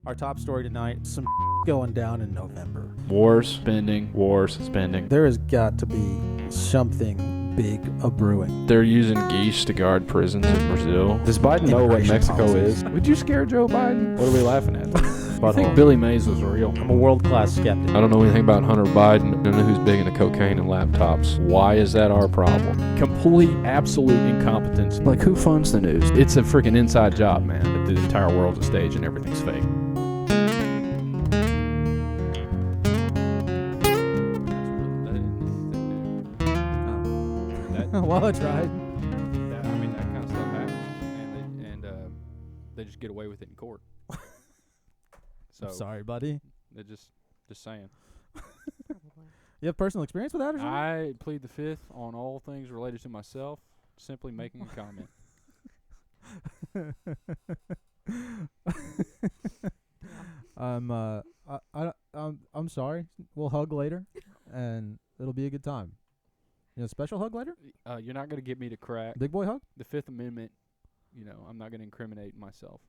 Our top story tonight, some going down in November. Wars, spending. There has got to be something big a-brewing. They're using geese to guard prisons in Brazil. Does Biden know what Immigration Mexico policies. is? Would you scare Joe Biden? What are we laughing at? I think Billy Mays was real. I'm a world-class skeptic. I don't know anything about Hunter Biden. I don't know who's big into cocaine and laptops. Why is that our problem? Complete, absolute incompetence. Like, who funds the news? It's a freaking inside job, man. That the entire world's a stage and everything's fake. Well, I tried. I mean, that kind of stuff happens, and they just get away with it in court. So I'm sorry, buddy. they're just saying. You have personal experience with that or something? I plead the fifth on all things related to myself, simply making a comment. I'm sorry. We'll hug later, and it'll be a good time. You know, special hug later? You're not going to get me to crack Big boy hug? the Fifth Amendment. You know, I'm not going to incriminate myself.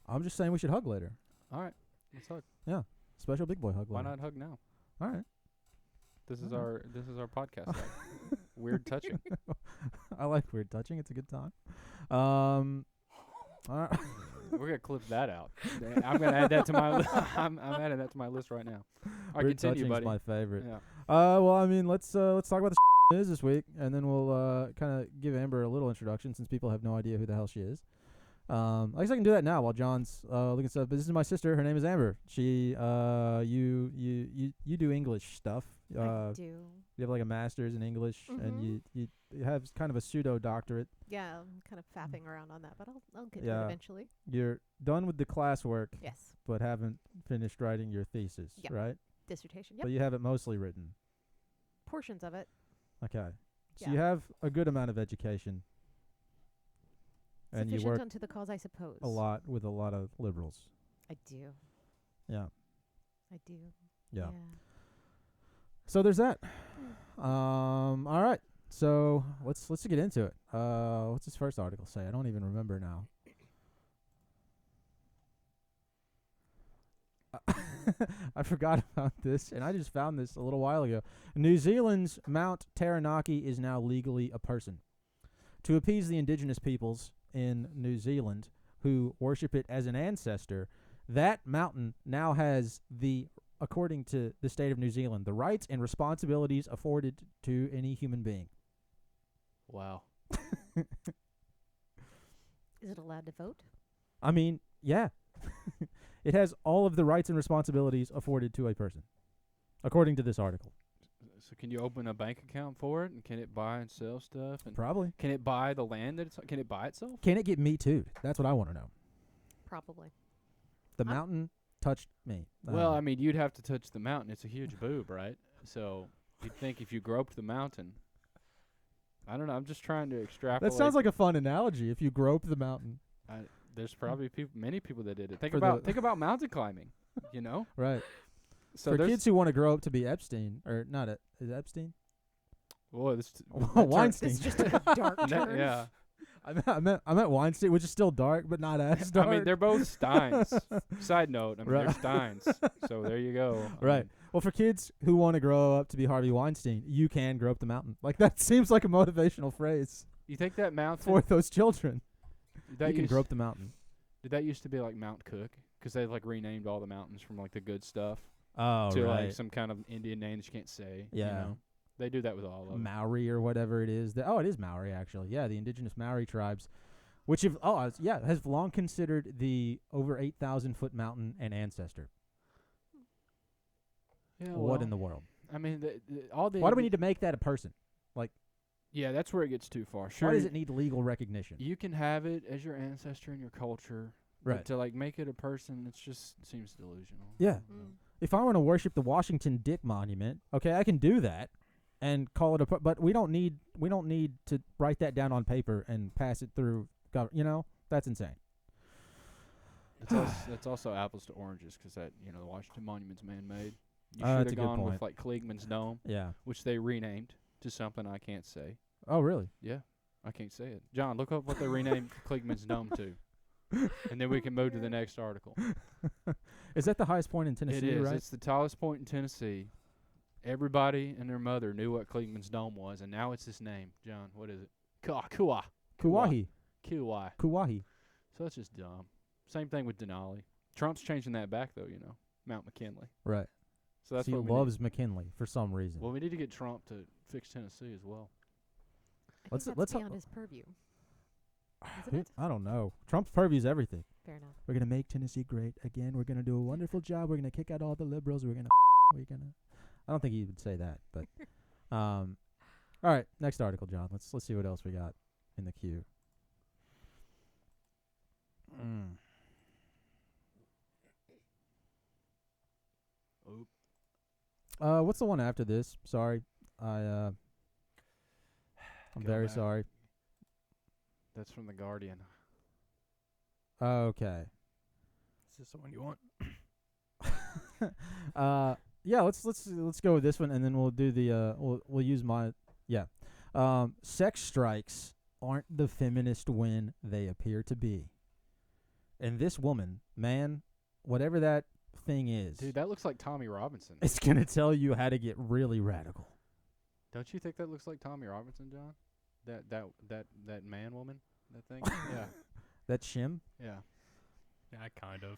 I'm just saying we should hug later. All right, let's hug. Special big boy hug Why later. not hug now? All right. This is Alright. our podcast. Like, weird touching. I like weird touching. It's a good time. All right. We're gonna clip that out. I'm gonna add that to my. I'm adding that to my list right now. All right, Weird continue, touching's buddy. my favorite. Yeah. Well, I mean, let's talk about the news this week, and then we'll kind of give Amber a little introduction since people have no idea who the hell she is. I guess I can do that now while John's looking stuff. But this is my sister. Her name is Amber. She you do English stuff. I do. You have like a master's in English, and you have kind of a pseudo doctorate. Yeah, I'm kind of faffing around on that, but I'll get to Yeah. it eventually. You're done with the classwork, Yes. but haven't finished writing your thesis, Yep. right? Dissertation. Yep. But you have it mostly written. Portions of it. Okay. So Yeah. you have a good amount of education. And you Sufficient work unto the cause, I suppose. a lot with a lot of liberals. I do. Yeah. I do. Yeah. So there's that. All right. So let's get into it. What's this first article say? I don't even remember now. I forgot about this, and I just found this a little while ago. New Zealand's Mount Taranaki is now legally a person. To appease the indigenous peoples in New Zealand who worship it as an ancestor, that mountain now has according to the state of New Zealand, the rights and responsibilities afforded to any human being. Wow. Is it allowed to vote? I mean, yeah. It has all of the rights and responsibilities afforded to a person, according to this article. So can you open a bank account for it, and can it buy and sell stuff? And Probably. can it buy the land that can it buy itself? Can it get Me Too'd? That's what I want to know. Probably. The mountain touched me. Well, I mean, you'd have to touch the mountain. It's a huge boob, right? So you'd think if you groped the mountain. I don't know. I'm just trying to extrapolate. that sounds like a fun analogy. If you grope the mountain, There's probably many people that did it. Think For think about mountain climbing. You know. right? So For there's kids who want to grow up to be Epstein, or not, is it Epstein? Boy, this Weinstein. This just took a dark turn. yeah. I meant Weinstein, which is still dark, but not as dark. I mean, they're both Steins. Side note, I mean, Right. they're Steins. So there you go. I Right. mean, Well, for kids who want to grow up to be Harvey Weinstein, you can grope the mountain. Like, that seems like a motivational phrase you think that mountain for those children. that You can used- grope the mountain. Did that used to be like Mount Cook? Because they like renamed all the mountains from like the good stuff Oh, to like some kind of Indian name that you can't say. Yeah. You know? They do that with all of them. Maori or whatever it is. It is Maori, actually. Yeah, the indigenous Maori tribes, which has long considered the over 8,000-foot mountain an ancestor. Yeah, What in the world? I mean, all the Why do we need to make that a person? Yeah, that's where it gets too far. Sure. Why does it need legal recognition? You can have it as your ancestor and your culture. Right. But to like make it a person, it just seems delusional. Yeah. Mm. If I want to worship the Washington Dick Monument, okay, I can do that and call it but we don't need to write that down on paper and pass it through that's insane. That's also apples to oranges because the Washington Monument's man-made. You should That's have a good gone point. with like Kligman's Dome, Yeah. which they renamed to something I can't say. Oh, really? Yeah, I can't say it. John, look up what they renamed Kligman's Dome to. and then we can move to the next article. Is that the highest point in Tennessee? It is. Right? It's the tallest point in Tennessee. Everybody and their mother knew what Cleveland's dome was, and now it's this name. John, what is it? Kauai. Kauai. Kauai. Kauai. So that's just dumb. Same thing with Denali. Trump's changing that back, though, Mount McKinley. Right. So that's he what we loves McKinley for some reason. Well, we need to get Trump to fix Tennessee as well. I think let's that's beyond his purview. Isn't it? I don't know. Trump's purview's everything. Fair enough. We're gonna make Tennessee great again. We're gonna do a wonderful job. We're gonna kick out all the liberals. We're gonna. I don't think he would say that, but. All right, next article, John. Let's see what else we got in the queue. What's the one after this? Sorry, I'm Go very back. sorry. That's from The Guardian. Okay. Is this the one you want? Yeah, let's go with this one, and then we'll do the we'll use my sex strikes aren't the feminist win they appear to be. And this woman, man, whatever that thing is, Dude, that looks like Tommy Robinson. it's gonna tell you how to get really radical. Don't you think that looks like Tommy Robinson, John? That man woman? That thing? Yeah. That shim Yeah. Yeah, kind of.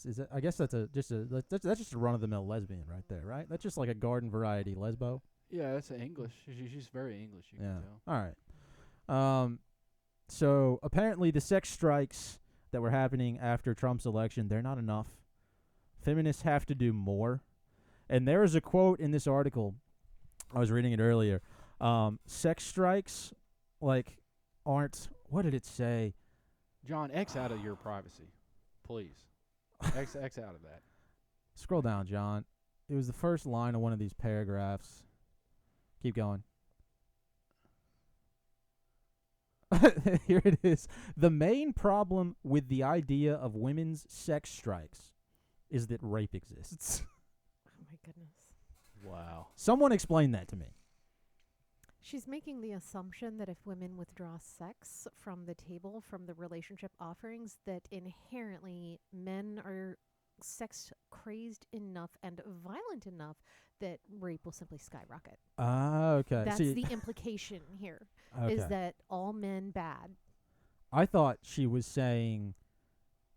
is it? I guess that's just a run of the mill lesbian right there, right? That's just like a garden variety lesbo. Yeah, that's English. She's very English, you Yeah. can tell. All right. So apparently the sex strikes that were happening after Trump's election, they're not enough. Feminists have to do more. And there is a quote in this article. I was reading it earlier. Sex strikes, aren't, what did it say? John, X out of your privacy. Please. X out of that. Scroll down, John. It was the first line of one of these paragraphs. Keep going. Here it is. The main problem with the idea of women's sex strikes is that rape exists. Oh my goodness. Wow. Someone explain that to me. She's making the assumption that if women withdraw sex from the table, from the relationship offerings, that inherently men are sex crazed enough and violent enough that rape will simply skyrocket. Okay. That's See, the implication here, okay. is that all men bad. I thought she was saying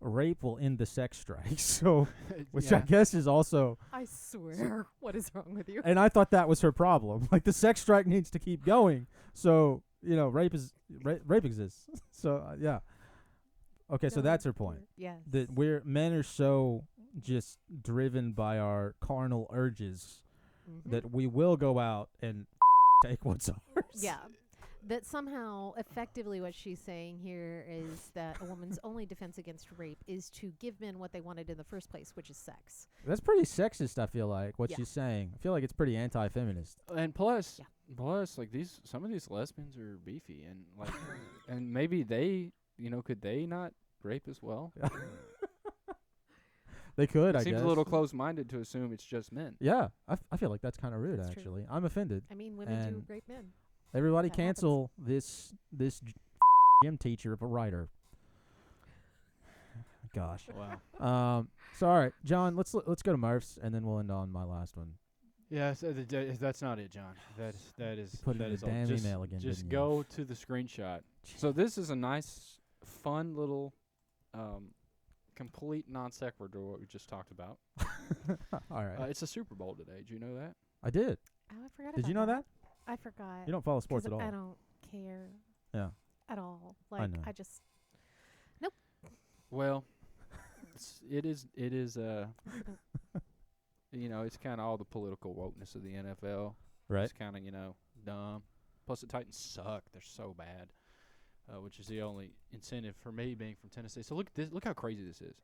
rape will end the sex strikes. So, which I guess is also, I swear. What is wrong with you? and I thought that was her problem. Like the sex strike needs to keep going. So, rape exists. So, yeah. Okay, so No, that's her point. Yes. That men are so just driven by our carnal urges Mhm. that we will go out and take what's ours. Yeah. That somehow, effectively, what she's saying here is that a woman's only defense against rape is to give men what they wanted in the first place, which is sex. That's pretty sexist, I feel like, what Yeah. she's saying. I feel like it's pretty anti-feminist. And plus, Yeah. like some of these lesbians are beefy, and like, and maybe they, could they not rape as well? They could, It I seems guess. a little close-minded to assume it's just men. Yeah, I feel like that's kind of rude, That's true. actually. I'm offended. I mean, women do And- rape men. Everybody That cancel this gym teacher of a writer. Gosh. Wow. So all right, John, let's go to Murph's and then we'll end on my last one. Yeah, so that's not it, John. That is Put it that in is the all. damn Just, email again, just didn't you? go to the screenshot. So this is a nice, fun little, complete non sequitur to what we just talked about. All right. It's a Super Bowl today. Do you know that? I did. Oh, I forgot Did about you know that? I forgot. You don't follow 'Cause sports at all. I don't care Yeah. at all. Like, know. I just... Well, it is. It's kind of all the political wokeness of the NFL. Right. It's kind of dumb. Plus, the Titans suck. They're so bad, which is the only incentive for me being from Tennessee. So look at this. Look how crazy this is.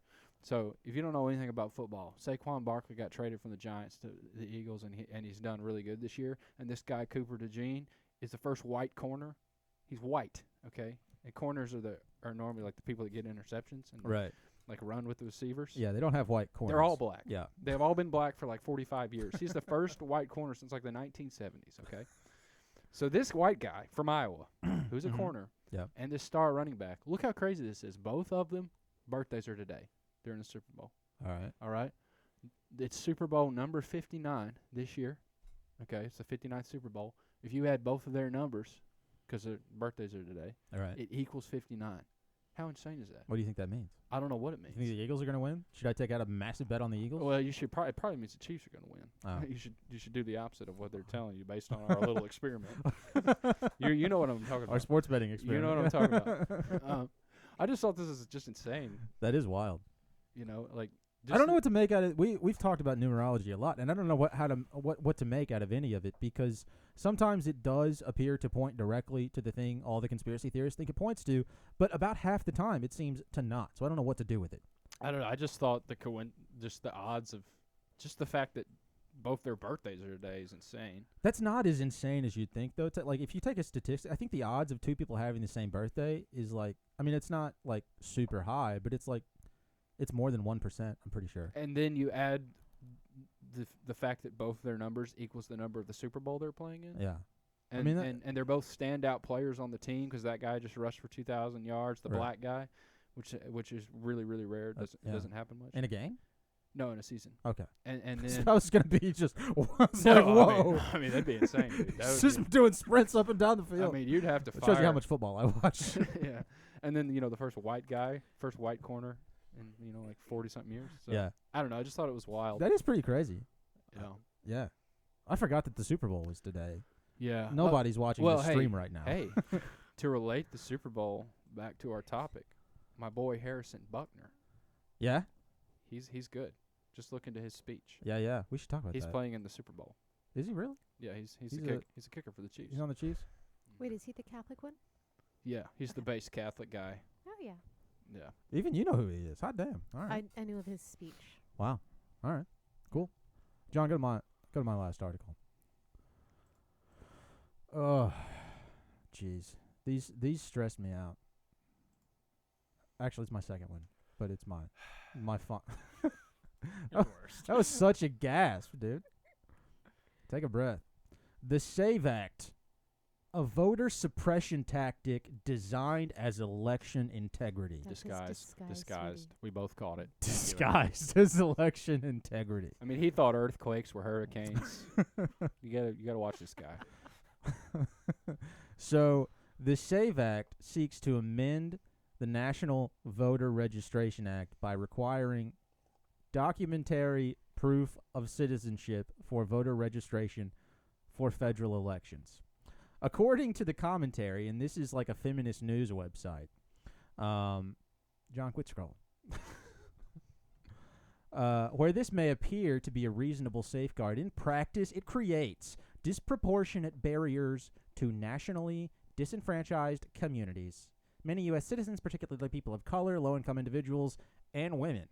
So if you don't know anything about football, Saquon Barkley got traded from the Giants to the Eagles, and he's done really good this year. And this guy Cooper DeJean is the first white corner. He's white, okay. And corners are normally like the people that get interceptions and Right. like run with the receivers. Yeah, they don't have white corners. They're all black. Yeah. They've all been black for like 45 years. He's the first white corner since like the 1970s, okay? So this white guy from Iowa, who's a corner, Yep. and this star running back. Look how crazy this is. Both of them birthdays are today during the Super Bowl. All right. All right, it's Super Bowl number 59 this year. Okay, it's the 59th Super Bowl. If you add both of their numbers, because their birthdays are today, All right. it equals 59. How insane is that? What do you think that means? I don't know what it You means. think the Eagles are going to win? Should I take out a massive bet on the Eagles? Well, you should it probably means the Chiefs are going to win. Oh. You should do the opposite of what they're telling you based on our little experiment. You know what I'm talking Our about. sports betting experiment. You know what I'm talking about. I just thought this is just insane. That is wild. You know, like I don't know what to make out of. We've talked about numerology a lot, and I don't know what to make out of any of it, because sometimes it does appear to point directly to the thing all the conspiracy theorists think it points to, but about half the time it seems to not. So I don't know what to do with it. I don't know. I just thought just the odds of just the fact that both their birthdays are today is insane. That's not as insane as you'd think, though. Like, if you take a statistic, I think the odds of two people having the same birthday is like, I mean, it's not like super high, but it's like, it's more than 1%, I'm pretty sure. And then you add the fact that both their numbers equals the number of the Super Bowl they're playing in. Yeah. And, I mean, and they're both standout players on the team because that guy just rushed for 2,000 yards, the Right. black guy, which is really, really rare. Yeah. Doesn't happen much. In a game? No, in a season. Okay. And So then I was going to be just, it's no, like, whoa. I mean that'd be insane. Dude. That would Just be, doing sprints up and down the field. I mean, you'd have to it fire. shows you how much football I watch. Yeah. And then, the first white corner in, like 40-something years. So, Yeah. I don't know. I just thought it was wild. That is pretty crazy. You know. Yeah. I forgot that the Super Bowl was today. Yeah. Nobody's watching well, the hey, stream right now. Hey, to relate the Super Bowl back to our topic, my boy Harrison Buckner, Yeah? he's good. Just look into his speech. Yeah. We should talk about He's that. playing in the Super Bowl. Is he really? Yeah, he's He's a kicker for the Chiefs. He's on the Chiefs? Wait, is he the Catholic one? Yeah, he's the base Catholic guy. Oh, yeah. Yeah. Even you know who he is. Hot damn. All right. I knew of his speech. Wow. All right. Cool. John, go to my last article. Oh, jeez. These stress me out. Actually, it's my second one, but it's my fun. That was such a gasp, dude. Take a breath. The SAVE Act, a voter suppression tactic designed as election integrity. That is Disguised. sweetie. We both caught it. Disguised as election integrity. I mean, he thought earthquakes were hurricanes. You gotta watch this guy. So the SAVE Act seeks to amend the National Voter Registration Act by requiring documentary proof of citizenship for voter registration for federal elections. According to the commentary, and this is like a feminist news website, John, quit scrolling. Where this may appear to be a reasonable safeguard, in practice it creates disproportionate barriers to nationally disenfranchised communities. Many U.S. citizens, particularly people of color, low-income individuals, and women,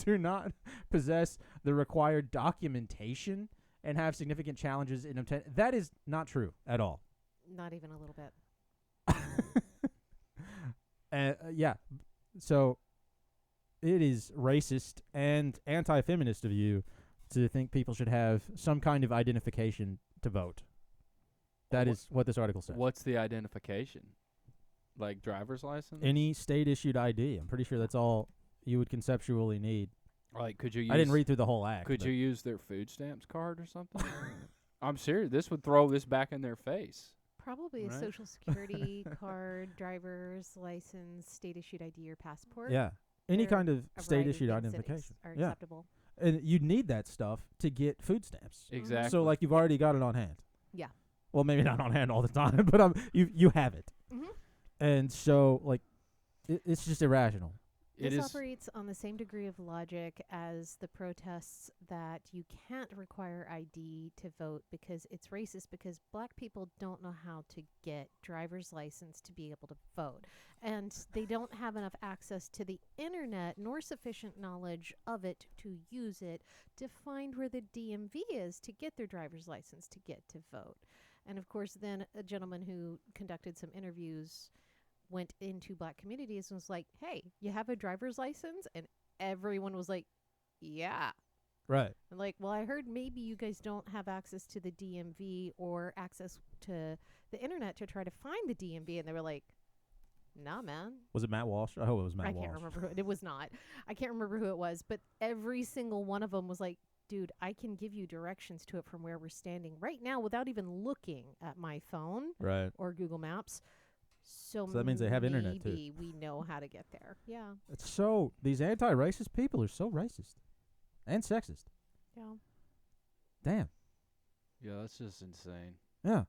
do not possess the required documentation and have significant challenges in obtaining. That is not true at all. Not even a little bit. Yeah. So it is racist and anti-feminist of you to think people should have some kind of identification to vote. That is what this article says. What's the identification? Like driver's license? Any state-issued ID. I'm pretty sure that's all you would conceptually need. Like, could you use? I didn't read through the whole act. Could but you use their food stamps card or something? I'm serious. This would throw this back in their face. Probably Right. a social security card, driver's license, state-issued ID or passport. Yeah. Any There kind of A variety of state-issued things that identification. are Yeah. acceptable. And you'd need that stuff to get food stamps. Exactly. So, like, you've already got it on hand. Yeah. Well, maybe not on hand all the time, but you have it. Mm-hmm. And so, like, it's just irrational. it This is. operates on the same degree of logic as the protests that you can't require ID to vote because it's racist, because black people don't know how to get driver's license to be able to vote. And they don't have enough access to the internet nor sufficient knowledge of it to use it to find where the DMV is to get their driver's license to get to vote. And of course, then a gentleman who conducted some interviews went into black communities and was like, hey, you have a driver's license? And everyone was like, yeah. Right. And like, well, I heard maybe you guys don't have access to the DMV or access to the internet to try to find the DMV. And they were like, nah, man. Was it Matt Walsh? I hope it was Matt I Walsh. can't remember who it was. Not. I can't remember who it was, but every single one of them was like, dude, I can give you directions to it from where we're standing right now without even looking at my phone Right. or Google Maps. So that means they have internet, too. maybe we know how to get there. Yeah. It's so these anti-racist people are so racist and sexist. Yeah. Damn. Yeah, that's just insane. Yeah.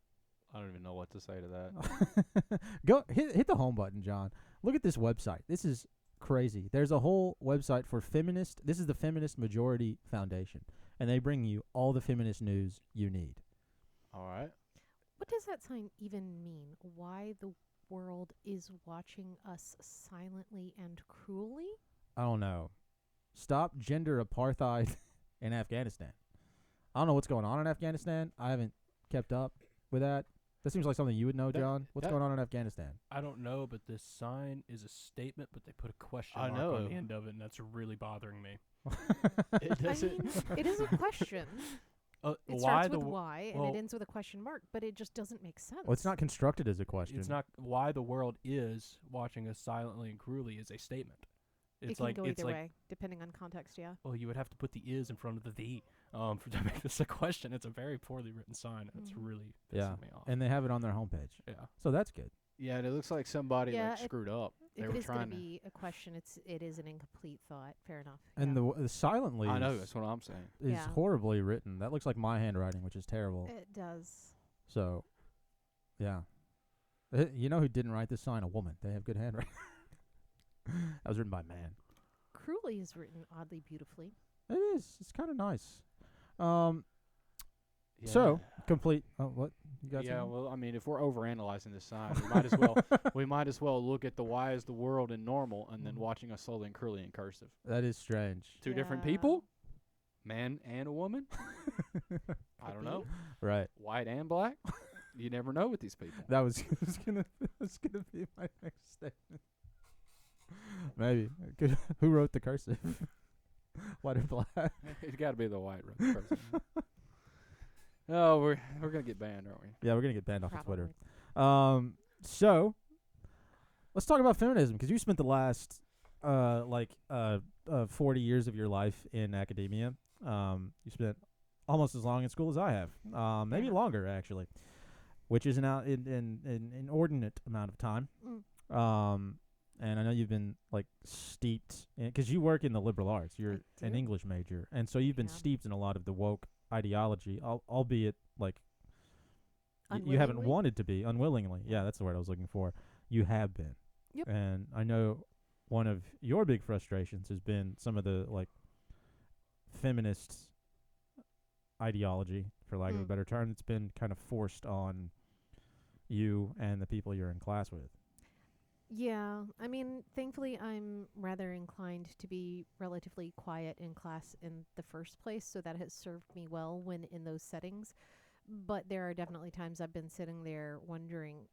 I don't even know what to say to that. Go hit the home button, John. Look at this website. This is crazy. There's a whole website for feminist. This is the Feminist Majority Foundation, and they bring you all the feminist news you need. All right. What does that sign even mean? Why the world is watching us silently and cruelly? I don't know. Stop gender apartheid in Afghanistan. I don't know what's going on in Afghanistan. I haven't kept up with that. That seems like something you would know, John. What's going on in Afghanistan? I don't know, but this sign is a statement, but they put a question I mark know. on the end of it, and that's really bothering me. It I doesn't. mean, it is a question. It Why starts the with wo- why and it ends with a question mark, but it just doesn't make sense. Well, it's not constructed as a question. It's not why the world is watching us silently and cruelly is a statement. It It's can like go it's either like way, depending on context, yeah. well, you would have to put the is in front of the for to make this a question. It's a very poorly written sign. And it's Mhm. really Yeah. pissing me off. And they have it on their homepage. Yeah. So that's good. Yeah, and it looks like somebody Yeah, like it- screwed up. They If were it is going trying to to. be a question, it is an incomplete thought. Fair enough. And yeah. the silently I know is, that's what I'm saying. is Yeah. horribly written. That looks like my handwriting, which is terrible. It does. So, yeah. You know who didn't write this sign? A woman. They have good handwriting. That was written by a man. Cruelly is written oddly beautifully. It is. It's kind of nice. So, complete. Oh, what? You got Yeah, something? well, I mean, if we're overanalyzing this sign, we might as well look at the why is the world in normal and then watching us slowly and cruelly in cursive. That is strange. Two different Yeah. people, man and a woman. I don't Could know, be. Right. white and black. You never know with these people. That was, was gonna be my next statement. Maybe. Who wrote the cursive? White or black? It's got to be the white person. Oh, we're gonna get banned, aren't we? Yeah, we're gonna get banned off of Probably. Twitter. So let's talk about feminism, because you spent the last 40 years of your life in academia. You spent almost as long in school as I have, maybe Yeah. longer actually, which is an inordinate amount of time. Mm. And I know you've been like steeped in, because you work in the liberal arts. You're an do. English major, and so you've been Yeah. steeped in a lot of the woke ideology, albeit like you haven't Unwillingly? wanted to be unwillingly. Yeah, that's the word I was looking for. You have been. Yep. And I know one of your big frustrations has been some of the like feminist ideology, for lack of a Mm. better term, that's been kind of forced on you and the people you're in class with. Yeah, I mean, thankfully, I'm rather inclined to be relatively quiet in class in the first place, so that has served me well when in those settings. But there are definitely times I've been sitting there wondering,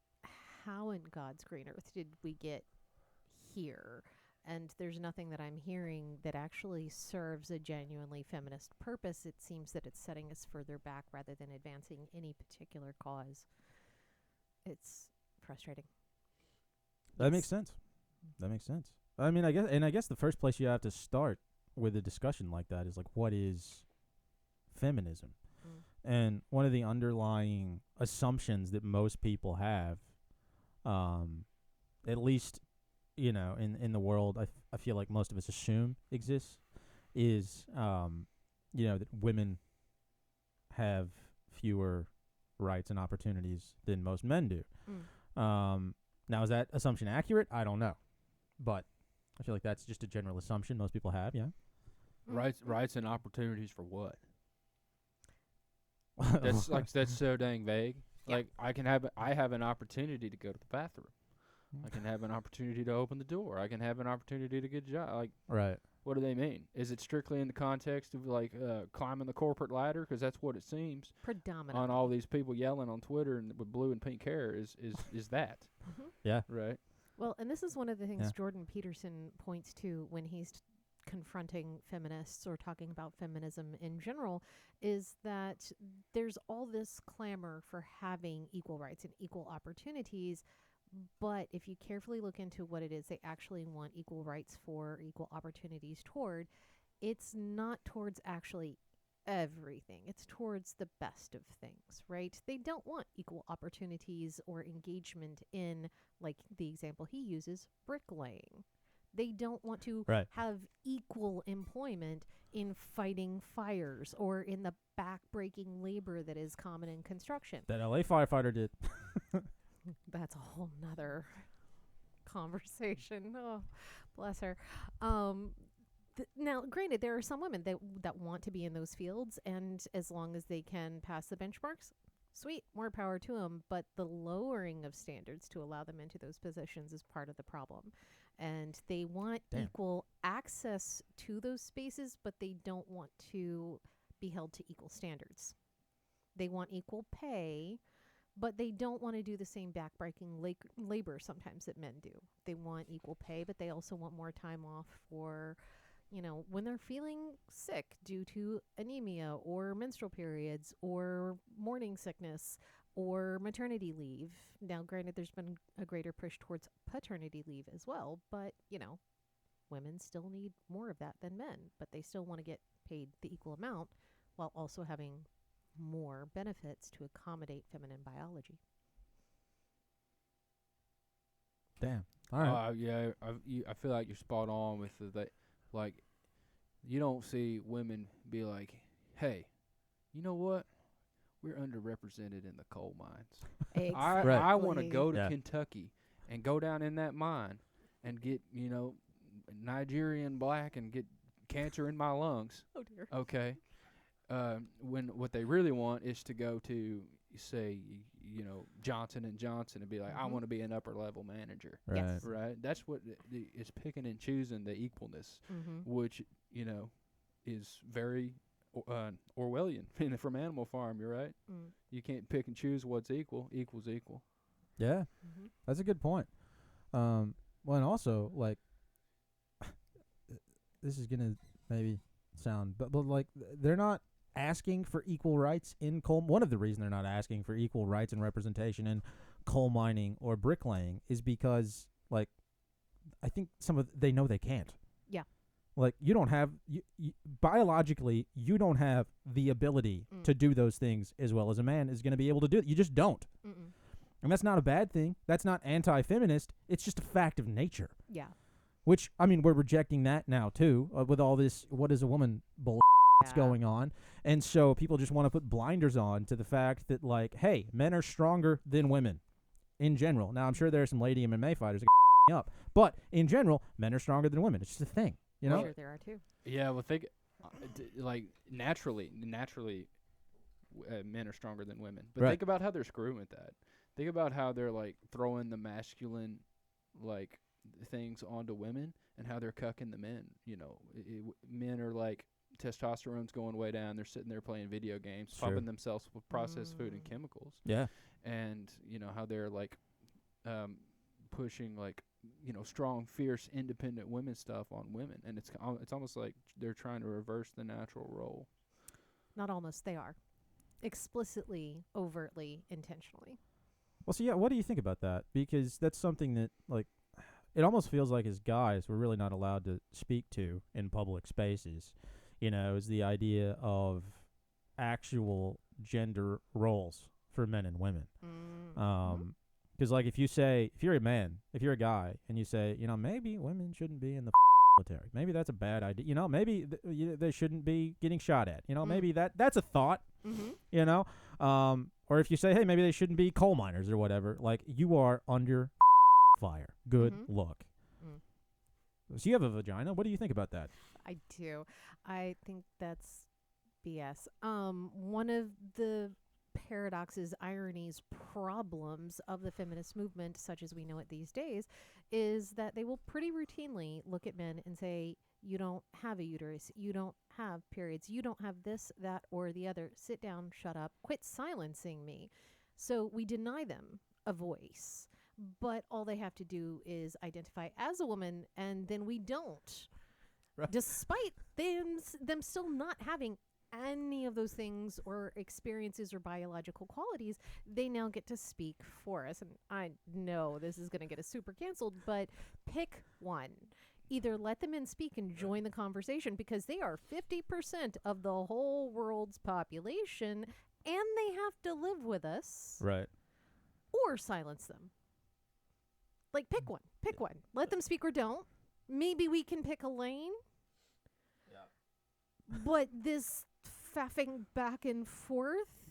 how in God's green earth did we get here? And there's nothing that I'm hearing that actually serves a genuinely feminist purpose. It seems that it's setting us further back rather than advancing any particular cause. It's frustrating. That Yes. makes sense. That makes sense. I mean, I guess the first place you have to start with a discussion like that is like, what is feminism? Mm. And one of the underlying assumptions that most people have, at least, in the world, I feel like most of us assume exists, is, that women have fewer rights and opportunities than most men do. Mm. Now, is that assumption accurate? I don't know. But I feel like that's just a general assumption most people have, yeah. Rights and opportunities for what? That's so dang vague. Yeah. Like I have an opportunity to go to the bathroom. I can have an opportunity to open the door. I can have an opportunity to get a job. Like, Right. what do they mean? Is it strictly in the context of like climbing the corporate ladder? Because that's what it seems Predominantly. on all these people yelling on Twitter and with blue and pink hair is that Mhm. Yeah. right? Well, and this is one of the things Yeah. Jordan Peterson points to when he's confronting feminists or talking about feminism in general is that there's all this clamor for having equal rights and equal opportunities. But if you carefully look into what it is they actually want equal rights for, equal opportunities toward, it's not towards actually everything. It's towards the best of things, right? They don't want equal opportunities or engagement in, like the example he uses, bricklaying. They don't want to Right. have equal employment in fighting fires or in the back-breaking labor that is common in construction. That LA firefighter did. That's a whole nother conversation. Oh, bless her. Now, granted, there are some women that want to be in those fields, and as long as they can pass the benchmarks, sweet, more power to them. But the lowering of standards to allow them into those positions is part of the problem. And they want Damn. equal access to those spaces, but they don't want to be held to equal standards. They want equal pay, but they don't want to do the same backbreaking labor sometimes that men do. They want equal pay, but they also want more time off for, when they're feeling sick due to anemia or menstrual periods or morning sickness or maternity leave. Now, granted, there's been a greater push towards paternity leave as well, but, women still need more of that than men, but they still want to get paid the equal amount while also having more benefits to accommodate feminine biology. Damn. All right. Yeah, I feel like you're spot on with that. Like, you don't see women be like, "Hey, you know what? We're underrepresented in the coal mines. I want to go to Kentucky and go down in that mine and get, Nigerian black and get cancer in my lungs." Oh dear. Okay. When what they really want is to go to, say, Johnson and Johnson and be like, I want to be an upper level manager. Right. Yes. Right. That's what is picking and choosing the equalness, which is very Orwellian from Animal Farm. You're right. You can't pick and choose what's equal. Equals equal. Yeah. That's a good point. Well, and also, like, this is gonna maybe sound, but like, they're not asking for equal rights in coal. One of the reasons they're not asking for equal rights and representation in coal mining or bricklaying is because, like, I think they know they can't. Yeah. Like, you don't have biologically, you don't have the ability to do those things as well as a man is going to be able to do it. You just don't. And that's not a bad thing. That's not anti-feminist. It's just a fact of nature. Yeah. Which, I mean, we're rejecting that now too, with all this "what is a woman" bull that's going on. And so people just want to put blinders on to the fact that, like, hey, men are stronger than women in general. Now, I'm sure there are some lady MMA fighters that get up, but in general, men are stronger than women. It's just a thing, I'm sure there are too. Yeah, well, think like naturally, men are stronger than women. But think about how they're screwing with that. Think about how they're, like, throwing the masculine, like, things onto women and how they're cucking the men. Men are like, testosterone's going way down. They're sitting there playing video games, pumping themselves with processed food and chemicals. Yeah. And how they're, like, pushing, like, strong, fierce, independent women stuff on women, and it's almost like they're trying to reverse the natural role. Not almost, they are. Explicitly, overtly, intentionally. Well, so yeah, what do you think about that? Because that's something that, like, it almost feels like as guys we're really not allowed to speak to in public spaces. Is the idea of actual gender roles for men and women. Because, like, if you're a man, if you're a guy, and you say, maybe women shouldn't be in the military. Maybe that's a bad idea. Maybe they shouldn't be getting shot at. Maybe that's a thought. Or if you say, hey, maybe they shouldn't be coal miners or whatever, like, you are under fire. Good luck. So you have a vagina. What do you think about that? I do. I think that's BS. One of the paradoxes, ironies, problems of the feminist movement, such as we know it these days, is that they will pretty routinely look at men and say, you don't have a uterus, you don't have periods, you don't have this, that, or the other. Sit down, shut up, quit silencing me. So we deny them a voice. But all they have to do is identify as a woman, and then we don't Right. despite them still not having any of those things or experiences or biological qualities, they now get to speak for us. And I know this is going to get us super canceled, but pick one. Either let them in, speak, and join the conversation, because they are 50% of the whole world's population and they have to live with us, Right. or silence them. Like, pick one. Pick one. Let them speak or don't. Maybe we can pick a lane. Yeah. But this faffing back and forth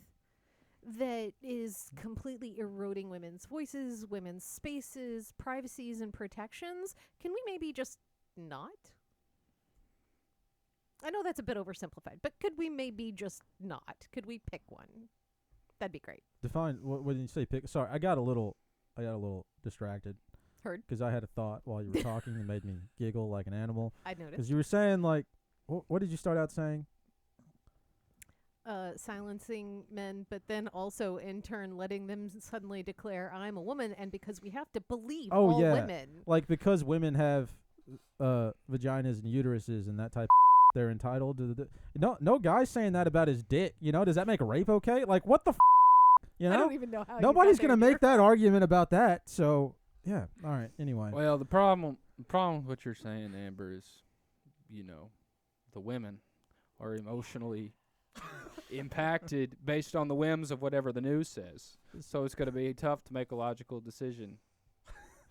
that is completely eroding women's voices, women's spaces, privacies, and protections, can we maybe just not? I know that's a bit oversimplified, but could we maybe just not? Could we pick one? That'd be great. Define what did you say? Pick. Sorry, I got a little distracted. Heard. Because I had a thought while you were talking and made me giggle like an animal. I noticed. Because you were saying like, what did you start out saying? Silencing men, but then also in turn letting them suddenly declare I'm a woman, and because we have to believe all women. Like, because women have vaginas and uteruses and that type of they're entitled to no guy's saying that about his dick. Does that make rape okay? Like, what the I don't even know how. Nobody's going to make that argument about that. So yeah, all right. Anyway, Well, the problem with what you're saying, Amber, is the women are emotionally impacted based on the whims of whatever the news says. So it's going to be tough to make a logical decision,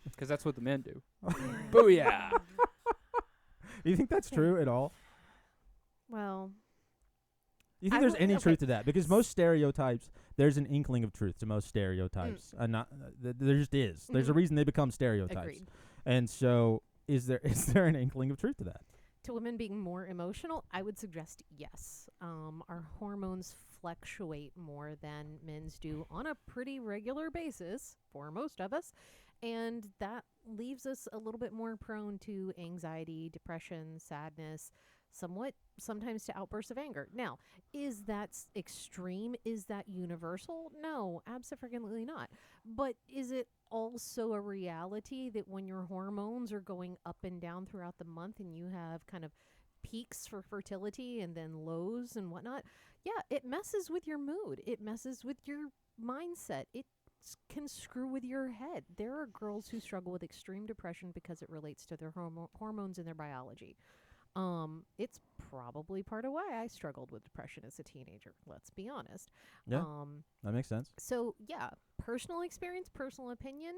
because that's what the men do. Booyah! you think that's true at all? Well, You think there's any truth to that? Because most stereotypes, there's an inkling of truth to most stereotypes. There just is. There's a reason they become stereotypes. agreed. And so, is there an inkling of truth to that? To women being more emotional, I would suggest yes. Our hormones fluctuate more than men's do on a pretty regular basis for most of us. And that leaves us a little bit more prone to anxiety, depression, sadness, sometimes to outbursts of anger. Now, is that extreme? Is that universal? No, absolutely not. But is it also a reality that when your hormones are going up and down throughout the month and you have kind of peaks for fertility and then lows and whatnot, yeah, it messes with your mood. It messes with your mindset. It can screw with your head. There are girls who struggle with extreme depression because it relates to their hormones and their biology. It's probably part of why I struggled with depression as a teenager. Let's be honest. Yeah, that makes sense. So yeah, personal experience, personal opinion,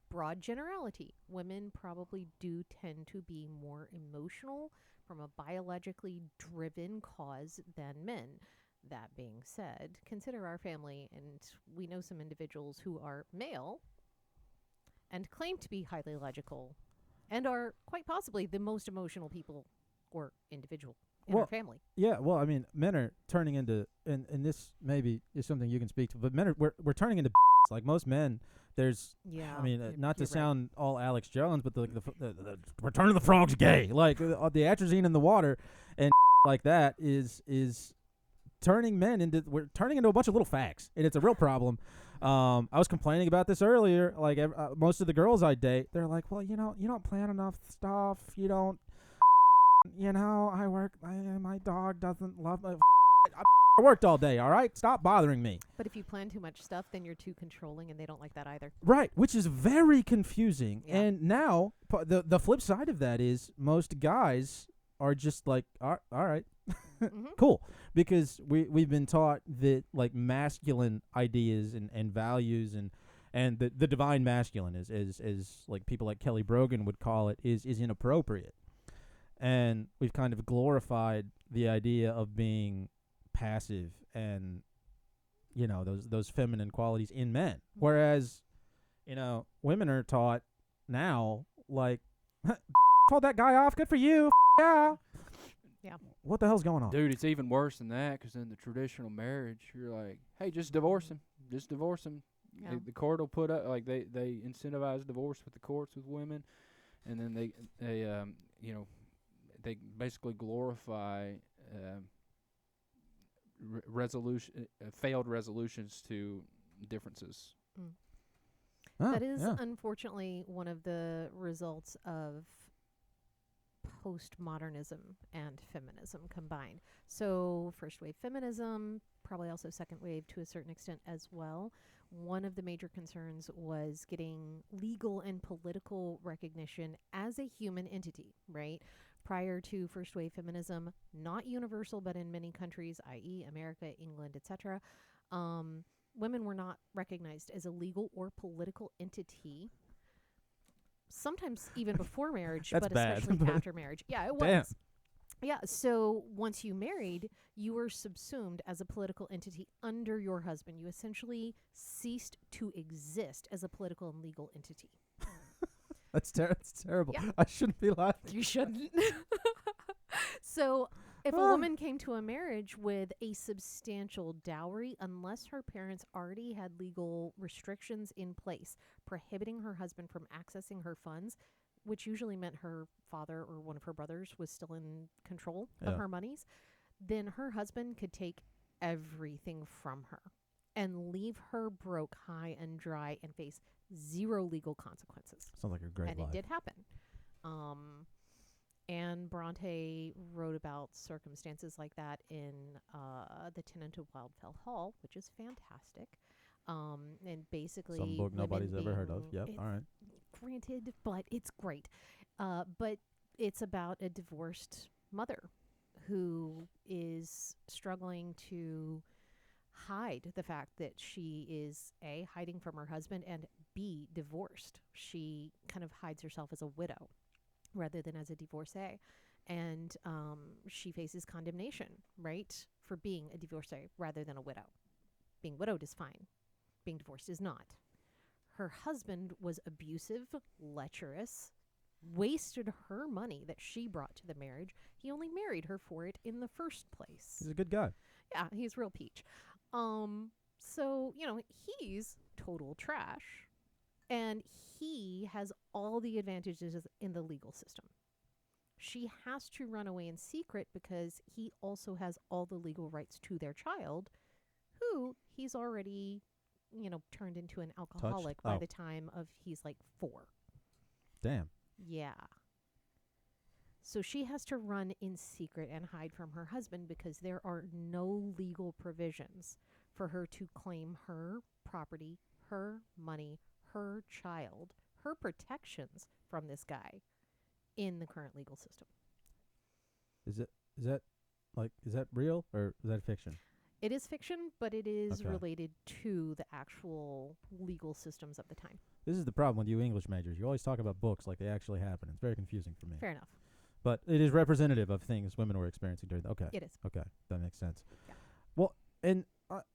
broad generality. Women probably do tend to be more emotional from a biologically driven cause than men. That being said, consider our family, and we know some individuals who are male and claim to be highly logical and are quite possibly the most emotional people or individual in our family. Yeah, well, I mean, men are turning into, and this maybe is something you can speak to, but men are we're turning into like most men. There's, I mean, not to sound all Alex Jones, but the return of the frog's gay. Like the atrazine in the water and like that is turning men into, we're turning into a bunch of little fags, and it's a real problem. I was complaining about this earlier. Like most of the girls I date, they're like, well, you don't plan enough stuff. You don't. I work. My dog doesn't love my. I worked all day. All right, stop bothering me. But if you plan too much stuff, then you're too controlling, and they don't like that either. Right, which is very confusing. Yeah. And now the flip side of that is most guys are just like, all right, cool, because we've been taught that like masculine ideas and values and the divine masculine is like people like Kelly Brogan would call it is inappropriate. And we've kind of glorified the idea of being passive and, those feminine qualities in men. Whereas, women are taught now, like, told that guy off, good for you, yeah. Yeah. What the hell's going on? Dude, it's even worse than that, because in the traditional marriage, you're like, hey, just divorce him. Just divorce him. Yeah. The court will put up, like, they incentivize divorce with the courts with women, and then they basically glorify failed resolutions to differences. Oh, that is yeah. unfortunately one of the results of postmodernism and feminism combined. So first wave feminism, probably also second wave to a certain extent as well. One of the major concerns was getting legal and political recognition as a human entity, right? Prior to first wave feminism, not universal, but in many countries, i.e. America, England, etc., women were not recognized as a legal or political entity. Sometimes even before marriage, That's but bad, especially but- after marriage. Yeah, it was. Damn. Yeah, so once you married, you were subsumed as a political entity under your husband. You essentially ceased to exist as a political and legal entity. That's terrible. Yeah. I shouldn't be laughing. You shouldn't. So if a woman came to a marriage with a substantial dowry, unless her parents already had legal restrictions in place prohibiting her husband from accessing her funds, which usually meant her father or one of her brothers was still in control of Yeah. her monies, then her husband could take everything from her and leave her broke high and dry and face zero legal consequences. Sounds like a great And life. it did happen. Anne Bronte wrote about circumstances like that in The Tenant of Wildfell Hall, which is fantastic. And basically, Some book nobody's women ever heard of. being- Yep. All right. Granted, but it's great. But it's about a divorced mother who is struggling to hide the fact that she is A, hiding from her husband, and B, divorced. She kind of hides herself as a widow rather than as a divorcee. And she faces condemnation, right, for being a divorcee rather than a widow. Being widowed is fine. Being divorced is not. Her husband was abusive, lecherous, wasted her money that she brought to the marriage. He only married her for it in the first place. He's a good guy. Yeah, he's real peach. So, he's total trash. And he has all the advantages in the legal system. She has to run away in secret because he also has all the legal rights to their child, who he's already, turned into an alcoholic by Oh. the time of he's like 4. Damn. Yeah. So she has to run in secret and hide from her husband because there are no legal provisions for her to claim her property, her money, her child, her protections from this guy in the current legal system. Is that real or is that fiction? It is fiction, but it is Okay. related to the actual legal systems of the time. This is the problem with you English majors. You always talk about books like they actually happen. It's very confusing for me. Fair enough. But it is representative of things women were experiencing during. Okay. It is. Okay, that makes sense. Yeah. Well, and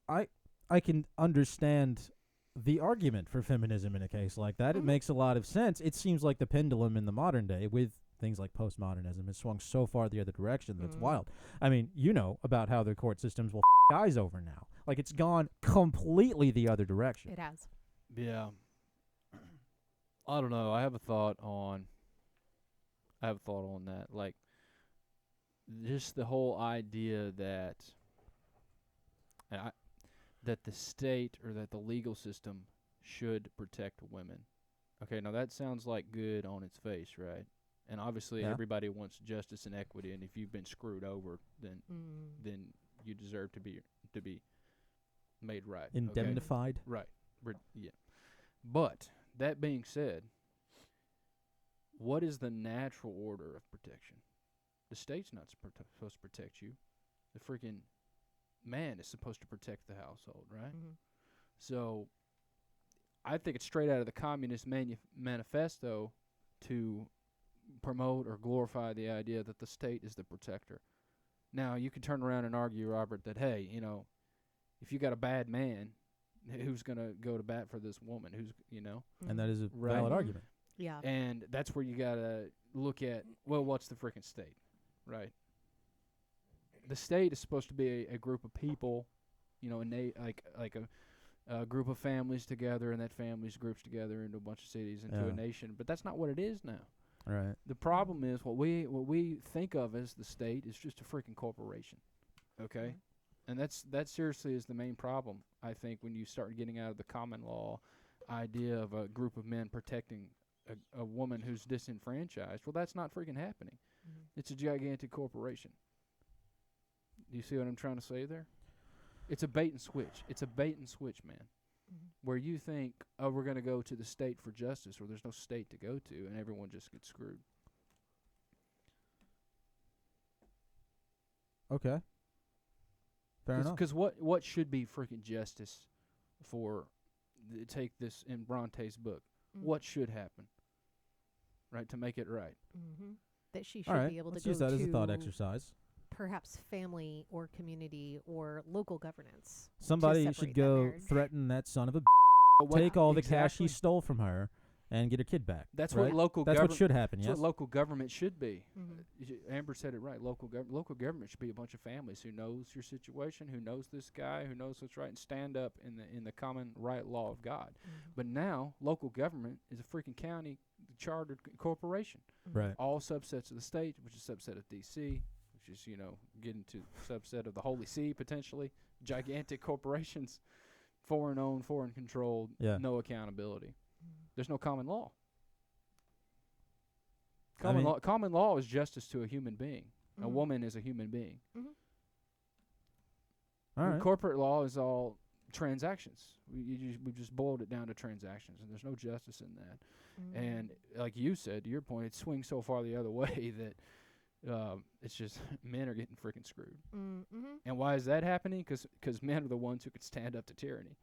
I can understand the argument for feminism in a case like that. It Mhm. makes a lot of sense. It seems like the pendulum in the modern day with things like postmodernism has swung so far the other direction that it's Mhm. wild. I mean, you know about how the court systems will guys over now. Like it's gone completely the other direction. It has. Yeah. I don't know. I have a thought on that. Like, just the whole idea that that the state or that the legal system should protect women. Okay, now that sounds like good on its face, right? And obviously Yeah. everybody wants justice and equity, and if you've been screwed over, then Mm. you deserve to be made right. okay? Indemnified. Right. Yeah. But that being said, what is the natural order of protection? The state's not supposed to protect you. The freaking man is supposed to protect the household, right? Mhm. So I think it's straight out of the Communist Manifesto to promote or glorify the idea that the state is the protector. Now, you could turn around and argue, Robert, that, hey, if you got a bad man, who's going to go to bat for this woman? And that is a Right. valid Mhm. argument. Yeah. And that's where you got to look at, well, what's the freaking state, right? The state is supposed to be a group of people, like a group of families together, and that families groups together into a bunch of cities into Yeah. a nation. But that's not what it is now. Right. The problem is what we think of as the state is just a freaking corporation, okay? And that seriously is the main problem, I think, when you start getting out of the common law idea of a group of men protecting a woman who's disenfranchised. Well, that's not freaking happening. It's a gigantic corporation. Do you see what I'm trying to say there? It's a bait and switch. It's a bait and switch, man. Where you think, oh, we're going to go to the state for justice, where there's no state to go to, and everyone just gets screwed. Okay. Fair enough. Because what should be freaking justice for, take this in Bronte's book, what should happen, right, to make it right? That she All should right, be able let's to use go that to as a thought exercise. perhaps family or community or local governance. Somebody separate should that go marriage. threaten that son of a But take all the cash exactly- he stole from her and get her kid back. That's right? what local That's government. what should happen, That's yes? what local government should be. Mhm. Amber said it right. Local government should be a bunch of families who knows your situation, who knows this guy, who knows what's right, and stand up in the common right law of God. But now local government is a freaking county chartered corporation. Right. All subsets of the state, which is subset of D.C., which is getting to subset of the Holy See potentially. Gigantic corporations, foreign owned, foreign controlled. Yeah. No accountability. There's no common law. I mean- Common law is justice to a human being. A woman is a human being. All And right. corporate law is all transactions. We've just boiled it down to transactions, and there's no justice in that. And like you said, to your point, it swings so far the other way that it's just men are getting freaking screwed. And why is that happening? Because men are the ones who could stand up to tyranny.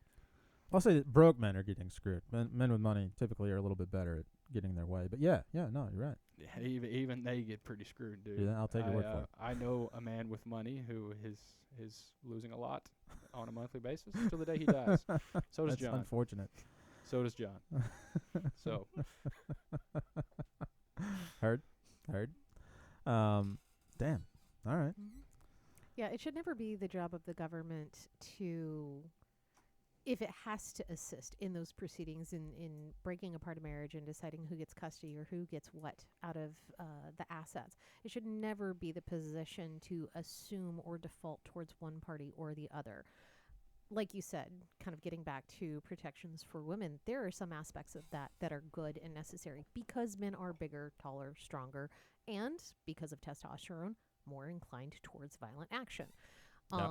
I'll say that broke men are getting screwed. Men with money typically are a little bit better at getting their way. But no, you're right. Yeah, even they get pretty screwed, dude. Yeah, I'll take your word for it. I know a man with money who is losing a lot on a monthly basis till the day he dies. So does That's John. unfortunate. So does John. So Heard. Damn. All right. Yeah, it should never be the job of the government to, if it has to assist in those proceedings in breaking apart a marriage and deciding who gets custody or who gets what out of the assets, it should never be the position to assume or default towards one party or the other. Like you said, kind of getting back to protections for women, there are some aspects of that are good and necessary because men are bigger, taller, stronger, and because of testosterone, more inclined towards violent action. Yep.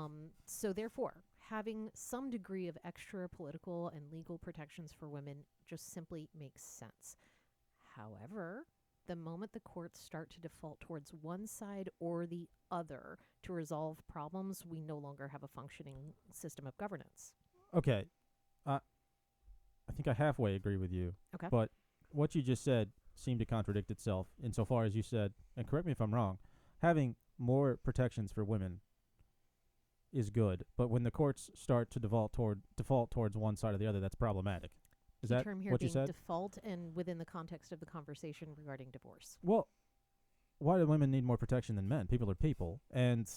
So therefore, having some degree of extra political and legal protections for women just simply makes sense. However, the moment the courts start to default towards one side or the other to resolve problems, we no longer have a functioning system of governance. Okay. I think I halfway agree with you. Okay. But what you just said seemed to contradict itself insofar as you said, and correct me if I'm wrong, having more protections for women is good, but when the courts start to default towards one side or the other, that's problematic. Is The that term here what you being said? default and within the context of the conversation regarding divorce. Well, why do women need more protection than men? People are people, and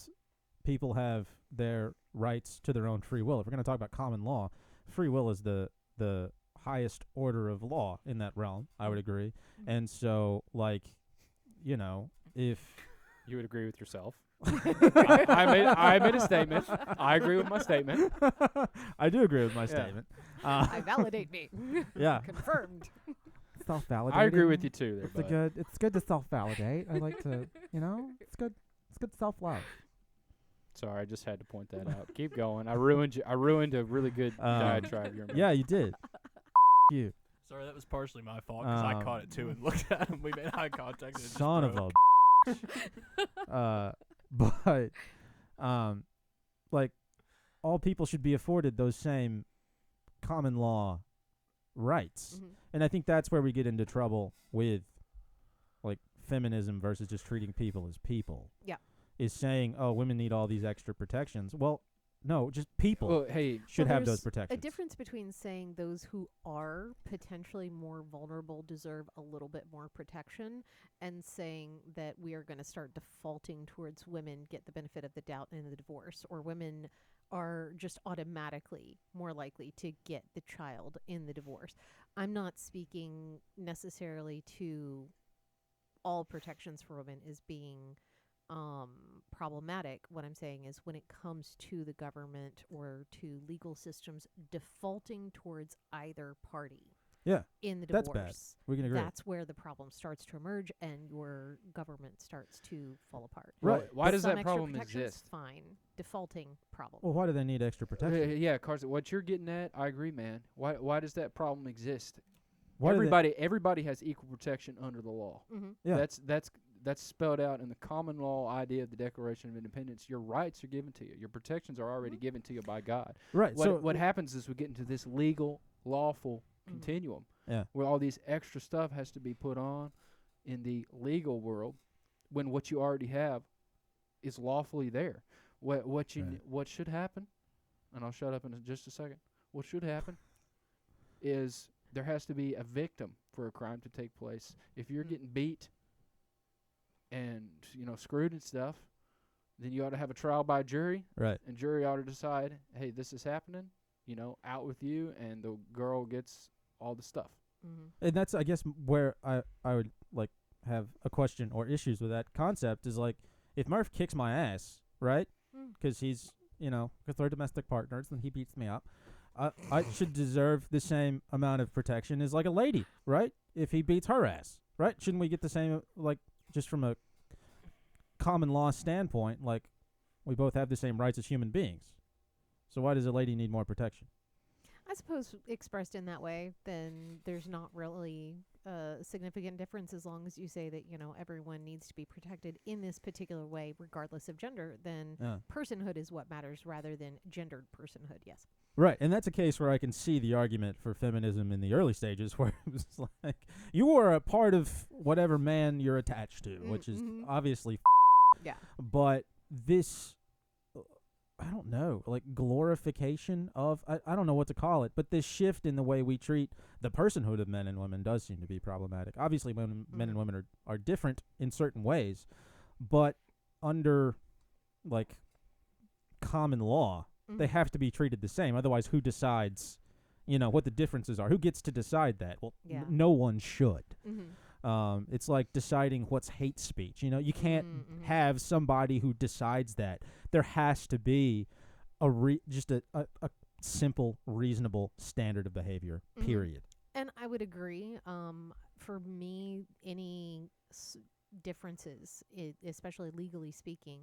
people have their rights to their own free will. If we're going to talk about common law, free will is the highest order of law in that realm, I would agree. And so, if you would agree with yourself. I made a statement. I agree with my statement. I do agree with my Yeah. statement. I validate me. Yeah. Confirmed. Self-validating. I agree with you too there, bud. It's good to self-validate. I like to, it's good self-love. Sorry, I just had to point that out. Keep going. I ruined a really good diatribe. Yeah, you did. You. Sorry, that was partially my fault because I caught it too and looked at him. We made eye contact. And it just Son of broke. a but all people should be afforded those same common law rights. And I think that's where we get into trouble with feminism versus just treating people as people. Yeah. Is saying, oh, women need all these extra protections. Well, no, just people Well, hey, should Well, have those there's protections. A difference between saying those who are potentially more vulnerable deserve a little bit more protection and saying that we are going to start defaulting towards women get the benefit of the doubt in the divorce, or women are just automatically more likely to get the child in the divorce. I'm not speaking necessarily to all protections for women as being problematic. What I'm saying is when it comes to the government or to legal systems defaulting towards either party. Yeah, in the that's divorce. bad. We can agree. That's where the problem starts to emerge and your government starts to fall apart. Right. Why does Some that extra problem protections, exist? Fine. Defaulting problem. Well, why do they need extra protection? Yeah, Carson, what you're getting at, I agree, man. Why does that problem exist? Why do they- Everybody has equal protection under the law. Mm-hmm. Yeah. That's spelled out in the common law idea of the Declaration of Independence. Your rights are given to you. Your protections are already given to you by God. Right. What happens is we get into this legal, lawful continuum Yeah. where all these extra stuff has to be put on in the legal world when what you already have is lawfully there. What should happen, and I'll shut up in just a second. What should happen is there has to be a victim for a crime to take place. If you're getting beat and screwed and stuff, then you ought to have a trial by jury. Right. And jury ought to decide, hey, this is happening. Out with you, and the girl gets all the stuff. Mm-hmm. And that's, I guess, where I would like have a question or issues with that concept is like, if Murph kicks my ass, right? Because he's, because they're domestic partners, and he beats me up. I should deserve the same amount of protection as like a lady, right? If he beats her ass, right? Shouldn't we get the same, like, just from a common law standpoint, like, we both have the same rights as human beings. So why does a lady need more protection? I suppose expressed in that way, then there's not really a significant difference as long as you say that, everyone needs to be protected in this particular way, regardless of gender. Then personhood is what matters rather than gendered personhood, yes. Right, and that's a case where I can see the argument for feminism in the early stages where it was like, you are a part of whatever man you're attached to, which is obviously yeah. But this, I don't know, like glorification of, I don't know what to call it, but this shift in the way we treat the personhood of men and women does seem to be problematic. Obviously, men and women are different in certain ways, but under, like, common law, they have to be treated the same. Otherwise, who decides, what the differences are? Who gets to decide that? Well, no one should. It's like deciding what's hate speech. You can't have somebody who decides that. There has to be just a simple, reasonable standard of behavior, period. And I would agree. For me, any differences, especially legally speaking,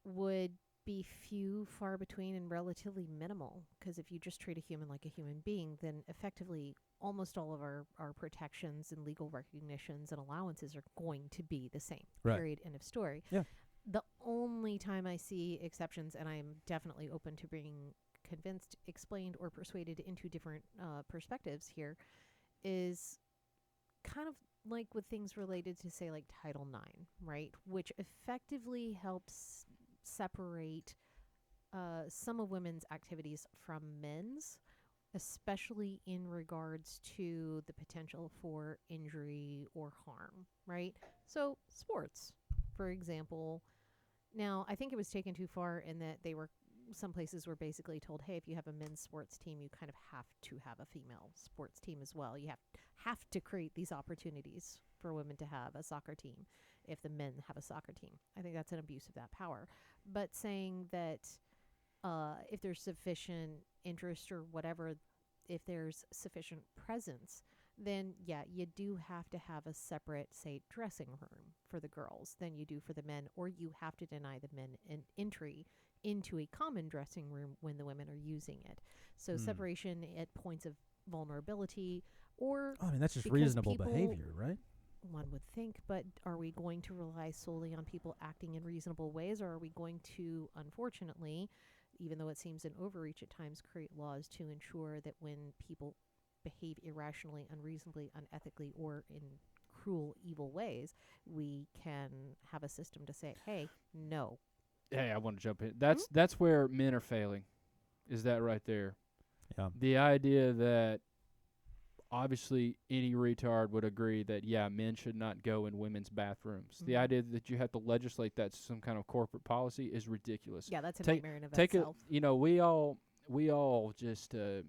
would be few, far between, and relatively minimal. Because if you just treat a human like a human being, then effectively almost all of our protections and legal recognitions and allowances are going to be the same. Right. Period. End of story. Yeah. The only time I see exceptions, and I am definitely open to being convinced, explained, or persuaded into different perspectives here, is kind of like with things related to, say, like Title IX, right? Which effectively helps separate some of women's activities from men's, especially in regards to the potential for injury or harm, right? So sports, for example. Now, I think it was taken too far in that some places were basically told, hey, if you have a men's sports team, you kind of have to have a female sports team as well. You have to create these opportunities for women to have a soccer team if the men have a soccer team. I think that's an abuse of that power. But saying that if there's sufficient interest or whatever, if there's sufficient presence, then, you do have to have a separate, say, dressing room for the girls than you do for the men, or you have to deny the men an entry into a common dressing room when the women are using it. So separation at points of vulnerability, or that's just because reasonable behavior, right? One would think, but are we going to rely solely on people acting in reasonable ways, or are we going to, unfortunately, even though it seems an overreach at times, create laws to ensure that when people behave irrationally, unreasonably, unethically, or in cruel, evil ways, we can have a system to say, hey, no. Hey, I want to jump in. That's where men are failing, is that right there. Yeah. The idea that obviously any retard would agree that, men should not go in women's bathrooms. The idea that you have to legislate that to some kind of corporate policy is ridiculous. Yeah, that's a nightmare in of itself. We all just, the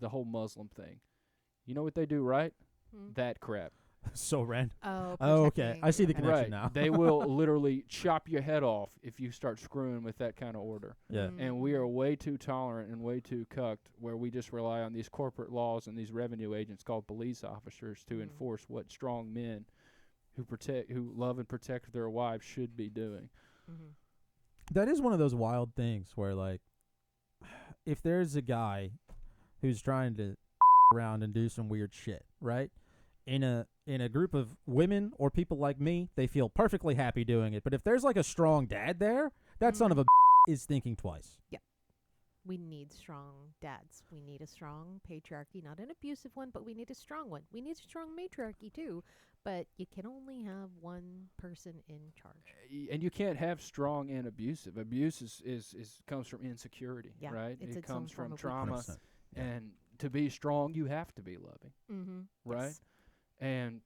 whole Muslim thing. You know what they do, right? That crap. So random. Oh, Oh, okay. I see the protecting- connection Right. now. They will literally chop your head off if you start screwing with that kind of order. Yeah. And we are way too tolerant and way too cucked where we just rely on these corporate laws and these revenue agents called police officers to enforce what strong men who love and protect their wives should be doing. Mhm. That is one of those wild things where, like, if there's a guy who's trying to around and do some weird shit, right? In a group of women or people like me, they feel perfectly happy doing it. But if there's like a strong dad there, that son of a is thinking twice. We need strong dads. We need a strong patriarchy, not an abusive one, but we need a strong one. We need a strong matriarchy too, but you can only have one person in charge. And you can't have strong and abusive. Abuse is comes from insecurity, Yeah, right? it's It its own comes form from of trauma. weakness. 100%. Yeah. And to be strong, you have to be loving, Mm-hmm. right? Yes. And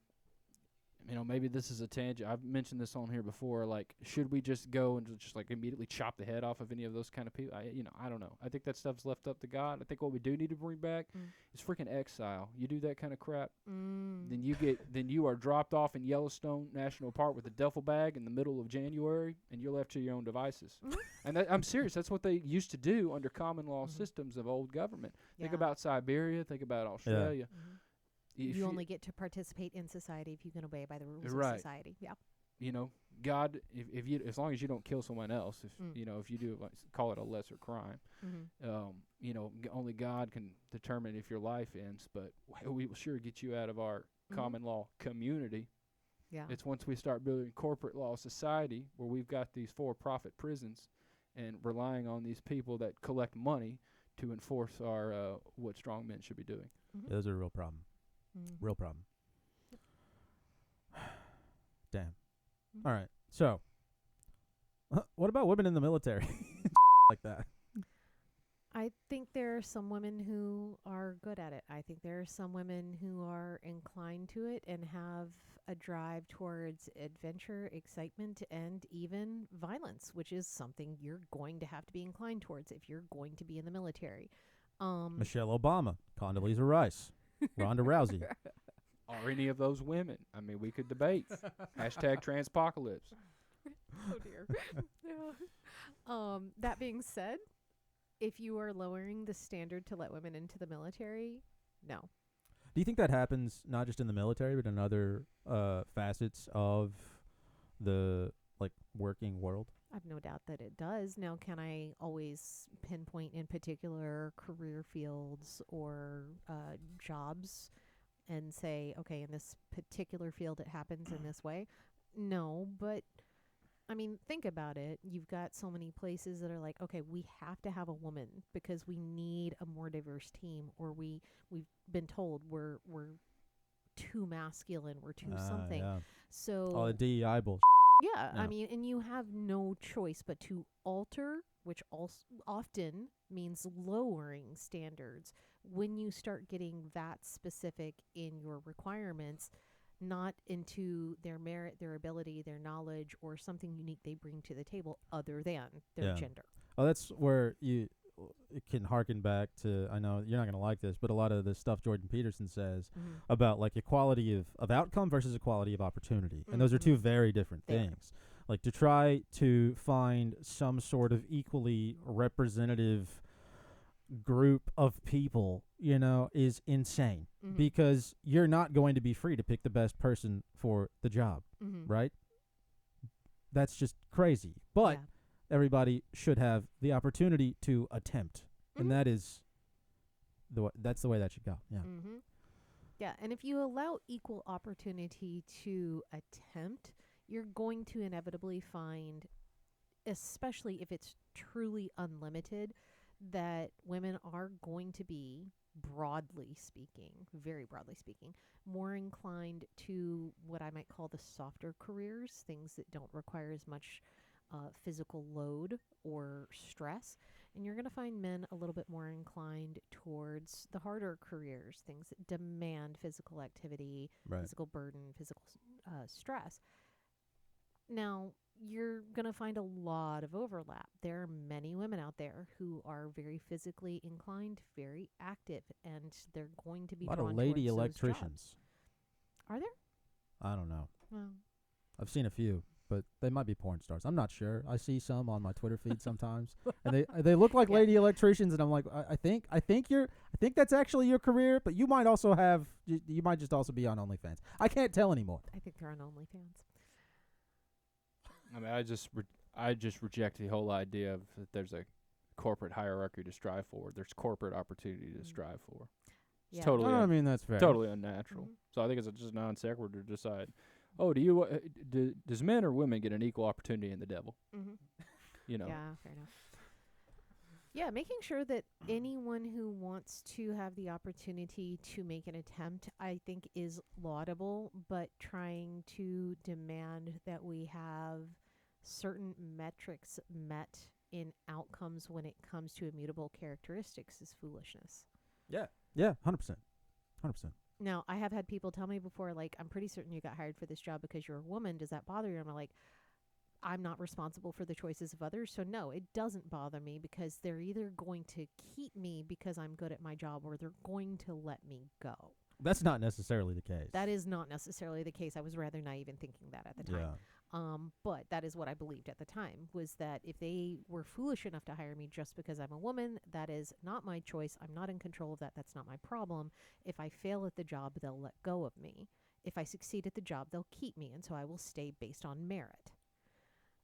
maybe this is a tangent. I've mentioned this on here before. Like, should we just go and just like immediately chop the head off of any of those kind of people? I don't know. I think that stuff's left up to God. I think what we do need to bring back is freaking exile. You do that kind of crap, then you are dropped off in Yellowstone National Park with a duffel bag in the middle of January, and you're left to your own devices. And I'm serious. That's what they used to do under common law systems of old government. Think Yeah. about Siberia. Think about Australia. Mhm. If You only get to participate in society if you can obey by the rules Right. of society. Yeah. God, if you, as long as you don't kill someone else, if Mm. if you do, like, call it a lesser crime, Mm-hmm. only God can determine if your life ends. But we will sure get you out of our common law community. Yeah. It's once we start building corporate law society where we've got these for-profit prisons and relying on these people that collect money to enforce our what strong men should be doing. Those are a real problem. Mm-hmm. Real problem. Damn. Mhm. All right. So, what about women in the military? Like that. I think there are some women who are good at it. I think there are some women who are inclined to it and have a drive towards adventure, excitement, and even violence, which is something you're going to have to be inclined towards if you're going to be in the military. Michelle Obama, Condoleezza Rice, Ronda Rousey. Or any of those women. I mean, we could debate. Hashtag transpocalypse. Oh dear. That being said, if you are lowering the standard to let women into the military, no. Do you think that happens not just in the military, but in other facets of the working world? I've no doubt that it does. Now, can I always pinpoint in particular career fields or jobs and say, okay, in this particular field it happens in this way? No, but I mean, think about it. You've got so many places that are like, okay, we have to have a woman because we need a more diverse team, or we've been told we're too masculine, we're too something. Yeah. So All the DEI bullshit. yeah, Yeah. I mean, and you have no choice but to alter, which also often means lowering standards when you start getting that specific in your requirements, not into their merit, their ability, their knowledge, or something unique they bring to the table other than their Yeah. gender. Oh, that's where it can harken back to, I know you're not going to like this, but a lot of the stuff Jordan Peterson says about like equality of outcome versus equality of opportunity. And those are two very different They are. things. Like to try to find some sort of equally representative group of people, is insane because you're not going to be free to pick the best person for the job, right? That's just crazy. But everybody should have the opportunity to attempt, and that is that's the way that should go. Yeah. Yeah, and if you allow equal opportunity to attempt, you're going to inevitably find, especially if it's truly unlimited, that women are going to be, broadly speaking, very broadly speaking, more inclined to what I might call the softer careers, things that don't require as much physical load or stress. And you're going to find men a little bit more inclined towards the harder careers, things that demand physical activity, Right. physical burden, physical stress. Now, you're going to find a lot of overlap. There are many women out there who are very physically inclined, very active, and they're going to be A lot drawn of lady towards those electricians. jobs. Are there? I don't know. Well, I've seen a few, but they might be porn stars. I'm not sure. I see some on my Twitter feed sometimes, and they look like Yeah. lady electricians, and I'm like, I think that's actually your career, but you might also have you might just also be on OnlyFans. I can't tell anymore. I think they're on OnlyFans. I mean, I just reject the whole idea of that there's a corporate hierarchy to strive for. There's corporate opportunity to strive for. It's Yeah. totally I mean, that's fair. totally unnatural. Mhm. So I think it's just non sequitur to decide. Oh, does men or women get an equal opportunity in the devil? Mm-hmm. You know. Yeah, fair enough. Yeah, making sure that anyone who wants to have the opportunity to make an attempt, I think, is laudable, but trying to demand that we have certain metrics met in outcomes when it comes to immutable characteristics is foolishness. Yeah, 100%. Now, I have had people tell me before, like, I'm pretty certain you got hired for this job because you're a woman. Does that bother you? And I'm like, I'm not responsible for the choices of others. So, no, it doesn't bother me because they're either going to keep me because I'm good at my job or they're going to let me go. That's not necessarily the case. That is not necessarily the case. I was rather naive in thinking that at the time. Yeah. But that is what I believed at the time, was that if they were foolish enough to hire me just because I'm a woman, that is not my choice. I'm not in control of that. That's not my problem. If I fail at the job, they'll let go of me. If I succeed at the job, they'll keep me. And so I will stay based on merit.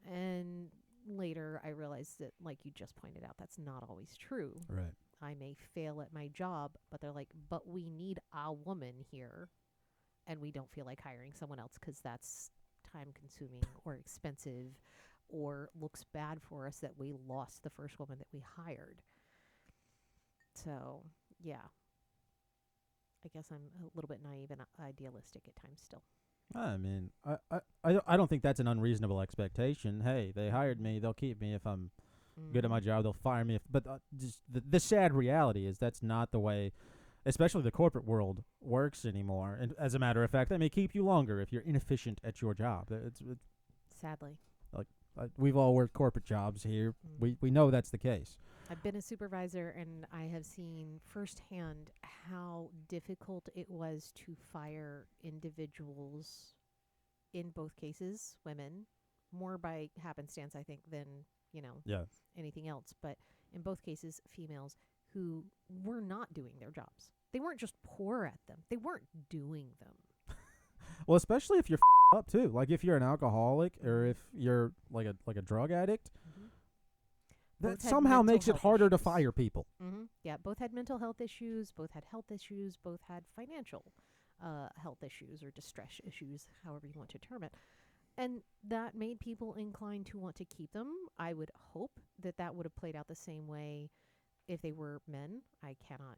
And later I realized that, like you just pointed out, that's not always true. Right. I may fail at my job, but they're like, but we need a woman here. And we don't feel like hiring someone else because that's time consuming or expensive or looks bad for us that we lost the first woman that we hired. So, yeah. I guess I'm a little bit naive and idealistic at times still. I mean, I don't think that's an unreasonable expectation. Hey, they hired me. They'll keep me if I'm good at my job. They'll fire me. But just the sad reality is that's not the way, especially the corporate world, works anymore. And as a matter of fact, they may keep you longer if you're inefficient at your job. It's Sadly. we've all worked corporate jobs here. We know that's the case. I've been a supervisor, and I have seen firsthand how difficult it was to fire individuals, in both cases, women, more by happenstance, I think, than, Yeah. anything else. But in both cases, females who were not doing their jobs. They weren't just poor at them. They weren't doing them. Well, especially if you're up too. Like if you're an alcoholic or if you're like a drug addict, that Both had somehow mental makes it health harder to issues. fire people. Yeah, both had mental health issues, both had health issues, both had financial health issues or distress issues, however you want to term it. And that made people inclined to want to keep them. I would hope that that would have played out the same way if they were men. I cannot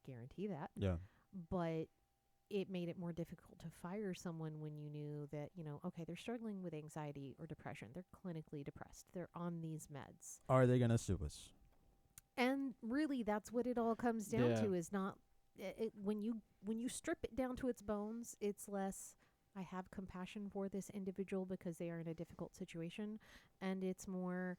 guarantee that. Yeah. But it made it more difficult to fire someone when you knew that, okay, they're struggling with anxiety or depression. They're clinically depressed. They're on these meds. Are they gonna sue us? And really, that's what it all comes down Yeah. to, is not when you strip it down to its bones, it's less, I have compassion for this individual because they are in a difficult situation, and it's more,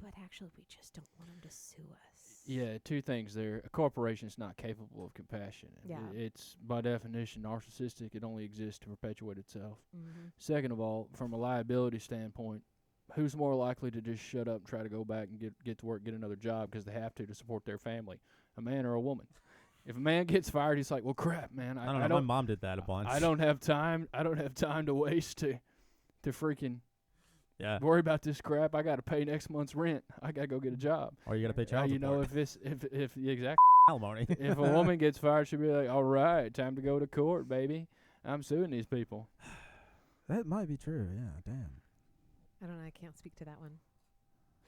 but actually we just don't want them to sue us. Yeah, two things there. A corporation's not capable of compassion. Yeah. It's by definition narcissistic. It only exists to perpetuate itself. Mm-hmm. Second of all, from a liability standpoint, who's more likely to just shut up and try to go back and get to work, get another job because they have to support their family, a man or a woman? If a man gets fired, he's like, well, crap, man. I don't know. My mom did that a bunch. I don't have time. I don't have time to waste to freaking worry about this crap. I got to pay next month's rent. I got to go get a job. Or you got to pay child support. If the exact alimony. if a woman gets fired, she'll be like, all right, time to go to court, baby. I'm suing these people. That might be true. Yeah. Damn. I don't know. I can't speak to that one.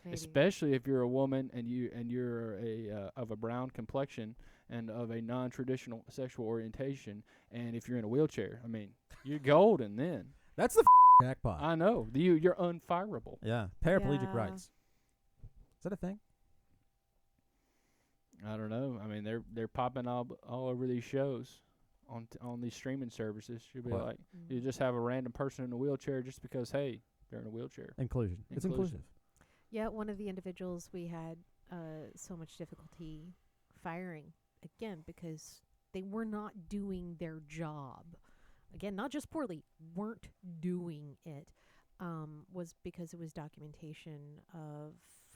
Maybe. Especially if you're a woman and you're of a brown complexion and of a non-traditional sexual orientation, and if you're in a wheelchair, I mean, you're golden then. That's the jackpot. I know. You're unfireable. Yeah. Paraplegic Yeah. rights. Is that a thing? I don't know. I mean, they're popping all over these shows on these streaming services. You'll be What? like, you just have a random person in a wheelchair just because, hey, they're in a wheelchair. Inclusion. It's inclusive. Yeah, one of the individuals we had so much difficulty firing, again, because they were not doing their job. again, not just poorly, weren't doing it, was because it was documentation of,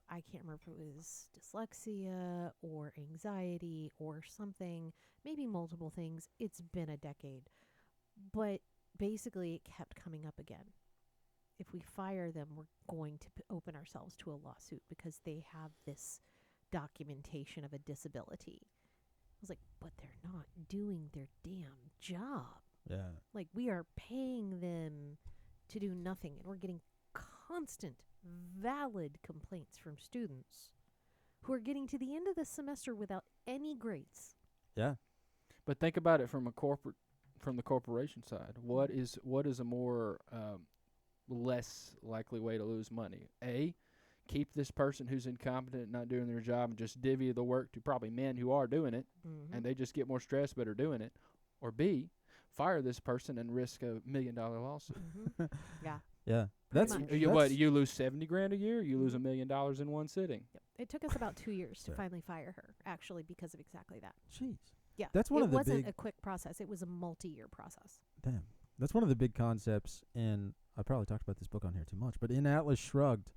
I can't remember if it was dyslexia or anxiety or something, maybe multiple things. It's been a decade. But basically, it kept coming up again. If we fire them, we're going to open ourselves to a lawsuit because they have this documentation of a disability. I was like, but they're not doing their damn job. Yeah. Like, we are paying them to do nothing, and we're getting constant, valid complaints from students who are getting to the end of the semester without any grades. Yeah. But think about it from the corporation side. What is a more less likely way to lose money? A, keep this person who's incompetent, not doing their job, and just divvy the work to probably men who are doing it, and they just get more stress but are doing it. Or B, fire this person and risk $1 million lawsuit. Yeah. Yeah. Pretty That's much. You lose $70,000 a year. You lose $1 million in one sitting. Yep. It took us about 2 years to Sure. finally fire her, actually, because of exactly that. Jeez. Yeah. That's one it of the wasn't big- a quick process. It was a multi-year process. Damn. That's one of the big concepts in, I probably talked about this book on here too much, but in Atlas Shrugged,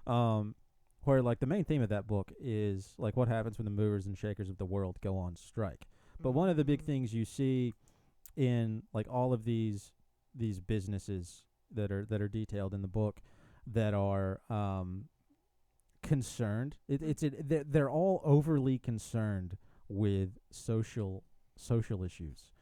where like the main theme of that book is like what happens when the movers and shakers of the world go on strike. But one of the big things you see in like all of these businesses that are detailed in the book that are concerned, they're all overly concerned with social issues.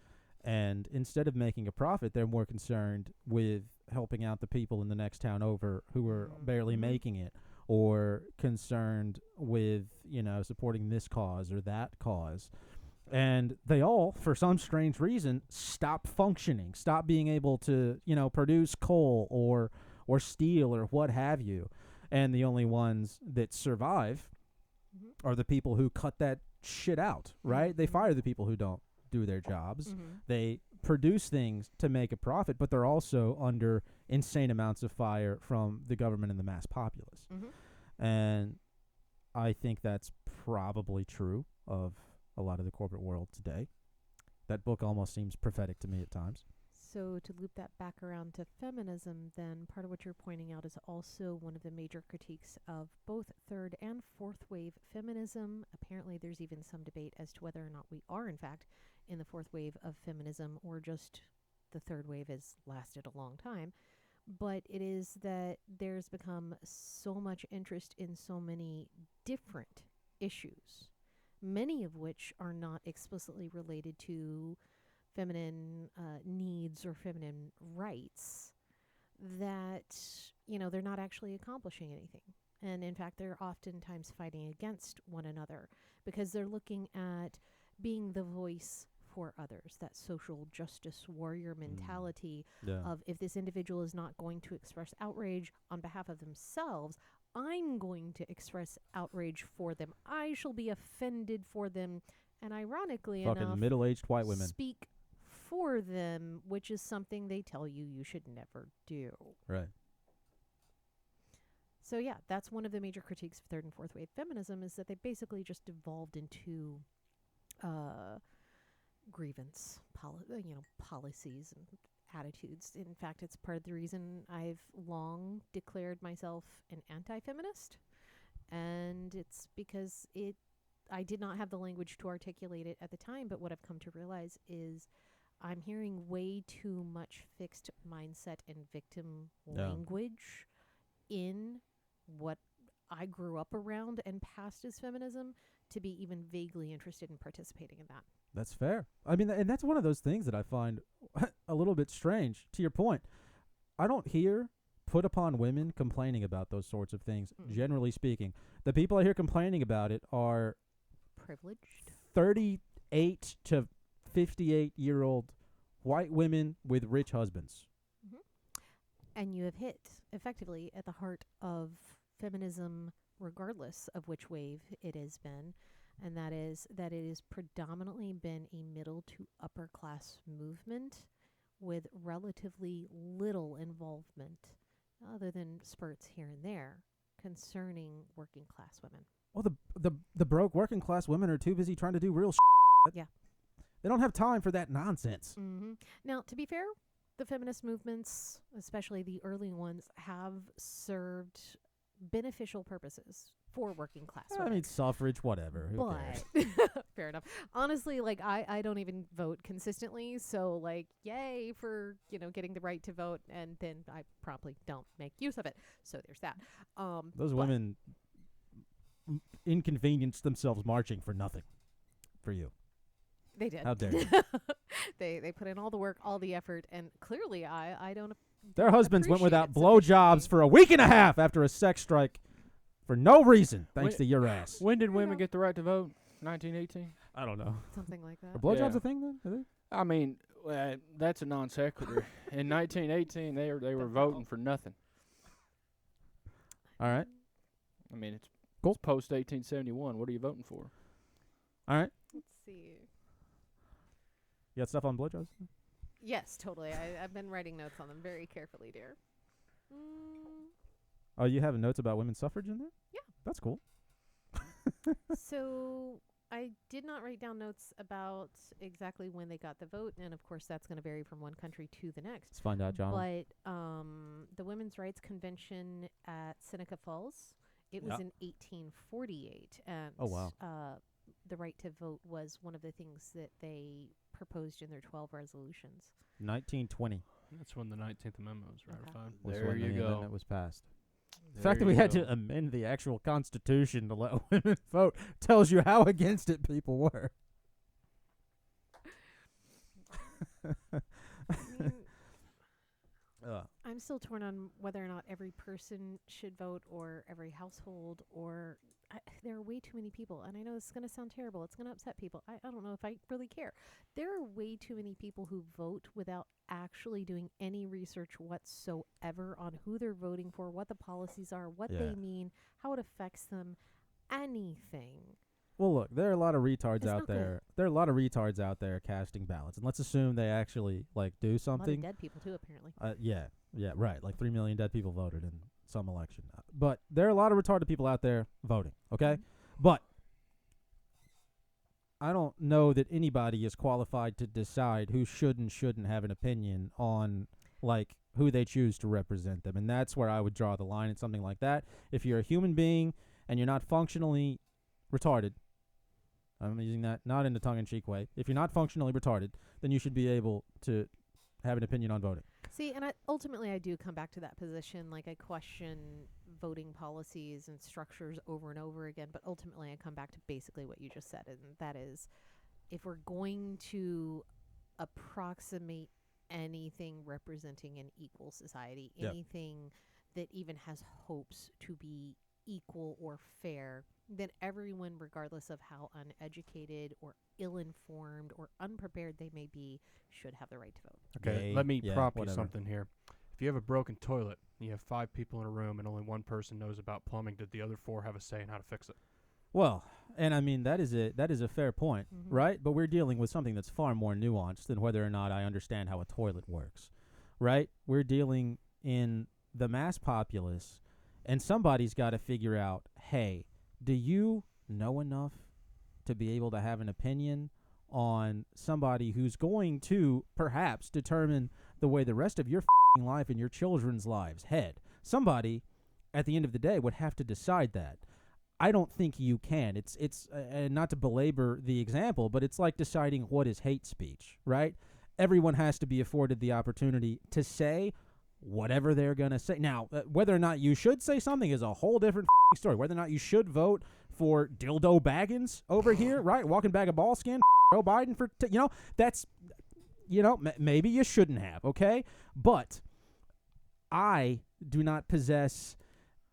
And instead of making a profit, they're more concerned with helping out the people in the next town over who are barely making it, or concerned with, supporting this cause or that cause. And they all, for some strange reason, stop functioning, stop being able to, produce coal or steel or what have you. And the only ones that survive are the people who cut that shit out, right? They fire the people who don't do their jobs. They produce things to make a profit, but they're also under insane amounts of fire from the government and the mass populace. And I think that's probably true of a lot of the corporate world today. That book almost seems prophetic to me at times. So to loop that back around to feminism, then part of what you're pointing out is also one of the major critiques of both third and fourth wave feminism. Apparently there's even some debate as to whether or not we are in fact in the fourth wave of feminism, or just the third wave has lasted a long time. But it is that there's become so much interest in so many different issues, many of which are not explicitly related to feminine needs or feminine rights, that, they're not actually accomplishing anything. And in fact, they're oftentimes fighting against one another because they're looking at being the voice for others, that social justice warrior mentality of, if this individual is not going to express outrage on behalf of themselves, I'm going to express outrage for them. I shall be offended for them. And ironically Fucking enough, middle-aged white women. speak for them, which is something they tell you should never do. Right. So yeah, that's one of the major critiques of third and fourth wave feminism, is that they basically just devolved into grievance policies and attitudes. In fact, it's part of the reason I've long declared myself an anti-feminist, and it's because I did not have the language to articulate it at the time, but what I've come to realize is I'm hearing way too much fixed mindset and victim language in what I grew up around and passed as feminism to be even vaguely interested in participating in that. That's fair. I mean, and that's one of those things that I find a little bit strange. To your point, I don't hear put upon women complaining about those sorts of things, generally speaking. The people I hear complaining about it are privileged 38 to 58-year-old white women with rich husbands. And you have hit effectively at the heart of feminism, regardless of which wave it has been, and that is that it has predominantly been a middle to upper class movement with relatively little involvement, other than spurts here and there, concerning working class women. Well, the broke working class women are too busy trying to do real shit. Yeah. They don't have time for that nonsense. Now, to be fair, the feminist movements, especially the early ones, have served beneficial purposes for working class I women. mean, suffrage, whatever. Who cares? But fair enough. Honestly, like I don't even vote consistently, so like yay for, getting the right to vote, and then I promptly don't make use of it. So there's that. Those but women inconvenience themselves marching for nothing. For you. they did. How dare you? They put in all the work, all the effort, and clearly I don't Their husbands went without appreciate it blowjobs sufficiently. for a week and a half after a sex strike for no reason, thanks to your ass. When did You women know. get the right to vote? 1918. I don't know. Something like Are that. blowjobs Yeah. a thing then? Are they? I mean, that's a non sequitur. In 1918, they were voting for nothing. All right. I mean, it's Cool. It's post 1871. What are you voting for? All right. Let's see. You got stuff on blowjobs? Yes, totally. I've been writing notes on them very carefully, dear. Oh, you have notes about women's suffrage in there? Yeah. That's cool. So I did not write down notes about exactly when they got the vote, and of course that's going to vary from one country to the next. Let's find out, John. But the Women's Rights Convention at Seneca Falls, it was Yeah. in 1848, and Oh, wow. The right to vote was one of the things that they proposed in their 12 resolutions. 1920 That's when the 19th Amendment was Okay. ratified. was There when you the go. amendment was passed. The There fact that we you had go. to amend the actual Constitution to let women vote tells you how against it people were. I mean, Ugh. I'm still torn on whether or not every person should vote or every household or there are way too many people. And I know this is going to sound terrible. It's going to upset people. I don't know if I really care. There are way too many people who vote without actually doing any research whatsoever on who they're voting for, what the policies are, what Yeah. they mean, how it affects them, anything. Well, look, there are a lot of retards It's out not good. there. There are a lot of retards out there casting ballots, and let's assume they actually do A lot of something. dead people too, apparently. Yeah, right. Like 3 million dead people voted in some election, but there are a lot of retarded people out there voting. Okay, but I don't know that anybody is qualified to decide who should and shouldn't have an opinion on who they choose to represent them, and that's where I would draw the line in something like that. If you're a human being and you're not functionally retarded, I'm using that not in a tongue-in-cheek way. If you're not functionally retarded, then you should be able to have an opinion on voting. See, and ultimately I do come back to that position. Like, I question voting policies and structures over and over again, but ultimately I come back to basically what you just said, and that is, if we're going to approximate anything representing an equal society, Yep. anything that even has hopes to be equal or fair, then everyone, regardless of how uneducated or ill-informed or unprepared they may be, should have the right to vote. Okay, let me Yeah, prompt whatever. you something here. If you have a broken toilet, and you have 5 people in a room, and only one person knows about plumbing, did the other 4 have a say in how to fix it? Well, and I mean that is a fair point, Mhm. right? But we're dealing with something that's far more nuanced than whether or not I understand how a toilet works, right? We're dealing in the mass populace, and somebody's got to figure out, hey, do you know enough to be able to have an opinion on somebody who's going to perhaps determine the way the rest of your f***ing life and your children's lives head? Somebody at the end of the day would have to decide that. I don't think you can. It's not to belabor the example, but it's like deciding what is hate speech, right? Everyone has to be afforded the opportunity to say whatever they're going to say. Now, whether or not you should say something is a whole different story. Whether or not you should vote for Dildo Baggins over here, right? Walking bag of ball skin, Joe Biden for, that's, maybe you shouldn't have, okay? But I do not possess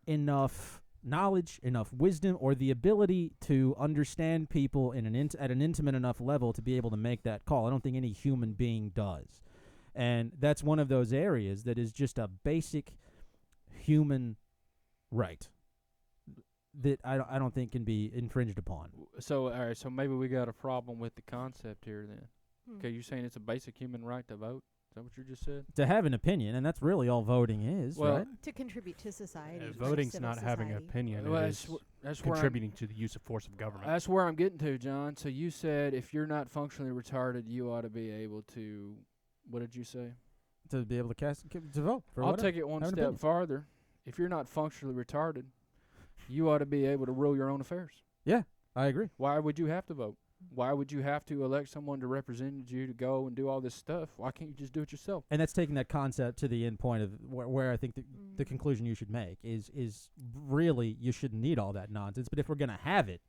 enough knowledge, enough wisdom, or the ability to understand people at an intimate enough level to be able to make that call. I don't think any human being does. And that's one of those areas that is just a basic human right that I don't think can be infringed upon. So, all right, so maybe we got a problem with the concept here then. Hmm. Okay, you're saying it's a basic human right to vote? Is that what you just said? To have an opinion, and that's really all voting is, Well, right? To contribute to society. to Voting's civil not having an society. opinion. Well, It that's, is that's where I'm, contributing to the use of force of government. that's where I'm getting to, John. So you said if you're not functionally retarded, you ought to be able to. What did you say? To be able to to vote for I'll whatever. take it one Have an step opinion. farther. If you're not functionally retarded, you ought to be able to rule your own affairs. I agree. Why would you have to vote? Why would you have to elect someone to represent you to go and do all this stuff? Why can't you just do it yourself? And that's taking that concept to the end point of where I think the Mm. conclusion you should make is really you shouldn't need all that nonsense. But if we're going to have it,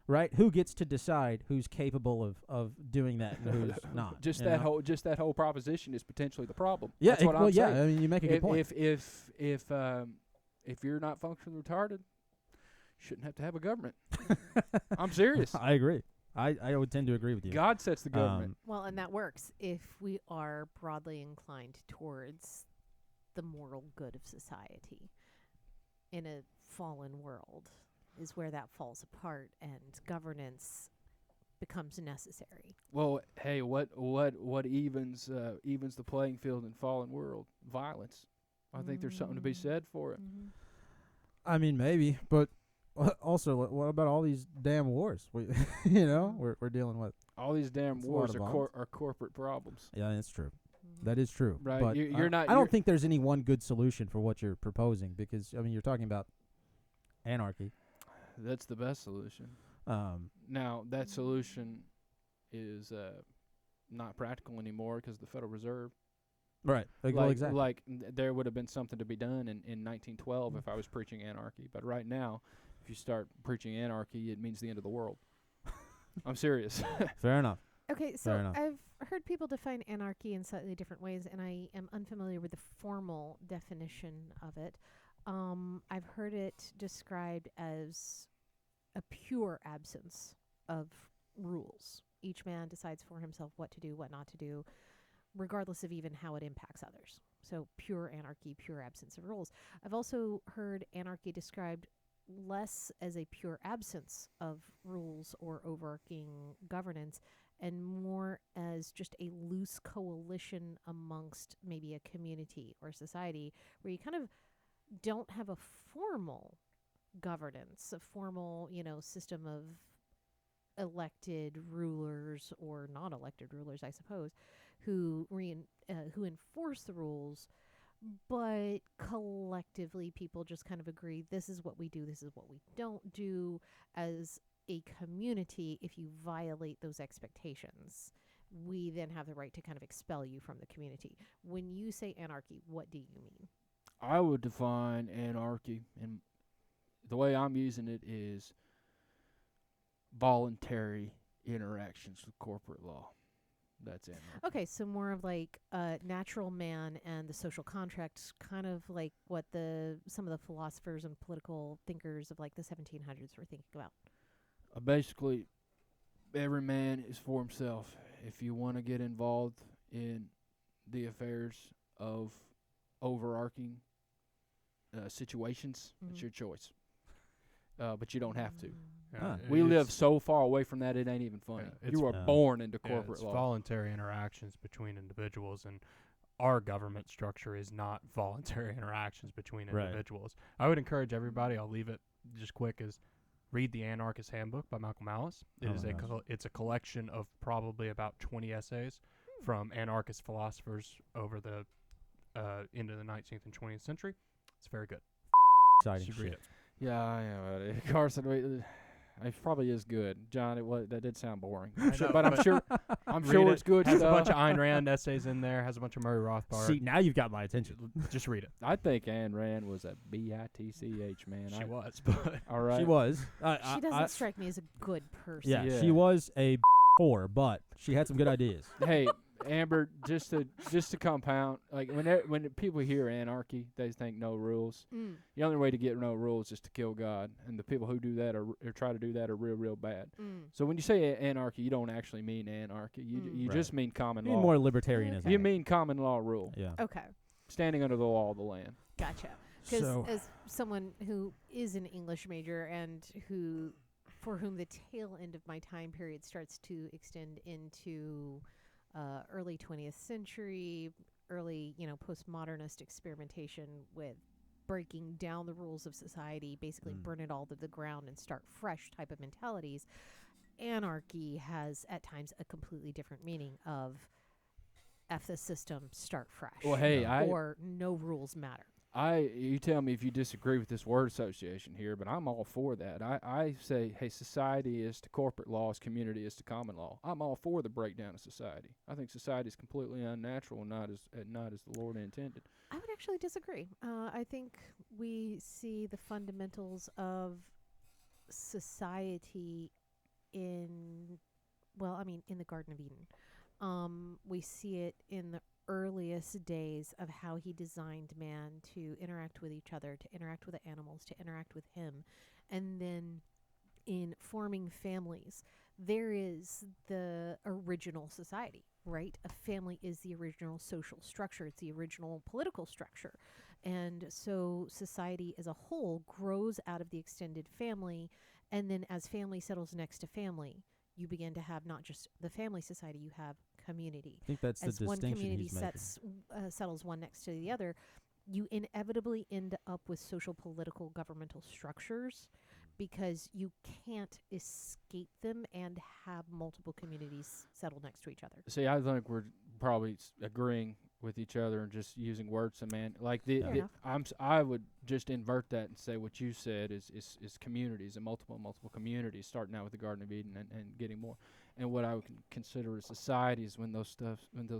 right, who gets to decide who's capable of doing that and who's not? Just you that know? whole proposition is potentially the problem. Yeah, That's what I'm saying. I mean, you make a good point. If you're not functionally retarded, you shouldn't have to have a government. I'm serious. I agree. I would tend to agree with you. God sets the government. Well, and that works if we are broadly inclined towards the moral good of society. In a fallen world is where that falls apart and governance becomes necessary. Well, hey, what evens the playing field in fallen world? Violence. I think there's something to be said for it. Mm-hmm. I mean, maybe, but also, what about all these damn wars? We're dealing with. All these damn It's a lot wars of are violence. are corporate problems. Yeah, that's true. Mm-hmm. That is true. Right, But you're I, not- I don't you're- think there's any one good solution for what you're proposing because I mean you're talking about anarchy. That's the best solution. Now, that solution is not practical anymore because the Federal Reserve. Right. Well, exactly. Like there would have been something to be done in 1912 if I was preaching anarchy. But right now, if you start preaching anarchy, it means the end of the world. I'm serious. Fair enough. Okay, Fair so enough. I've heard people define anarchy in slightly different ways, and I am unfamiliar with the formal definition of it. I've heard it described as a pure absence of rules. Each man decides for himself what to do, what not to do, regardless of even how it impacts others. So pure anarchy, pure absence of rules. I've also heard anarchy described less as a pure absence of rules or overarching governance and more as just a loose coalition amongst maybe a community or society where you kind of don't have a formal governance, a formal, system of elected rulers or non-elected rulers, I suppose, who enforce the rules, but collectively people just kind of agree this is what we do, this is what we don't do. As a community, if you violate those expectations, we then have the right to kind of expel you from the community. When you say anarchy, what do you mean? I would define anarchy, and the way I'm using it is voluntary interactions with corporate law. That's anarchy. Okay, so more of like natural man and the social contracts, kind of like what some of the philosophers and political thinkers of like the 1700s were thinking about. Basically, every man is for himself. If you want to get involved in the affairs of overarching situations, it's Mhm. your choice. But you don't have to. Ah. We live so far away from that, it ain't even funny. Yeah, You are Yeah. born into Yeah, corporate it's law. voluntary interactions between individuals, and our government structure is not voluntary interactions between Right. individuals. I would encourage everybody, I'll leave it just quick, is read The Anarchist Handbook by Malcolm Malice. It Oh is my gosh. it's a collection of probably about 20 essays from anarchist philosophers over the into the 19th and 20th century. It's very good. Exciting You should read shit. it. Yeah, I know. Carson, it probably is good. John, that did sound boring. I know, But I'm but sure Read sure it. it's good Has stuff. a bunch of Ayn Rand essays in there. Has a bunch of Murray Rothbard. See, now you've got my attention. Just read it. I think Ayn Rand was a bitch, man. She was, but All right. She was. She doesn't strike me as a good person. Yeah, Yeah. she was a whore, but she had some good ideas. Hey, Amber, just to compound, like when people hear anarchy, they think no rules. Mm. The only way to get no rules is to kill God, and the people who do that or try to do that are real bad. Mm. So when you say anarchy, you don't actually mean anarchy. You Mm. you Right. just mean common You mean law. more libertarianism. You mean common law rule, Yeah. Okay, standing under the law of the land. gotcha. Because So as someone who is an English major and for whom the tail end of my time period starts to extend into early 20th century, early, postmodernist experimentation with breaking down the rules of society, basically burn it all to the ground and start fresh type of mentalities. Anarchy has at times a completely different meaning of F the system, start fresh. Well, hey, or no rules matter. You tell me if you disagree with this word association here, but I'm all for that. I say, hey, society is to corporate law as community is to common law. I'm all for the breakdown of society. I think society is completely unnatural and not as the Lord intended. I would actually disagree. I think we see the fundamentals of society in the Garden of Eden. We see it in the earliest days of how he designed man to interact with each other, to interact with the animals, to interact with him. And then in forming families, there is the original society, right? A family is the original social structure. It's the original political structure. And so society as a whole grows out of the extended family. And then as family settles next to family, you begin to have not just the family society, you have community. I think that's as the one distinction community he's making. settles one next to the other, you inevitably end up with social, political, governmental structures because you can't escape them and have multiple communities settle next to each other. See, I think we're probably agreeing with each other and just using words. Like I would just invert that and say what you said is communities and multiple communities, starting out with the Garden of Eden and getting more. And what I would consider a society is when those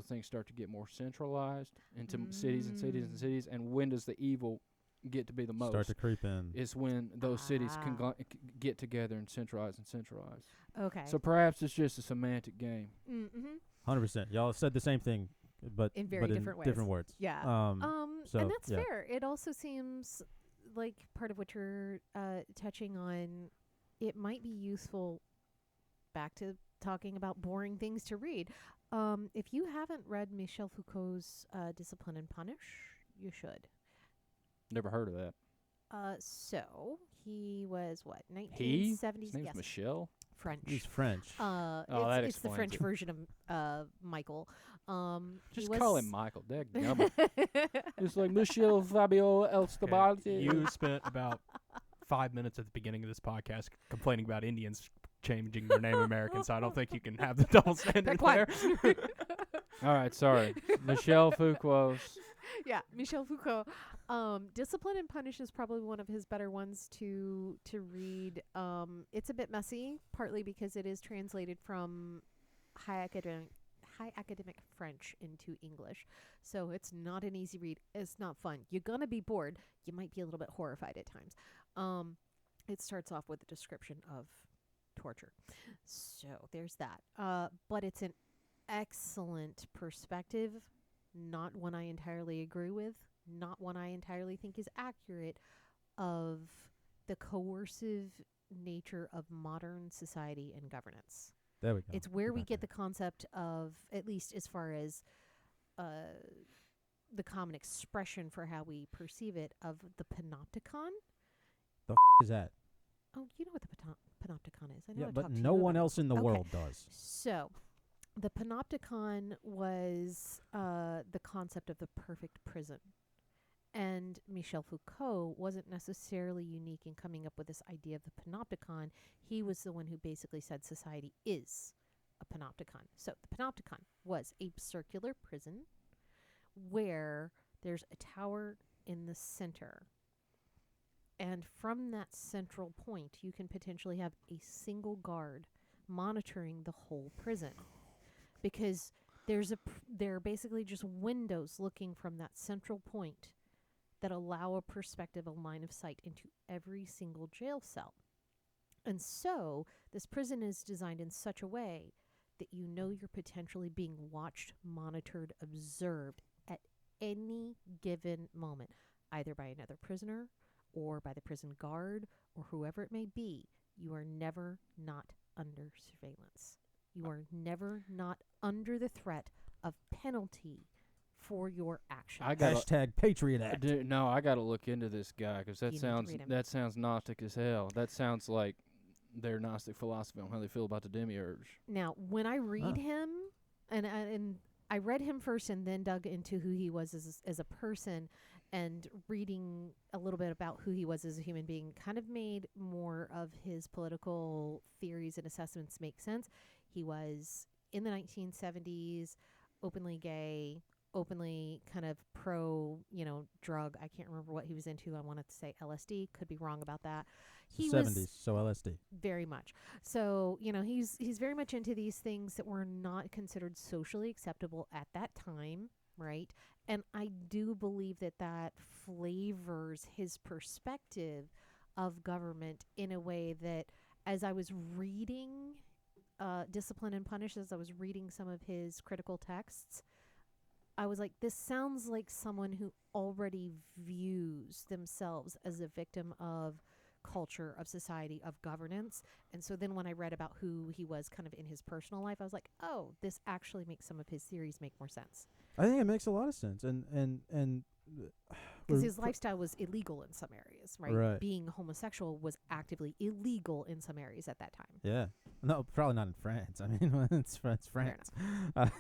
things start to get more centralized into cities and cities and cities. And when does the evil get to be the most? Start to creep in. Is when those cities can get together and centralize. Okay. So perhaps it's just a semantic game. 100%. Y'all said the same thing, but in very different ways. Different words. Yeah. So, and that's fair. It also seems like part of what you're touching on, it might be useful, back to talking about boring things to read. If you haven't read Michel Foucault's Discipline and Punish, you should. Never heard of that. So he was what, 1970s? His name's Yes. Michel? French. He's French. That it's the explains French it. version of Michael. Just call him Michael. Dadgummit. It's like Michel Fabio Elstabati. You spent about 5 minutes at the beginning of this podcast complaining about Indians changing their name American, so I don't think you can have the double standard there. All right, sorry. Michel Foucault's. Yeah, Michel Foucault. Discipline and Punish is probably one of his better ones to read. It's a bit messy, partly because it is translated from high academic French into English. So it's not an easy read. It's not fun. You're going to be bored. You might be a little bit horrified at times. It starts off with a description of torture. So there's that. But it's an excellent perspective. Not one I entirely agree with. Not one I entirely think is accurate of the coercive nature of modern society and governance. There we go. It's where we get the concept of, at least as far as the common expression for how we perceive it, of the panopticon. The is that? Oh, you know what the panopticon is. I know Yeah, I but talked to no you one about else in the Okay. world does. So, the panopticon was the concept of the perfect prison. And Michel Foucault wasn't necessarily unique in coming up with this idea of the panopticon. He was the one who basically said society is a panopticon. So the panopticon was a circular prison where there's a tower in the center. And from that central point, you can potentially have a single guard monitoring the whole prison. Because there are basically just windows looking from that central point that allow a perspective, a line of sight into every single jail cell. And so this prison is designed in such a way that you know you're potentially being watched, monitored, observed at any given moment, either by another prisoner or by the prison guard or whoever it may be. You are never not under surveillance. You are never not under the threat of penalty for your actions. Hashtag Patriot Act. No, I got to look into this guy because You need to read him. that sounds Gnostic as hell. That sounds like their Gnostic philosophy on how they feel about the demiurge. Now, when I read him, and I read him first and then dug into who he was as a person, and reading a little bit about who he was as a human being kind of made more of his political theories and assessments make sense. He was in the 1970s, openly gay, openly kind of pro, drug. I can't remember what he was into. I wanted to say LSD. Could be wrong about that. He 70s, was so LSD. very much. So, he's very much into these things that were not considered socially acceptable at that time, right? And I do believe that flavors his perspective of government in a way that, as I was reading Discipline and Punish, as I was reading some of his critical texts, I was like, this sounds like someone who already views themselves as a victim of culture, of society, of governance. And so then when I read about who he was kind of in his personal life, I was like, oh, this actually makes some of his theories make more sense. I think it makes a lot of sense. And because his lifestyle was illegal in some areas, right? Right. Being homosexual was actively illegal in some areas at that time. Yeah. No, probably not in France. I mean, it's France. But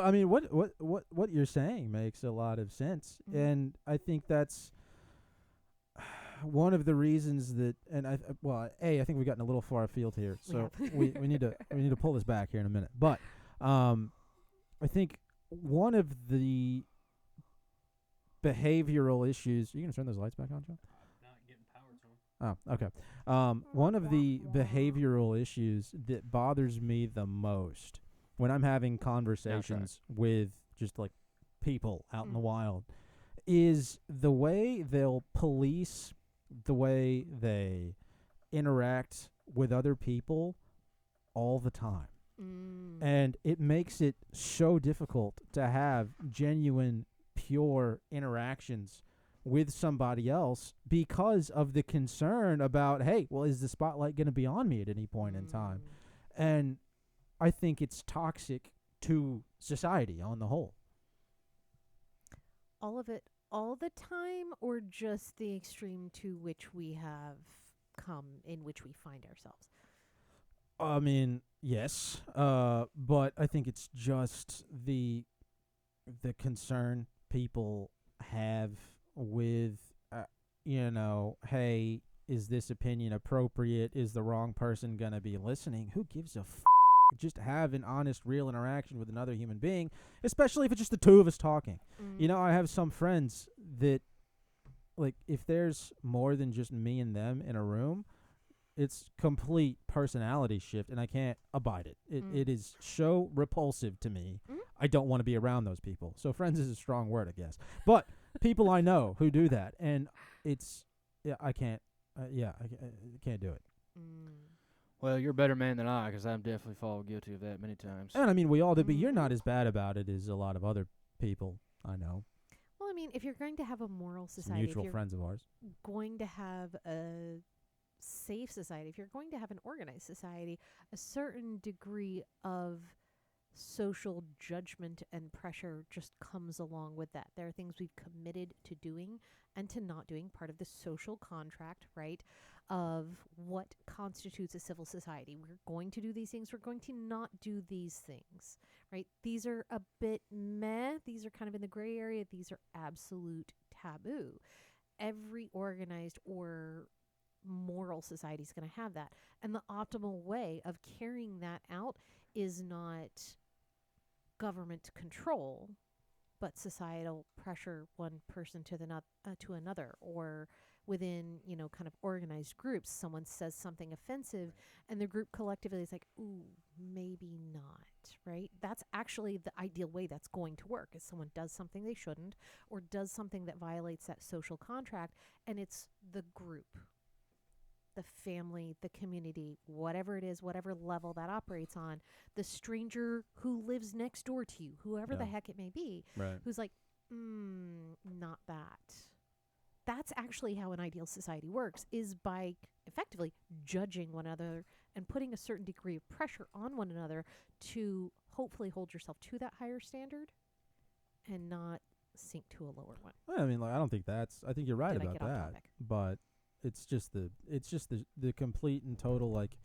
I mean, what you're saying makes a lot of sense, and I think that's one of the reasons that. And I think we've gotten a little far afield here, so we need to pull this back here in a minute. But I think one of the behavioral issues. Are you gonna turn those lights back on, John? Not getting power to them. Oh, okay. One of the behavioral issues that bothers me the most when I'm having conversations with just like people out in the wild is the way they'll police the way they interact with other people all the time. And it makes it so difficult to have genuine, pure interactions with somebody else because of the concern about, hey, well, is the spotlight going to be on me at any point in time? And I think it's toxic to society on the whole. All of it all the time, or just the extreme to which we have come, in which we find ourselves? I mean, yes, but I think it's just the concern people have with, hey, is this opinion appropriate? Is the wrong person going to be listening? Who gives a just have an honest, real interaction with another human being, especially if it's just the two of us talking. I have some friends that, like, if there's more than just me and them in a room, it's complete personality shift, and I can't abide it. It is so repulsive to me. I don't want to be around those people. So friends is a strong word, I guess. But people I know who do that, and I can't do it. Well, you're a better man than I, because I'm definitely fallen guilty of that many times. And I mean, we all do, but you're not as bad about it as a lot of other people I know. Well, I mean, if you're going to have a moral Some society, mutual friends of ours. going to have a safe society, if you're going to have an organized society, a certain degree of social judgment and pressure just comes along with that. There are things we've committed to doing and to not doing, part of the social contract, right, of what constitutes a civil society. We're going to do these things. We're going to not do these things, right? These are a bit meh. These are kind of in the gray area. These are absolute taboo. Every organized or moral society is going to have that. And the optimal way of carrying that out is not government control, but societal pressure, one person to another, or within, kind of organized groups. Someone says something offensive and the group collectively is like, ooh, maybe not, right? That's actually the ideal way that's going to work, is someone does something they shouldn't or does something that violates that social contract, and it's the group, the family, the community, whatever it is, whatever level that operates on, the stranger who lives next door to you, whoever the heck it may be, right, who's like, not that. That's actually how an ideal society works, is by effectively judging one another and putting a certain degree of pressure on one another to hopefully hold yourself to that higher standard and not sink to a lower one. Well, I mean, I don't think I think you're right about that. But it's just the complete and total, like,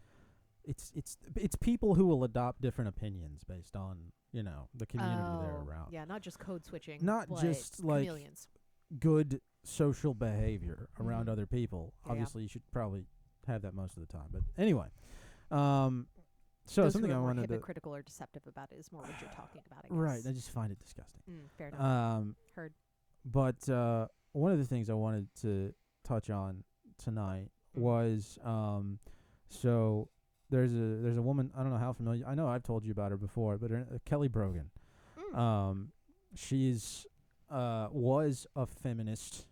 it's people who will adopt different opinions based on the community they're around. Yeah, not just code switching. Not but just like chameleons. good social behavior around Mhm. other people. Yeah. Obviously, you should probably have that most of the time. But anyway, so Those something who I are more wanted to hypocritical or deceptive about it is more what you're talking about, I guess. right. I just find it disgusting. Fair enough. Heard. But one of the things I wanted to touch on tonight was so there's a woman, I don't know how familiar, I know I've told you about her before, but Kelly Brogan. She's was a feminist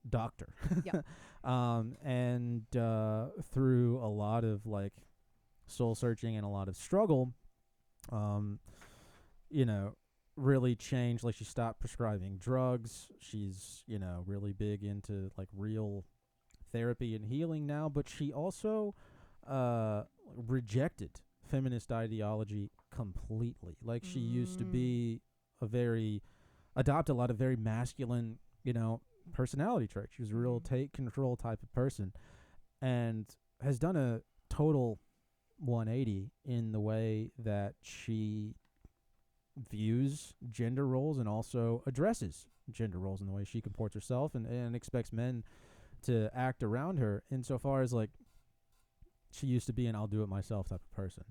doctor. Yep. And through a lot of like soul searching and a lot of struggle, really changed. Like she stopped prescribing drugs. She's, really big into like real therapy and healing now, but she also rejected feminist ideology completely. Like she used to be adopt a lot of very masculine, personality traits. She was a real take control type of person and has done a total 180 in the way that she views gender roles and also addresses gender roles in the way she comports herself and expects men to act around her, insofar as like she used to be an I'll do it myself type of person.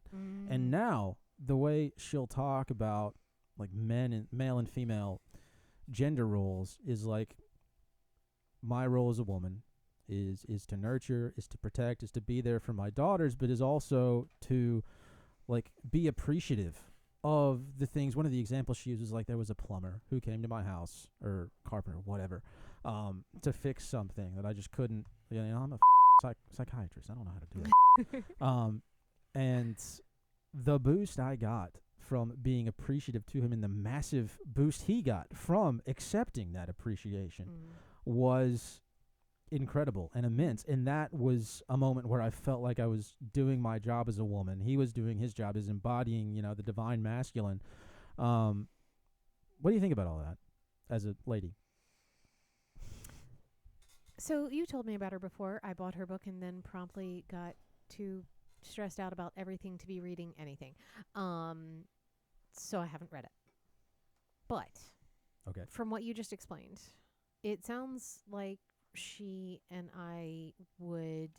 And now the way she'll talk about like male and female gender roles is like, my role as a woman is to nurture, is to protect, is to be there for my daughters, but is also to like be appreciative of the things. One of the examples she uses, like there was a plumber who came to my house, or carpenter, whatever, to fix something that I just couldn't. I'm a psychiatrist. I don't know how to do it. And the boost I got from being appreciative to him and the massive boost he got from accepting that appreciation was incredible and immense. And that was a moment where I felt like I was doing my job as a woman. He was doing his job as embodying, the divine masculine. What do you think about all that as a lady? So you told me about her before. I bought her book and then promptly got too stressed out about everything to be reading anything. So I haven't read it. But okay, from what you just explained, it sounds like she and I would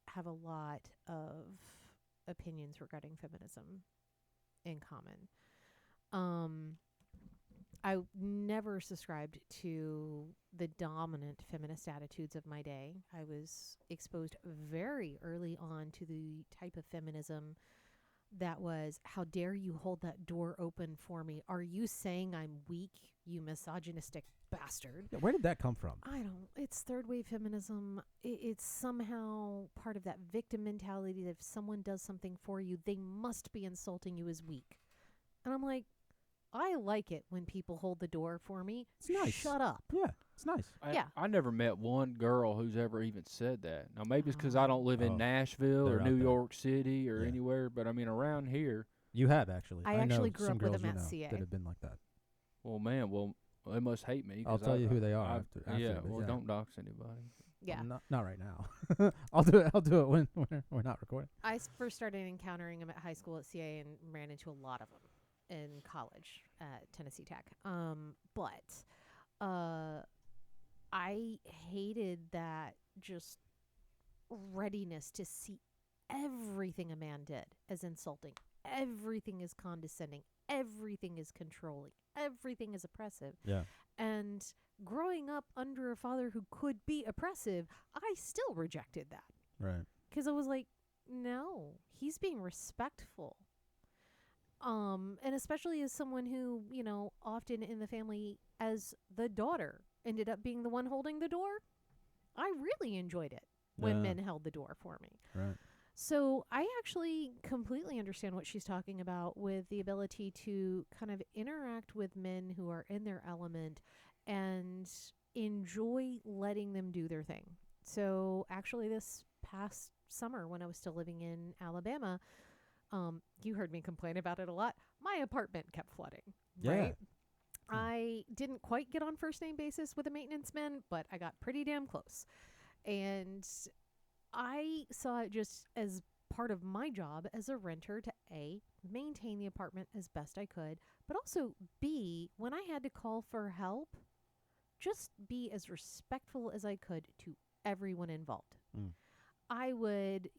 have a lot of opinions regarding feminism in common. I never subscribed to the dominant feminist attitudes of my day. I was exposed very early on to the type of feminism that was, how dare you hold that door open for me? Are you saying I'm weak, you misogynistic bastard? Yeah, where did that come from? It's third wave feminism. It's somehow part of that victim mentality that if someone does something for you, they must be insulting you as weak. And I'm like, I like it when people hold the door for me. It's nice. Shut up. Yeah, it's nice. I never met one girl who's ever even said that. Now, maybe it's because I don't live in Oh, Nashville or they're out New there. York City or Yeah. anywhere, but I mean, around here. You have actually. I know actually grew some up with girls them at you know CA. that have been like that. Well, man, they must hate me. I'll 'cause tell you who they are I- after. Yeah, but well, yeah. don't dox anybody. Yeah. Not right now. I'll do it when we're not recording. I first started encountering them at high school at CA and ran into a lot of them in college at Tennessee Tech. But I hated that just readiness to see everything a man did as insulting. Everything is condescending. Everything is controlling. Everything is oppressive. Yeah. And growing up under a father who could be oppressive, I still rejected that. Right. Because I was like, no, he's being respectful. And especially as someone who, often in the family as the daughter ended up being the one holding the door, I really enjoyed it when Yeah. men held the door for me. Right. So I actually completely understand what she's talking about with the ability to kind of interact with men who are in their element and enjoy letting them do their thing. So actually this past summer when I was still living in Alabama, you heard me complain about it a lot. My apartment kept flooding, Yeah. right? I didn't quite get on first name basis with a maintenance man, but I got pretty damn close. And I saw it just as part of my job as a renter to A, maintain the apartment as best I could, but also B, when I had to call for help, just be as respectful as I could to everyone involved. Mm. I would,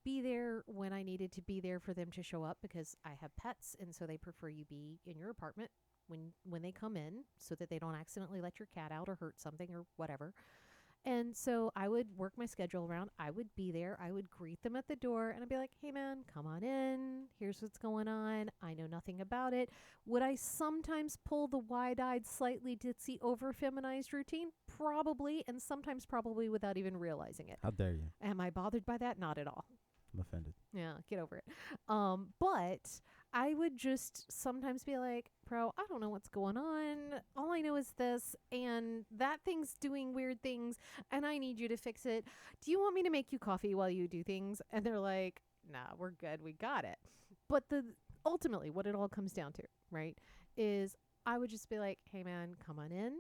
be there when I needed to be there for them to show up because I have pets, and so they prefer you be in your apartment when they come in so that they don't accidentally let your cat out or hurt something or whatever. And so I would work my schedule around. I would be there. I would greet them at the door and I'd be like, hey, man, come on in. Here's what's going on. I know nothing about it. Would I sometimes pull the wide-eyed, slightly ditzy, over-feminized routine? Probably, and sometimes probably without even realizing it. How dare you? Am I bothered by that? Not at all. I'm offended. Yeah, get over it. But I would just sometimes be like, bro, I don't know what's going on. All I know is this, and that thing's doing weird things, and I need you to fix it. Do you want me to make you coffee while you do things? And they're like, nah, we're good. We got it. But ultimately, what it all comes down to, right, is I would just be like, hey, man, come on in.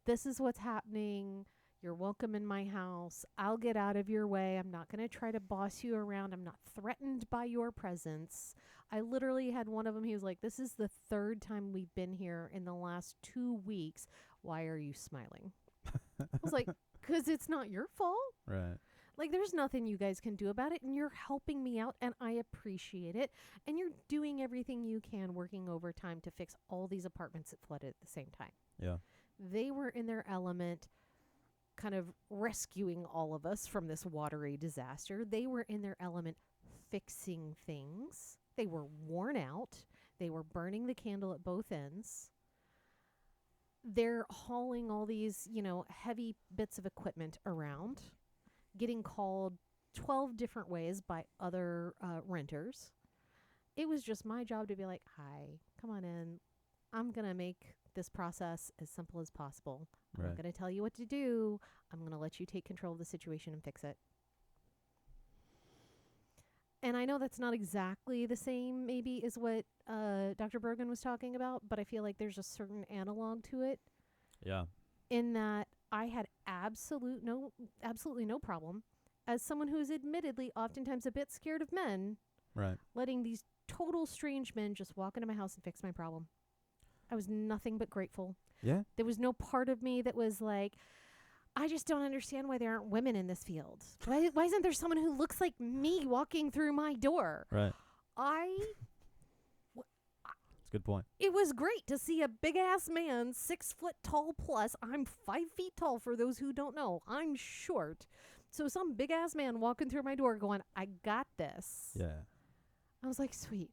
This is what's happening. You're welcome in my house. I'll get out of your way. I'm not going to try to boss you around. I'm not threatened by your presence. I literally had one of them. He was like, this is the third time we've been here in the last 2 weeks. Why are you smiling? I was like, because it's not your fault. Right. Like, there's nothing you guys can do about it, and you're helping me out, and I appreciate it. And you're doing everything you can, working overtime to fix all these apartments that flooded at the same time. Yeah. They were in their element, kind of rescuing all of us from this watery disaster. They were in their element fixing things. They were worn out. They were burning the candle at both ends. They're hauling all these, heavy bits of equipment around, getting called 12 different ways by other renters. It was just my job to be like, hi, come on in. I'm going to make this process as simple as possible. I'm not going to tell you what to do. I'm going to let you take control of the situation and fix it. And I know that's not exactly the same maybe as what Dr. Bergen was talking about, but I feel like there's a certain analog to it. Yeah. In that I had absolutely no problem as someone who is admittedly oftentimes a bit scared of men, Right. letting these total strange men just walk into my house and fix my problem. I was nothing but grateful. Yeah. There was no part of me that was like, I just don't understand why there aren't women in this field. Why isn't there someone who looks like me walking through my door? Right. That's a good point. It was great to see a big ass man, 6 foot tall plus. I'm 5 feet tall for those who don't know. I'm short. So some big ass man walking through my door going, I got this. Yeah. I was like, sweet.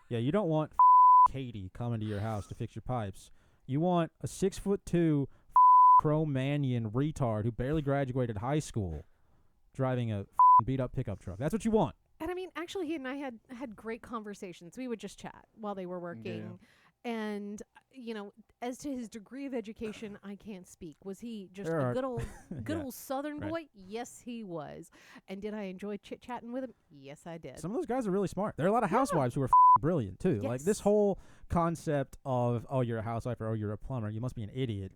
Yeah, you don't want Katie coming to your house to fix your pipes. You want a 6'2" Cro-Magnon retard who barely graduated high school driving a beat up pickup truck. That's what you want. And I mean, actually, he and I had great conversations. We would just chat while they were working. Yeah. And, as to his degree of education, I can't speak. Was he just a good old Southern boy? Yes, he was. And did I enjoy chit-chatting with him? Yes, I did. Some of those guys are really smart. There are a lot of housewives who are brilliant, too. Yes. Like, this whole concept of, oh, you're a housewife or, oh, you're a plumber, you must be an idiot.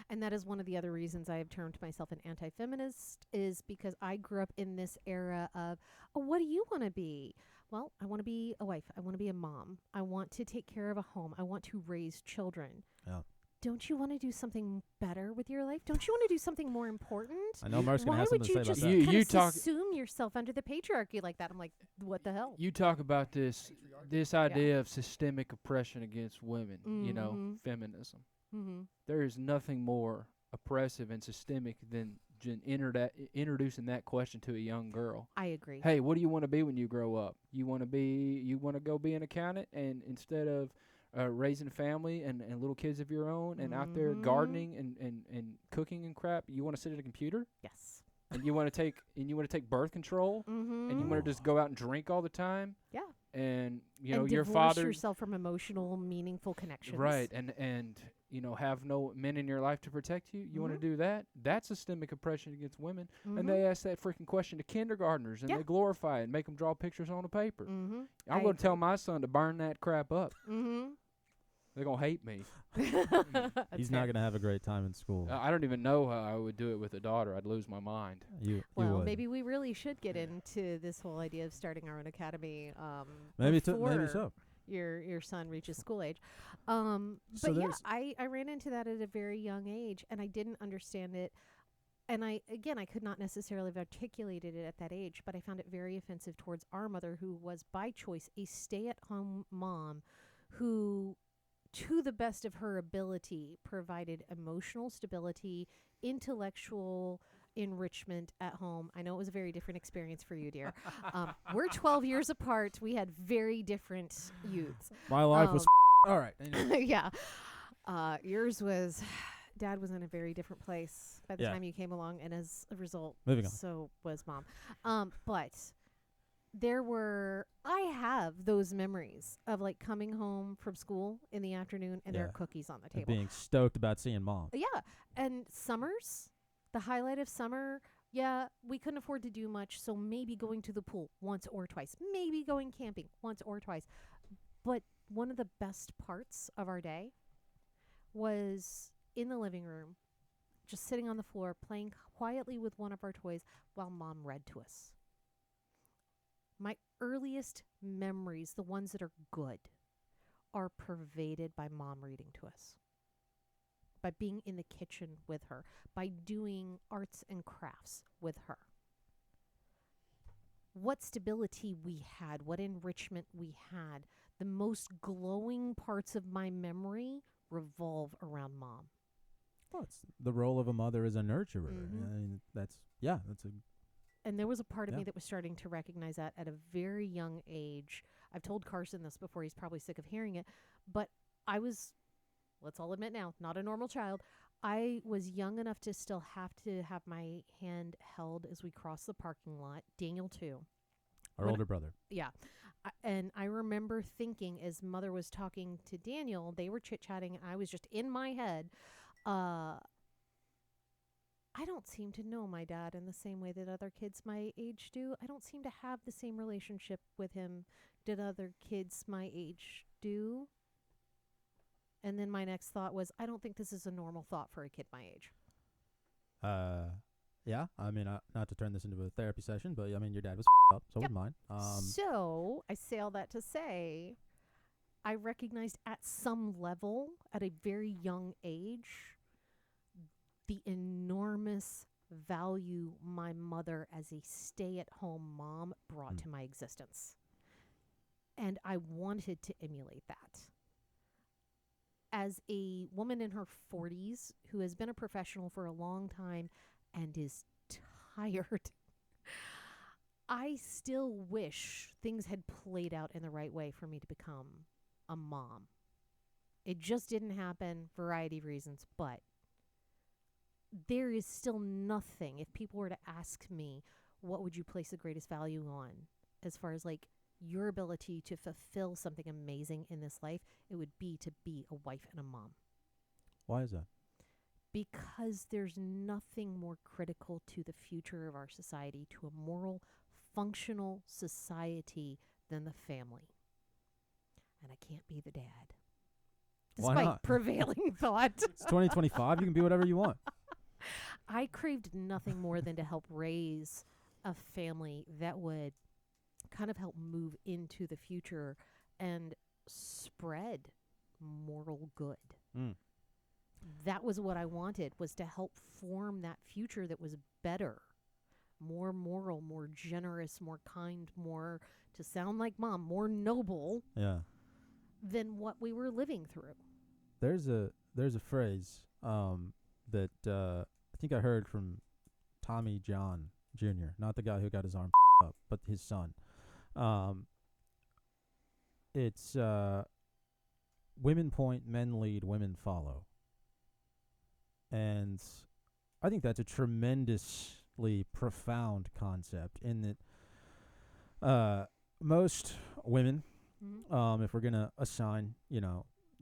And that is one of the other reasons I have termed myself an anti-feminist, is because I grew up in this era of, oh, what do you want to be? Well, I want to be a wife. I want to be a mom. I want to take care of a home. I want to raise children. Yeah. Don't you want to do something better with your life? Don't you want to do something more important? I know Mark's going to have something to say about that. Why would you just assume yourself under the patriarchy like that? I'm like, what the hell? You talk about this idea of systemic oppression against women, feminism. Mm-hmm. There is nothing more oppressive and systemic than introducing that question to a young girl. I agree. Hey, what do you want to be when you grow up? You want to go be an accountant, and instead of raising a family and little kids of your own and out there gardening and cooking and crap, you want to sit at a computer? Yes. And you want to take birth control, and you want to just go out and drink all the time. Yeah. And and your divorce father yourself from emotional, meaningful connections. Right. And have no men in your life to protect you. You want to do that? That's systemic oppression against women. And they ask that freaking question to kindergartners, and they glorify it and make them draw pictures on a paper. I'm going to tell my son to burn that crap up. They're gonna hate me. He's not gonna have a great time in school. I don't even know how I would do it with a daughter. I'd lose my mind. You Well, would. maybe we really should get into this whole idea of starting our own academy. Maybe before so. Your son reaches school age. So But yeah, there's- I ran into that at a very young age, and I didn't understand it. And I could not necessarily have articulated it at that age, but I found it very offensive towards our mother, who was by choice a stay-at-home mom who, to the best of her ability, provided emotional stability, intellectual enrichment at home. I know it was a very different experience for you, dear. We're 12 years apart. We had very different youths. My life was all right. Anyway. Yeah. Yours was, Dad was in a very different place by the Yeah. time you came along, and as a result, Moving on. so was Mom. But I have those memories of like coming home from school in the afternoon and there Yeah. are cookies on the And table. being stoked about seeing Mom. Yeah. And summers, the highlight of summer, yeah, we couldn't afford to do much, so maybe going to the pool once or twice, maybe going camping once or twice. But one of the best parts of our day was in the living room, just sitting on the floor, playing quietly with one of our toys while Mom read to us. My earliest memories, the ones that are good, are pervaded by Mom reading to us, by being in the kitchen with her, by doing arts and crafts with her. What stability we had, what enrichment we had. The most glowing parts of my memory revolve around Mom. Well, it's the role of a mother as a nurturer. Mhm. I mean, that's a And there was a part of Yeah. me that was starting to recognize that at a very young age. I've told Carson this before. He's probably sick of hearing it. But I was, let's all admit now, not a normal child. I was young enough to still have to have my hand held as we crossed the parking lot. Daniel, too. our When- older brother. Yeah. And I remember thinking, as Mother was talking to Daniel, they were chit-chatting, and I was just in my head, I don't seem to know my dad in the same way that other kids my age do. I don't seem to have the same relationship with him that other kids my age do. And then my next thought was, I don't think this is a normal thought for a kid my age. Yeah. I mean, not to turn this into a therapy session, but I mean, your dad was up, so Yep. was mine. So I say all that to say, I recognized at some level, at a very young age, the enormous value my mother as a stay-at-home mom brought to my existence. And I wanted to emulate that. As a woman in her 40s who has been a professional for a long time and is tired, I still wish things had played out in the right way for me to become a mom. It just didn't happen, variety of reasons, but there is still nothing. If people were to ask me, what would you place the greatest value on as far as like your ability to fulfill something amazing in this life, it would be to be a wife and a mom. Why is that? Because there's nothing more critical to the future of our society, to a moral, functional society, than the family. And I can't be the dad. Why Despite not? prevailing thought. It's 2025. You can be whatever you want. I craved nothing more than to help raise a family that would kind of help move into the future and spread moral good. Mm. That was what I wanted, was to help form that future that was better, more moral, more generous, more kind, more, to sound like Mom, more noble Yeah. than what we were living through. There's a phrase that I think I heard from Tommy John Jr., not the guy who got his arm up, but his son. It's women point, men lead, women follow. And I think that's a tremendously profound concept in that most women, Mm-hmm. if we're going to assign,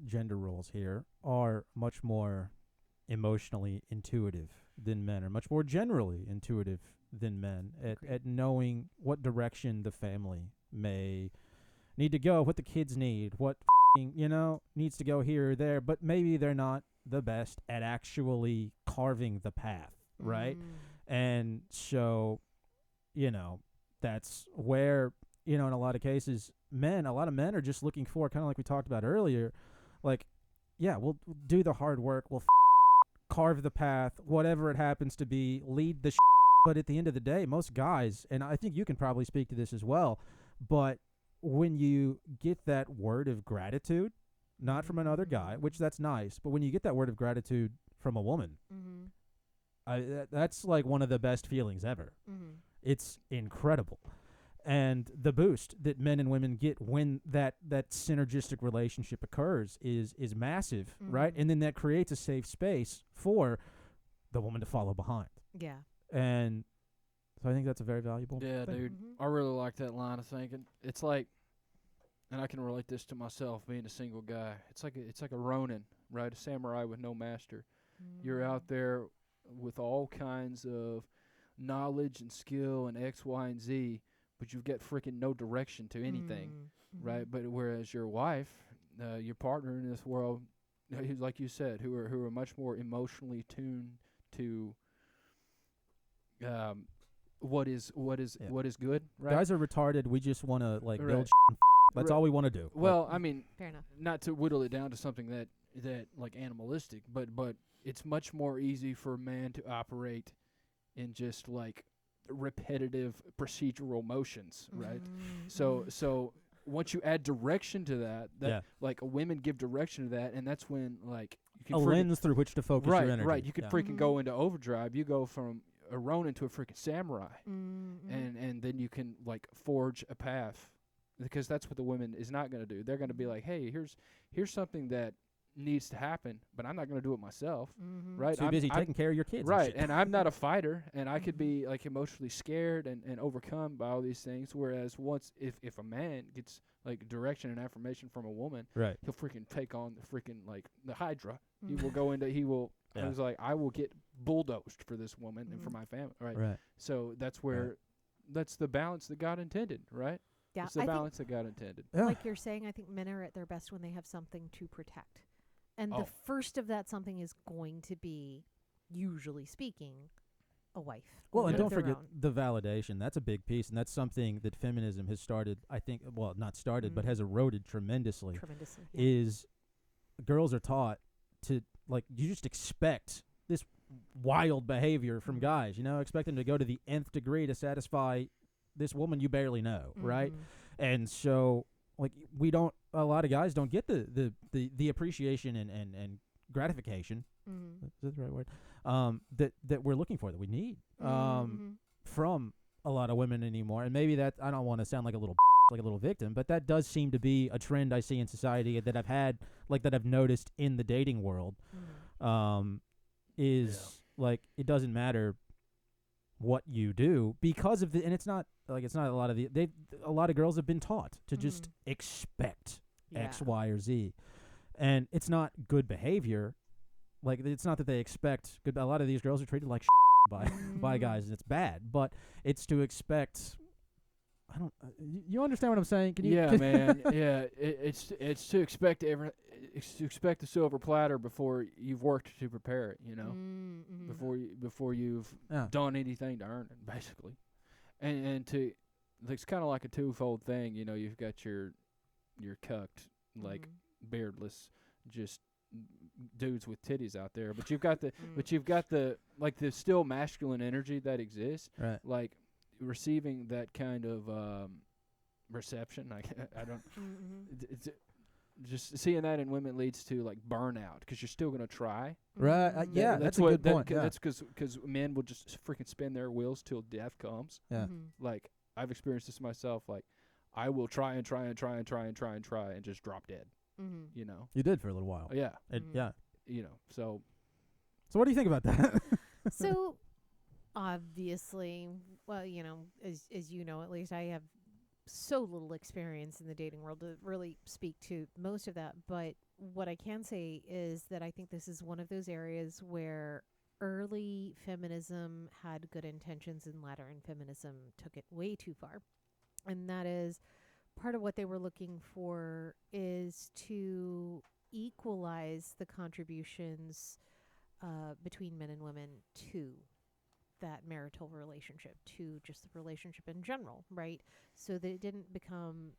gender roles here, are much more emotionally intuitive than men, or much more generally intuitive than men at knowing what direction the family may need to go, what the kids need, what needs to go here or there, but maybe they're not the best at actually carving the path, right? And so, that's where, in a lot of cases, a lot of men are just looking for, kind of like we talked about earlier, like, yeah, we'll do the hard work, we'll carve the path, whatever it happens to be, lead the but at the end of the day, most guys, and I think you can probably speak to this as well, but when you get that word of gratitude, not from another guy, which that's nice, but when you get that word of gratitude from a woman, that's like one of the best feelings ever. It's incredible. And the boost that men and women get when that synergistic relationship occurs is massive, right? And then that creates a safe space for the woman to follow behind. Yeah. And so I think that's a very valuable Yeah, thing. dude. I really like that line of thinking. It's like, and I can relate this to myself being a single guy. It's like a Ronin, right? A samurai with no master. You're out there with all kinds of knowledge and skill and X, Y, and Z, but you've got freaking no direction to anything, right? But whereas your wife, your partner in this world, like you said, who are much more emotionally tuned to what is good, right? Guys are retarded. We just want to Right. build. That's all we want to do. Well, I mean, Fair enough. not to whittle it down to something that like animalistic, but it's much more easy for a man to operate in just like repetitive procedural motions, right? So once you add direction to that like women give direction to that, and that's when like you can a lens through which to focus your energy. Right, you could freaking go into overdrive. You go from a Ronin to a freaking samurai, and then you can like forge a path, because that's what the woman is not going to do. They're going to be like, hey, here's something that needs to happen, but I'm not going to do it myself, right? Too busy taking care of your kids, right? And I'm not a fighter, and I could be like emotionally scared and overcome by all these things. Whereas if a man gets like direction and affirmation from a woman, right, he'll freaking take on the freaking like the Hydra. He will go into I was like, I will get bulldozed for this woman and for my family, right? Right. So that's where that's the balance that God intended, right? Yeah, It's the balance that God intended. Like you're saying, I think men are at their best when they have something to protect. And the first of that something is going to be, usually speaking, a wife. Well, and of don't their forget own. the validation. That's a big piece, and that's something that feminism has started, I think, well, not started, but has eroded tremendously. Tremendously. Is girls are taught to, like, you just expect this wild behavior from guys, expect them to go to the nth degree to satisfy this woman you barely know, right? And so, like, a lot of guys don't get the appreciation and gratification, is that the right word, that we're looking for, that we need from a lot of women anymore. And maybe that, I don't want to sound like a little victim, but that does seem to be a trend I see in society that I've noticed in the dating world, like, it doesn't matter what you do because of and it's not a lot of a lot of girls have been taught to just expect X, Y, or Z, and it's not good behavior. Like, it's not that they expect good. A lot of these girls are treated like by guys, and it's bad. But it's to expect. I don't. You understand what I'm saying? Can you? Yeah, man. Yeah, it's to expect it's to expect the silver platter before you've worked to prepare it. Before you've done anything to earn it, basically. And it's kind of like a twofold thing. You've got your cucked, like beardless, just dudes with titties out there, but you've got the like the still masculine energy that exists, right? Like receiving that kind of reception. I don't. It's just seeing that in women leads to like burnout, because you're still gonna try. Right. Yeah, that's a good point. That's because men will just freaking spin their wheels till death comes. Yeah. Like, I've experienced this myself. Like, I will try and just drop dead. You did for a little while. Yeah. Yeah. So what do you think about that? So, obviously, well, as you know, at least I have so little experience in the dating world to really speak to most of that. But what I can say is that I think this is one of those areas where early feminism had good intentions and latter in feminism took it way too far. And that is part of what they were looking for is to equalize the contributions between men and women to that marital relationship, to just the relationship in general, right? So that it didn't become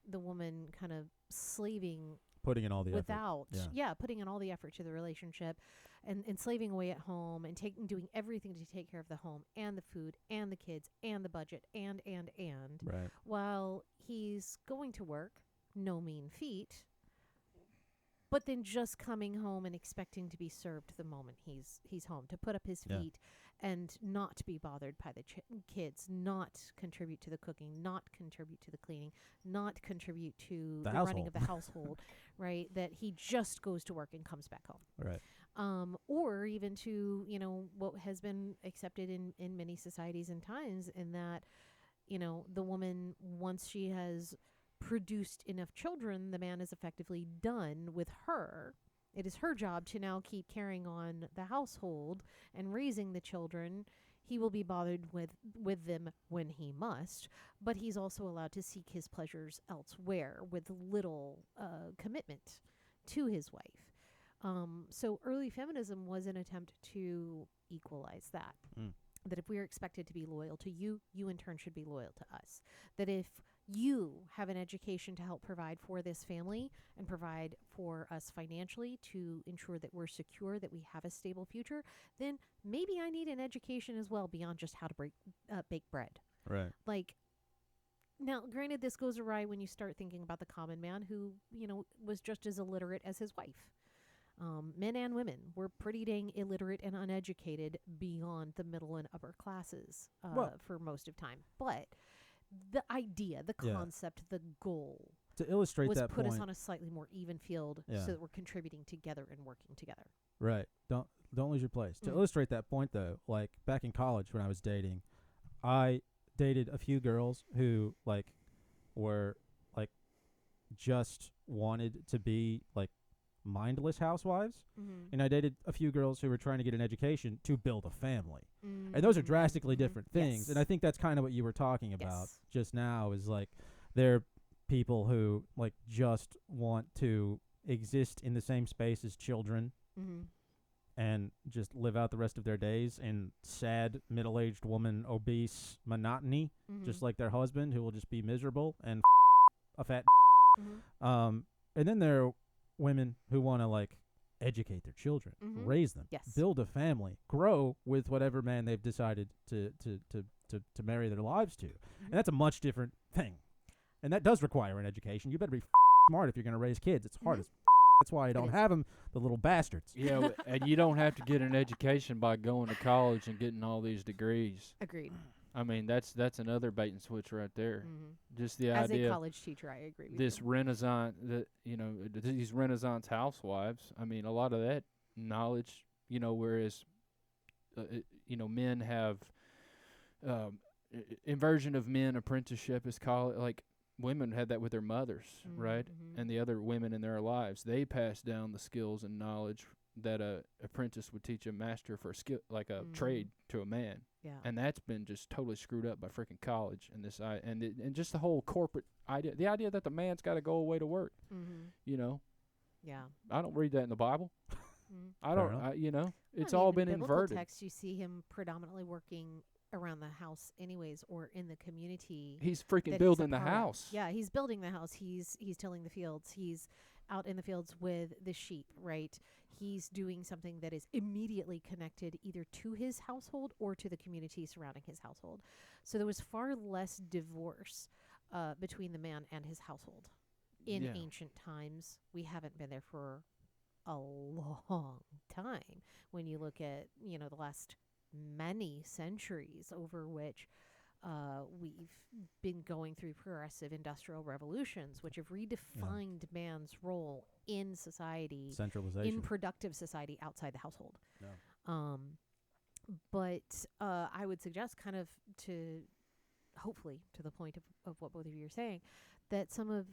the woman kind of slaving Putting in all the effort. without, Yeah. putting in all the effort to the relationship and slaving away at home and doing everything to take care of the home and the food and the kids and the budget and, Right. while he's going to work, no mean feat, but then just coming home and expecting to be served the moment he's home, to put up his Yeah. feet and not be bothered by the kids, not contribute to the cooking, not contribute to the cleaning, not contribute to The running of household. the household, right? That he just goes to work and comes back home. Right. Or even to, what has been accepted in many societies and times, in that, the woman, once she has produced enough children, the man is effectively done with her. It is her job to now keep carrying on the household and raising the children. He will be bothered with them when he must, but he's also allowed to seek his pleasures elsewhere with little commitment to his wife. So early feminism was an attempt to equalize that. That if we are expected to be loyal to you, you in turn should be loyal to us. That if you have an education to help provide for this family and provide for us financially to ensure that we're secure, that we have a stable future, then maybe I need an education as well beyond just how to bake bread. Right. Like, now, granted, this goes awry when you start thinking about the common man who, was just as illiterate as his wife. Men and women were pretty dang illiterate and uneducated beyond the middle and upper classes for most of time. But the idea, the Yeah. concept, the goal To illustrate was that put point. us on a slightly more even field Yeah. so that we're contributing together and working together. Right. Don't lose your place. To Mhm. illustrate that point, though, like back in college when I was dating, I dated a few girls who were just wanted to be mindless housewives, and I dated a few girls who were trying to get an education to build a family. And those are drastically different things. Yes. And I think that's kind of what you were talking about Yes. just now, is there are people who just want to exist in the same space as children Mm-hmm. and just live out the rest of their days in sad middle-aged woman obese monotony, just like their husband, who will just be miserable and a fat. And then there are women who want to educate their children, raise them, Yes. build a family, grow with whatever man they've decided to marry their lives to. And that's a much different thing. And that does require an education. You better be smart if you're going to raise kids. It's hard as that's why you don't is. have them, the little bastards. Yeah, and you don't have to get an education by going to college and getting all these degrees. Agreed. I mean, that's another bait and switch right there. Just the As idea. a college teacher, I agree with This you. Renaissance, these Renaissance housewives. I mean, a lot of that knowledge, whereas, men have inversion of men apprenticeship is called. Like women had that with their mothers, right? And the other women in their lives, they passed down the skills and knowledge that a apprentice would teach a master for a skill, like a trade, to a man. Yeah. And that's been just totally screwed up by freaking college and this and just the whole corporate idea, the idea that the man's got to go away to work. Yeah. I don't read that in the Bible. I Fair don't. enough. It's Well, all even been in biblical inverted. text, you see him predominantly working around the house, anyways, or in the community. He's that freaking he's building a the part of. house. Yeah, he's building the house. He's tilling the fields. He's out in the fields with the sheep, right? He's doing something that is immediately connected either to his household or to the community surrounding his household. So there was far less divorce between the man and his household in Yeah. ancient times. We haven't been there for a long time when you look at, the last many centuries over which we've been going through progressive industrial revolutions, which have redefined man's role in society, Centralization. in productive society outside the household. Yeah. But I would suggest, kind of to hopefully to the point of what both of you are saying, that some of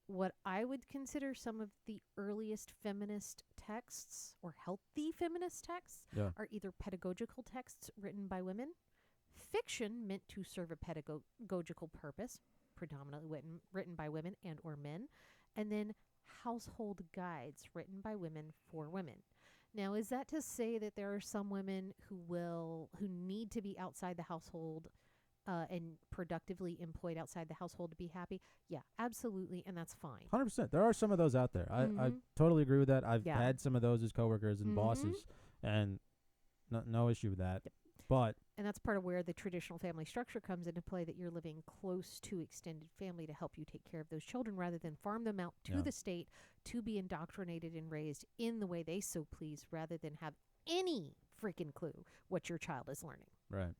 what I would consider some of the earliest feminist texts or healthy feminist texts Yeah. are either pedagogical texts written by women, fiction meant to serve a pedagogical purpose, predominantly written by women and or men, and then household guides written by women for women. Now, is that to say that there are some women who need to be outside the household and productively employed outside the household to be happy? Yeah, absolutely, and that's fine. 100%. There are some of those out there. I Mhm. totally agree with that. I've Yeah. had some of those as coworkers and Mhm. bosses, and no issue with that. Yep. But And that's part of where the traditional family structure comes into play, that you're living close to extended family to help you take care of those children rather than farm them out to Yeah. the state to be indoctrinated and raised in the way they so please rather than have any freaking clue what your child is learning. right.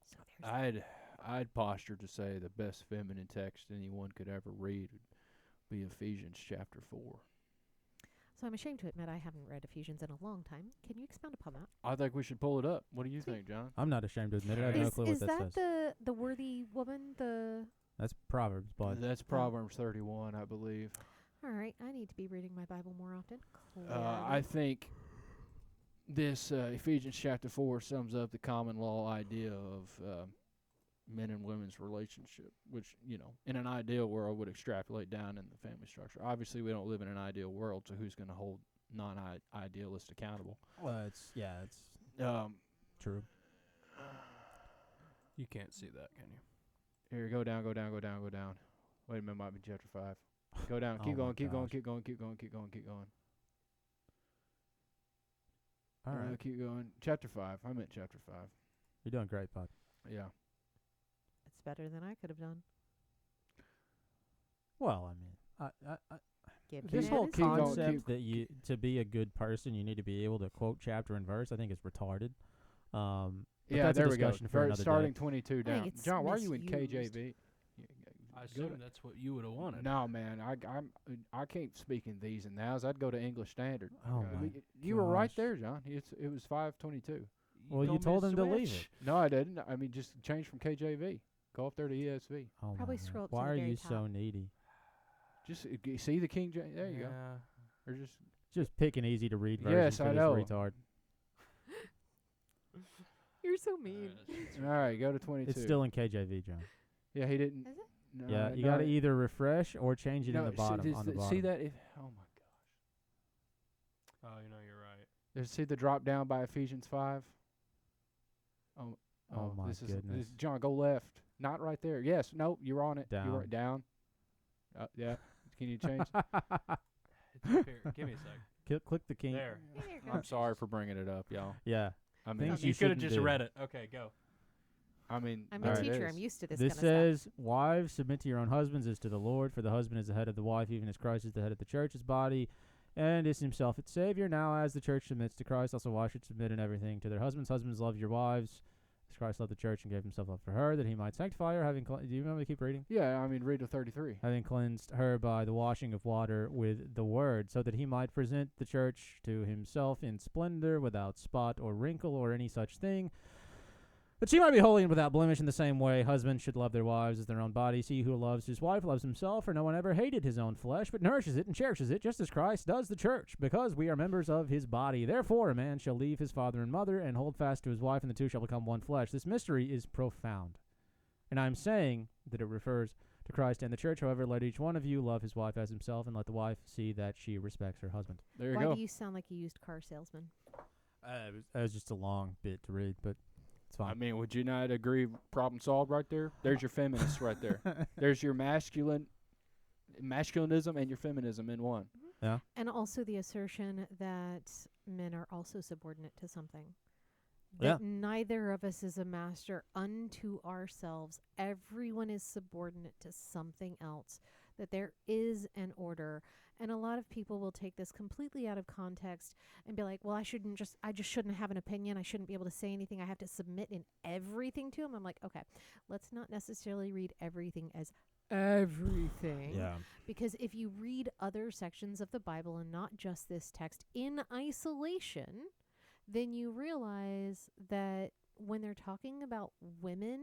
So there's I'd posture to say the best feminine text anyone could ever read would be Ephesians chapter 4. So I'm ashamed to admit I haven't read Ephesians in a long time. Can you expound upon that? I think we should pull it up. What do you Sweet. think, John? I'm not ashamed to admit it. I have no clue Is what that that says. the worthy woman? That's Proverbs, but That's Proverbs 31, I believe. All right, I need to be reading my Bible more often. I think this Ephesians chapter 4 sums up the common law idea of men and women's relationship, which, in an ideal world would extrapolate down in the family structure. Obviously, we don't live in an ideal world, so who's going to hold non-idealists accountable? well, it's true. You can't see that, can you? Here, go down. Wait a minute, might be chapter 5. Go down. Oh Keep my going. Keep gosh. going. All right, Keep going. Chapter 5. I meant chapter 5. you're doing great, bud. Yeah. It's better than I could have done. Well, I mean, Give this Canada's whole Keep going, concept that to be a good person, you need to be able to quote chapter and verse, I think is retarded. But Yeah, that's there a we go. discussion for another Starting day. 22 I think down. it's John, why are you in misused. KJV? I Go assume to- that's what you would have wanted. No, man, I can't speak in these and thous. I'd go to English Standard. Oh I my mean, you were right gosh. there, John. It was 522. Well, you told him to leave it. No, I didn't. I mean, just change from KJV. Go up there to ESV. Oh Probably my God. scroll up to Why the are very you top. so needy? Just see the King James. There you go. Or just Just pick an easy to read version Yes, for I this know. retard. You're so mean. all right. Go to 22. It's still in KJV, John. Yeah, he didn't. Is it? No, Yeah, you no, got to either refresh or change it no, in the bottom. On the bottom. See that? Oh my gosh. Oh, you're right. See the drop down by Ephesians 5. Oh my this is goodness. John. Go left. Not right there. Yes. No. You're on it. You're Down. right, down. Yeah. Can you change? It's up here. Give me a sec. Click the king. There. There you go. I'm sorry for bringing it up, y'all. Yeah. I mean, Things You you could have shouldn't just do. read it. Okay, go. I'm there a it teacher. is. I'm used to this This kind of says, "Wives, submit to your own husbands as to the Lord, for the husband is the head of the wife, even as Christ is the head of the church, his body, and is himself its Savior. Now, as the church submits to Christ, also wives should submit in everything to their husbands. Husbands, love your wives, as Christ loved the church and gave himself up for her, that he might sanctify her, having do you remember to keep reading? Yeah. I mean, read to 33. Having cleansed her by the washing of water with the word, so that he might present the church to himself in splendor, without spot or wrinkle or any such thing, that she might be holy and without blemish. In the same way, husbands should love their wives as their own bodies. He who loves his wife loves himself, for no one ever hated his own flesh, but nourishes it and cherishes it, just as Christ does the church, because we are members of his body. Therefore, a man shall leave his father and mother, and hold fast to his wife, and the two shall become one flesh. This mystery is profound. And I am saying that it refers to Christ and the church. However, let each one of you love his wife as himself, and let the wife see that she respects her husband." There you Why go. do you sound like a used car salesman? It was just a long bit to read, but it's I fine. mean, would you not agree? Problem solved right there. There's your feminist right there. There's your masculinism and your feminism in one. And also the assertion that men are also subordinate to something. Yeah. That neither of us is a master unto ourselves. Everyone is subordinate to something else. That there is an order. And a lot of people will take this completely out of context and be like, well, I just shouldn't have an opinion. I shouldn't be able to say anything. I have to submit in everything to him. I'm like, okay, let's not necessarily read everything as everything. Yeah. Because if you read other sections of the Bible and not just this text in isolation, then you realize that when they're talking about women,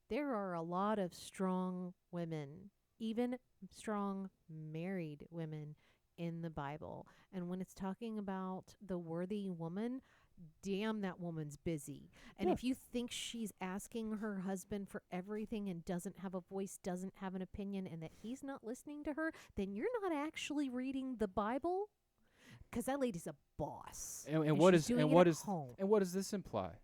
there are a lot of strong women, even strong married women in the Bible. And when it's talking about the worthy woman, damn, that woman's busy. And Yeah. if you think she's asking her husband for everything and doesn't have a voice, doesn't have an opinion, and that he's not listening to her, then you're not actually reading the Bible, 'cause that lady's a boss. And what she's is doing and it what at is home. and what does this imply?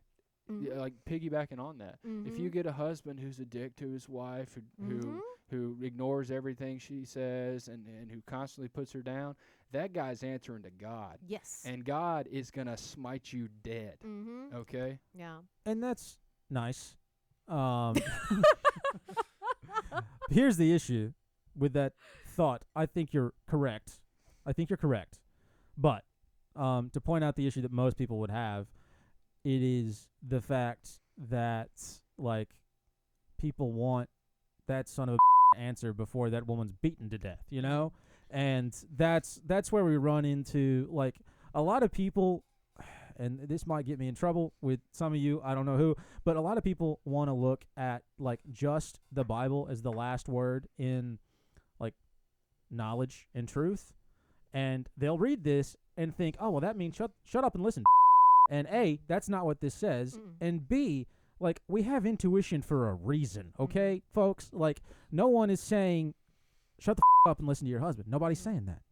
Mhm. Yeah, like piggybacking on that. If you Mhm. get a husband who's a dick to his wife, Mhm. who ignores everything she says and who constantly puts her down, that guy's answering to God. Yes. And God is going to smite you dead. Mhm. Okay? Yeah. And that's nice. Here's the issue with that thought. I think you're correct. But to point out the issue that most people would have, it is the fact that, like, people want that son of a answer before that woman's beaten to death, you know? And that's where we run into, like, a lot of people, and this might get me in trouble with some of you, I don't know who, but a lot of people want to look at, like, just the Bible as the last word in, like, knowledge and truth. And they'll read this and think, oh, well, that means shut up and listen. And A, that's not what this says. Mm. And B, like, we have intuition for a reason, okay, folks? Like, no one is saying, shut the up and listen to your husband. Nobody's saying that.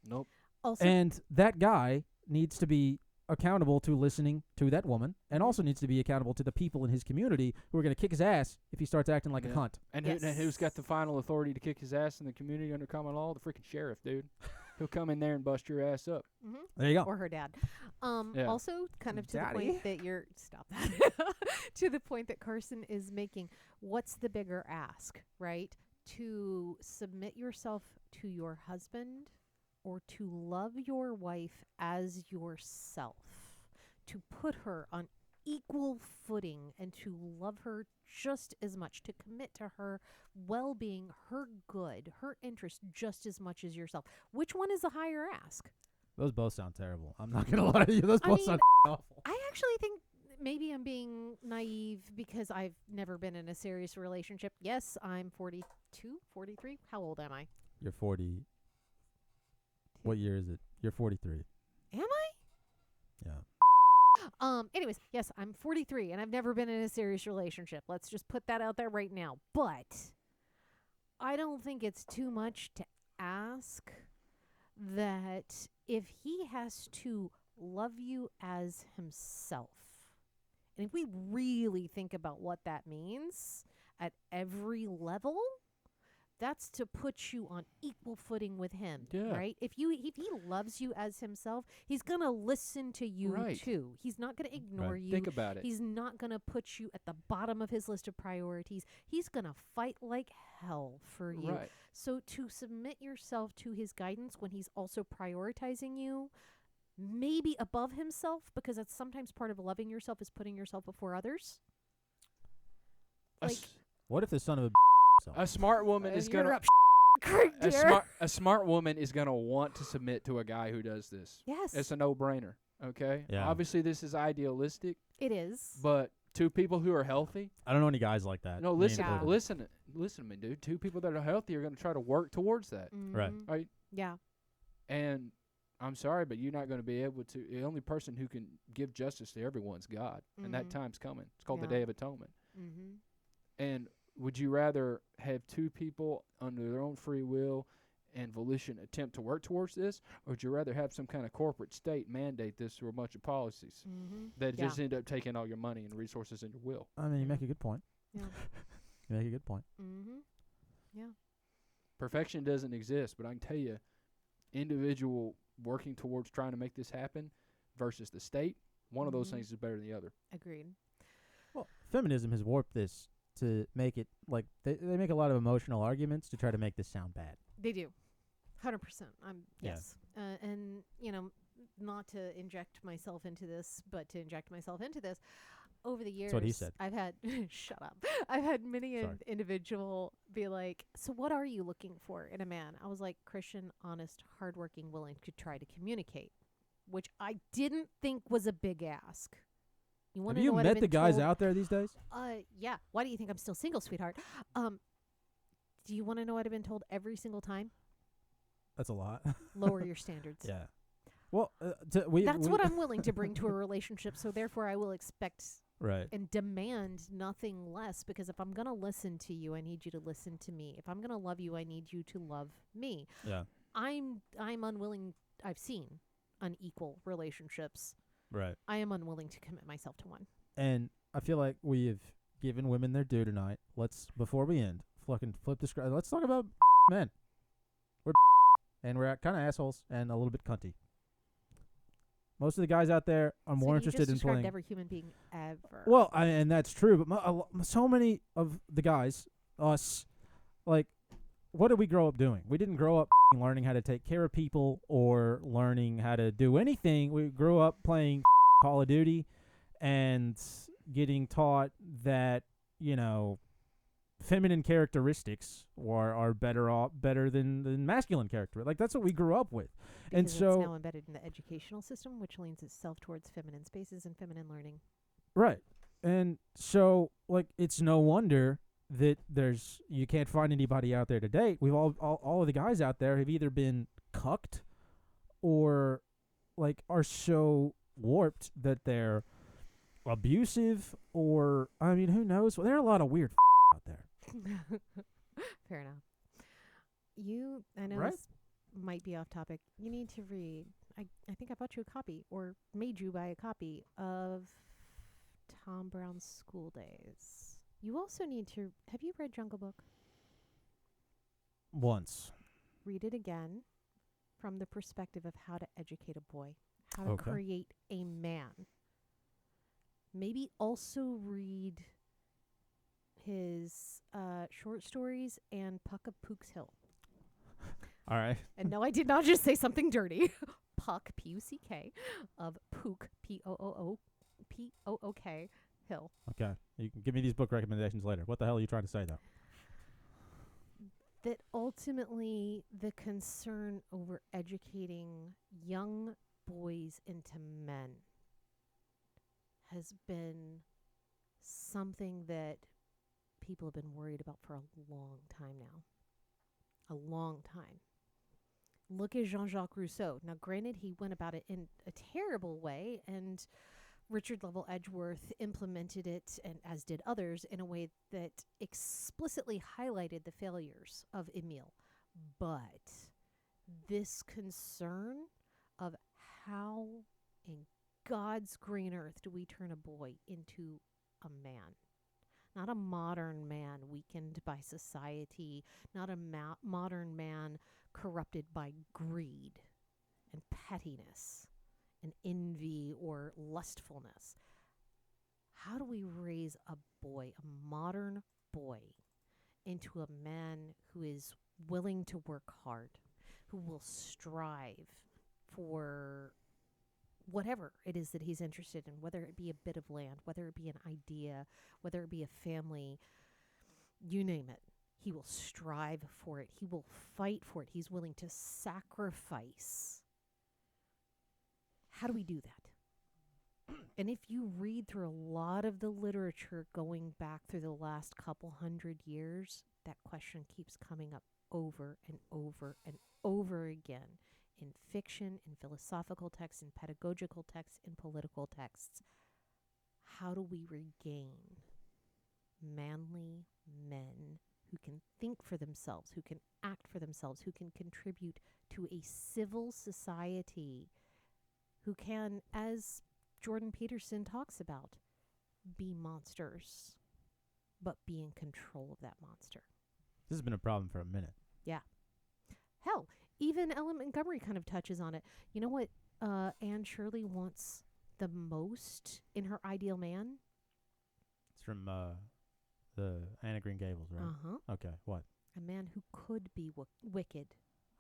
Nope. Also, And that guy needs to be accountable to listening to that woman, and also needs to be accountable to the people in his community who are going to kick his ass if he starts acting like a Yeah. cunt. And Yes. who's got the final authority to kick his ass in the community under common law? The freaking sheriff, dude. He'll come in there and bust your ass up. mhm. There you go. Or her dad. Yeah. Also, kind of to Daddy? the point that you're stop that to the point that Carson is making. What's the bigger ask, right? To submit yourself to your husband, or to love your wife as yourself, to put her on equal footing and to love her just as much, to commit to her well-being, her good, her interest just as much as yourself. Which one is the higher ask? Those both sound terrible. I'm not going to lie to you. Those I both mean, sound awful. I actually think maybe I'm being naive because I've never been in a serious relationship. Yes, I'm 42, 43. How old am I? You're 40. What year is it? You're 43. Am I? Yeah. Anyways, yes, I'm 43 and I've never been in a serious relationship. Let's just put that out there right now. But I don't think it's too much to ask that if he has to love you as himself, and if we really think about what that means at every level, that's to put you on equal footing with him, Yeah. right? If he loves you as himself, he's going to listen to you Right. too. He's not going to ignore Right. you. Think about it. He's not going to put you at the bottom of his list of priorities. He's going to fight like hell for you. Right. So to submit yourself to his guidance when he's also prioritizing you, maybe above himself, because that's sometimes part of loving yourself is putting yourself before others. A, Like, s- What if the son of a a smart woman is you're gonna up creek, dear. a smart woman is gonna want to submit to a guy who does this. Yes, It's a no-brainer. Okay. Yeah. Obviously, this is idealistic, it is. but two people who are healthy. I don't know any guys like that. No, Me listen, Yeah. included. listen to me, dude. Two people that are healthy are gonna try to work towards that, Right. Mhm. right? Yeah. And I'm sorry, but you're not going to be able to. The only person who can give justice to everyone's God, and that Mhm. time's coming. It's called the Yeah. Day of Atonement. Mm-hmm. And would you rather have two people under their own free will and volition attempt to work towards this, or would you rather have some kind of corporate state mandate this through a bunch of policies Mm-hmm. that Yeah. just end up taking all your money and resources and your will? I mean, you Yeah. make a good point. Yeah. You make a good point. Mm-hmm. Yeah. Perfection doesn't exist, but I can tell you, individual working towards trying to make this happen versus the state, one of those Mhm. things is better than the other. Agreed. Well, feminism has warped this to make it, like, they make a lot of emotional arguments to try to make this sound bad. They do. 100%. Yeah. Yes. And, not to inject myself into this, but to inject myself into this, over the years, That's what he said. I've had, shut up. I've had many an Sorry. individual be like, so what are you looking for in a man? I was like, Christian, honest, hardworking, willing to try to communicate, which I didn't think was a big ask. You want Have to you know what met I've the been guys told? out there these days? Yeah. Why do you think I'm still single, sweetheart? Do you want to know what I've been told every single time? That's a lot. Lower your standards. Yeah. Well, That's what I'm willing to bring to a relationship. So therefore, I will expect right. and demand nothing less, because if I'm going to listen to you, I need you to listen to me. If I'm going to love you, I need you to love me. Yeah. I'm unwilling. I've seen unequal relationships. Right. I am unwilling to commit myself to one. And I feel like we have given women their due tonight. Let's, before we end, fucking flip the script. Let's talk about men. We're and we're kind of assholes and a little bit cunty. Most of the guys out there are more interested in playing. Every human being ever. Well, and that's true, but so many of the guys, us, like, what did we grow up doing? We didn't grow up learning how to take care of people or learning how to do anything. We grew up playing Call of Duty and getting taught that, feminine characteristics are better than masculine character. Like, that's what we grew up with. Because and so it's now embedded in the educational system, which leans itself towards feminine spaces and feminine learning. Right. And so, like, it's no wonder that you can't find anybody out there to date. We've all of the guys out there have either been cucked or, like, are so warped that they're abusive or, I mean, who knows? Well, there are a lot of weird out there. Fair enough. I know Right? this might be off topic. You need to read. I think I bought you a copy or made you buy a copy of Tom Brown's School Days. You also need to. Have you read Jungle Book? Once. Read it again from the perspective of how to educate a boy, how to Okay. create a man. Maybe also read his short stories and Puck of Pook's Hill. All right. And no, I did not just say something dirty. Puck, P-U-C-K, of Pook, P-O-O-K, Hill. Okay. You can give me these book recommendations later. What the hell are you trying to say, though? That ultimately the concern over educating young boys into men has been something that people have been worried about for a long time now. A long time. Look at Jean-Jacques Rousseau. Now, granted, he went about it in a terrible way, and Richard Lovell Edgeworth implemented it, and as did others, in a way that explicitly highlighted the failures of Emile. But this concern of how in God's green earth do we turn a boy into a man? Not a modern man weakened by society, not a modern man corrupted by greed and pettiness and envy or lustfulness. How do we raise a boy, a modern boy, into a man who is willing to work hard, who will strive for whatever it is that he's interested in, whether it be a bit of land, whether it be an idea, whether it be a family, you name it. He will strive for it. He will fight for it. He's willing to sacrifice. How do we do that? And if you read through a lot of the literature going back through the last couple hundred years, that question keeps coming up over and over and over again. In fiction, in philosophical texts, in pedagogical texts, in political texts. How do we regain manly men who can think for themselves, who can act for themselves, who can contribute to a civil society, who can, as Jordan Peterson talks about, be monsters, but be in control of that monster? This has been a problem for a minute. Yeah. Hell, even Ellen Montgomery kind of touches on it. You know what Anne Shirley wants the most in her ideal man? It's from the Anna Green Gables, right? Uh-huh. Okay, what? A man who could be wicked,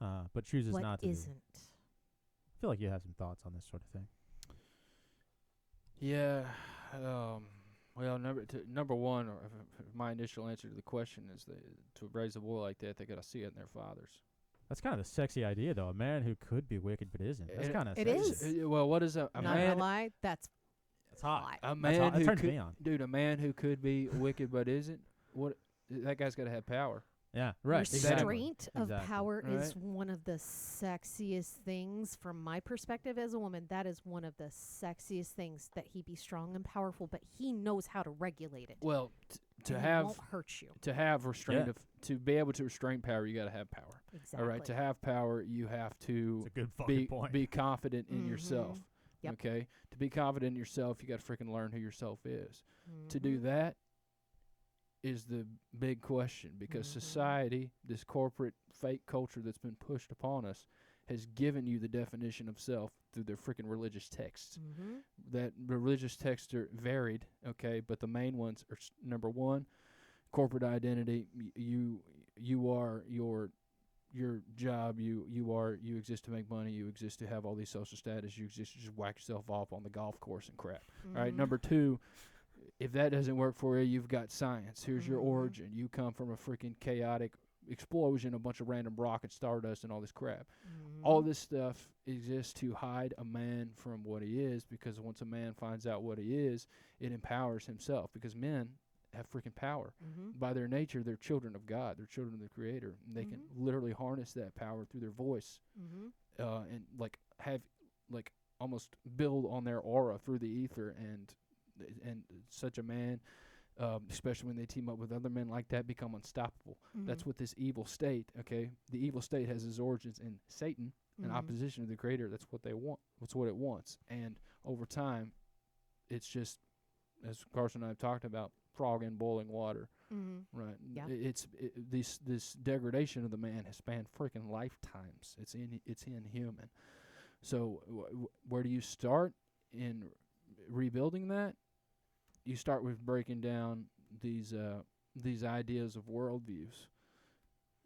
But chooses but not to be. isn't. I feel like you have some thoughts on this sort of thing. Yeah. Well, number one, or my initial answer to the question is to raise a boy like that, they got to see it in their fathers. That's kind of a sexy idea, though. A man who could be wicked but isn't. That's kind of It sexy. is. Well, what is a Not man? gonna lie, that's It's hot. hot. A That's man hot. That who turns could, me on. dude, a man who could be wicked but isn't. What? That guy's got to have power. Yeah, right. Restraint of Exactly. power is Right. one of the sexiest things from my perspective as a woman. That is one of the sexiest things, that he be strong and powerful, but he knows how to regulate it. Well, to and he have won't hurt you. to have restraint Yeah. to be able to restrain power, you got to have power. Exactly. All right. To have power, you have It's to a good fucking be point. be confident in yourself. Yep. Okay. To be confident in yourself, you got to freaking learn who yourself is. To do Mhm. that is the big question, because Mhm. society, this corporate fake culture that's been pushed upon us, has given you the definition of self through their freaking religious texts. Mhm. That religious texts are varied, okay, but the main ones are number one, corporate identity. You are your job. You exist to make money. You exist to have all these social status. You exist to just whack yourself off on the golf course and crap. All right. Mhm. Number two, if that doesn't work for you, you've got science. Here's your Mhm. origin. You come from a freaking chaotic explosion, a bunch of random rock and stardust and all this crap. All Mhm. this stuff exists to hide a man from what he is, because once a man finds out what he is, it empowers himself, because men have freaking power. Mhm. By their nature, they're children of God. They're children of the Creator. And they can Mhm. literally harness that power through their voice, Mhm. and have almost build on their aura through the ether. And such a man, especially when they team up with other men like that, become unstoppable. That's Mhm. what this evil state, okay? The evil state has its origins in Satan, in Mhm. opposition to the Creator. That's what they want. That's what it wants. And over time, it's just, as Carson and I have talked about, frog in boiling water, Mhm. right? Yeah. This degradation of the man has spanned freaking lifetimes. It's inhuman. So where do you start in rebuilding that? You start with breaking down these ideas of worldviews.